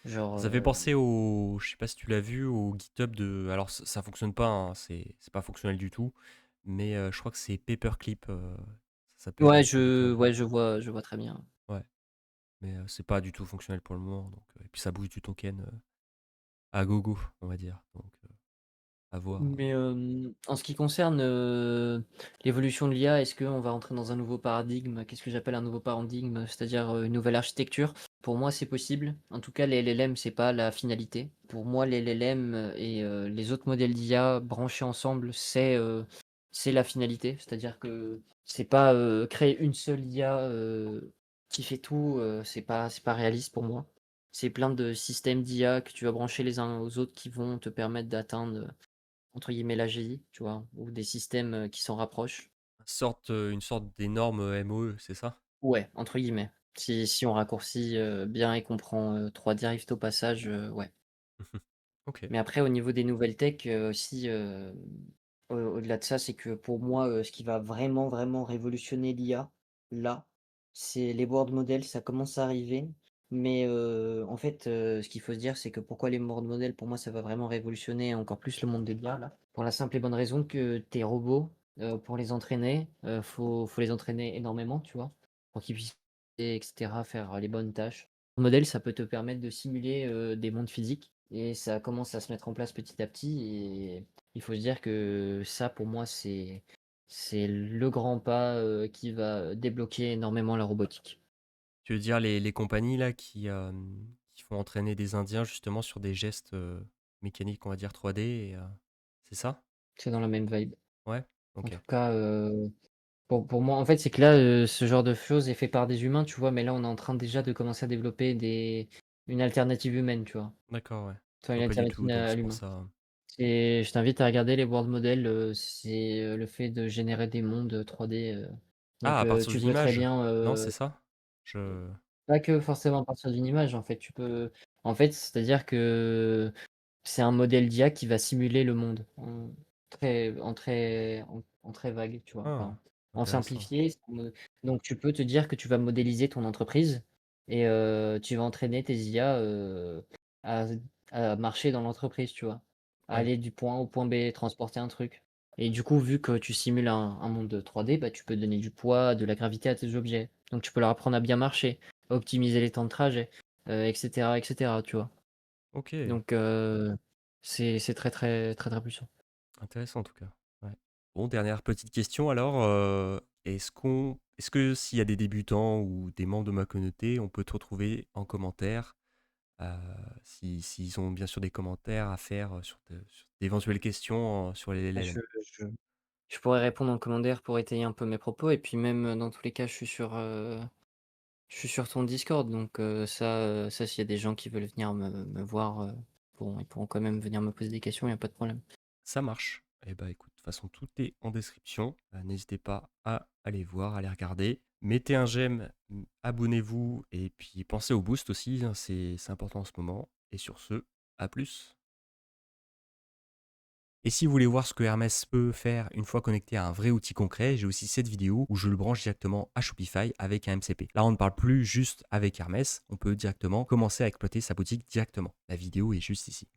Genre, Ça fait penser au, je sais pas si tu l'as vu, au GitHub de. Alors ça fonctionne pas, hein, c'est pas fonctionnel du tout, mais je crois que c'est Paperclip, ça s'appelle ouais, sur GitHub. je vois très bien. Ouais, mais c'est pas du tout fonctionnel pour le moment. Donc, et puis ça bouge du token à gogo, on va dire. Donc à voir. Mais, en ce qui concerne, l'évolution de l'IA, est-ce qu'on va rentrer dans un nouveau paradigme? Qu'est-ce que j'appelle un nouveau paradigme? C'est-à-dire, une nouvelle architecture. pour moi, c'est possible. En tout cas, les LLM, c'est pas la finalité. Pour moi, les LLM, et les autres modèles d'IA branchés ensemble, c'est la finalité. C'est-à-dire que c'est pas, créer une seule IA, qui fait tout, c'est pas réaliste pour moi. C'est plein de systèmes d'IA que tu vas brancher les uns aux autres qui vont te permettre d'atteindre, entre guillemets «l'AGI», tu vois? Ou des systèmes, qui s'en rapprochent. Une sorte d'énorme MOE, c'est ça? Ouais, entre guillemets. Si on raccourcit, bien et qu'on prend, 3 Drift au passage, ouais. Ok. Mais après au niveau des nouvelles tech, aussi, au-delà de ça, c'est que pour moi, ce qui va vraiment, vraiment révolutionner l'IA, là, c'est les world models, ça commence à arriver. Mais, en fait, ce qu'il faut se dire, c'est que pourquoi les world models, pour moi, ça va vraiment révolutionner encore plus le monde de l'IA, là? Pour la simple et bonne raison que tes robots, pour les entraîner, faut les entraîner énormément, tu vois? Pour qu'ils puissent et cetera, faire les bonnes tâches. Modèle, ça peut te permettre de simuler, des mondes physiques et ça commence à se mettre en place petit à petit et il faut se dire que ça, pour moi, c'est le grand pas, qui va débloquer énormément la robotique. Tu veux dire les compagnies là qui font entraîner des Indiens justement sur des gestes mécaniques, on va dire 3D, c'est ça? C'est dans la même vibe. Ouais? En Ok. tout cas, pour moi, en fait, c'est que là, ce genre de choses est fait par des humains, tu vois? Mais là, on est en train déjà de commencer à développer une alternative humaine, tu vois? D'accord, ouais. Je Enfin, une vois pas du alternative tout, donc à c'est pour l'humain. ça. Et je t'invite à regarder les world models, c'est, le fait de générer des mondes, 3D, Ah, donc à partir tu d'une peux très image? bien, Non, c'est ça? Je... pas que forcément à partir d'une image, en fait, en fait, c'est-à-dire que c'est un modèle d'IA qui va simuler le monde en très vague, tu vois? Ah, Enfin, en intéressant. simplifié, donc tu peux te dire que tu vas modéliser ton entreprise et tu vas entraîner tes IA, à marcher dans l'entreprise, tu vois? À Ouais, aller du point A au point B, transporter un truc et du coup, vu que tu simules un monde 3D, bah, tu peux donner du poids, de la gravité à tes objets. Donc tu peux leur apprendre à bien marcher, optimiser les temps de trajet, et cetera, tu vois? ok. Donc c'est très, très, très, très puissant. Intéressant en tout cas. Ouais. Bon, dernière petite question alors. Est-ce que s'il y a des débutants ou des membres de ma communauté, on peut te retrouver en commentaire s'ils ont bien sûr des commentaires à faire sur d'éventuelles questions sur les Ah, LLM. je je pourrais répondre en commentaire pour étayer un peu mes propos et puis même, dans tous les cas, je suis sur ton Discord donc ça s'il y a des gens qui veulent venir me voir, ils pourront quand même venir me poser des questions, il y a pas de problème. Ça marche. Eh bah écoute, de toute façon, tout est en description. N'hésitez pas à aller voir, à aller regarder. Mettez un j'aime, abonnez-vous et puis pensez au boost aussi, hein, c'est important en ce moment. Et sur ce, à plus. Et si vous voulez voir ce que Hermès peut faire une fois connecté à un vrai outil concret, j'ai aussi cette vidéo où je le branche directement à Shopify avec un MCP. Là, on ne parle plus juste avec Hermès, on peut directement commencer à exploiter sa boutique directement. La vidéo est juste ici.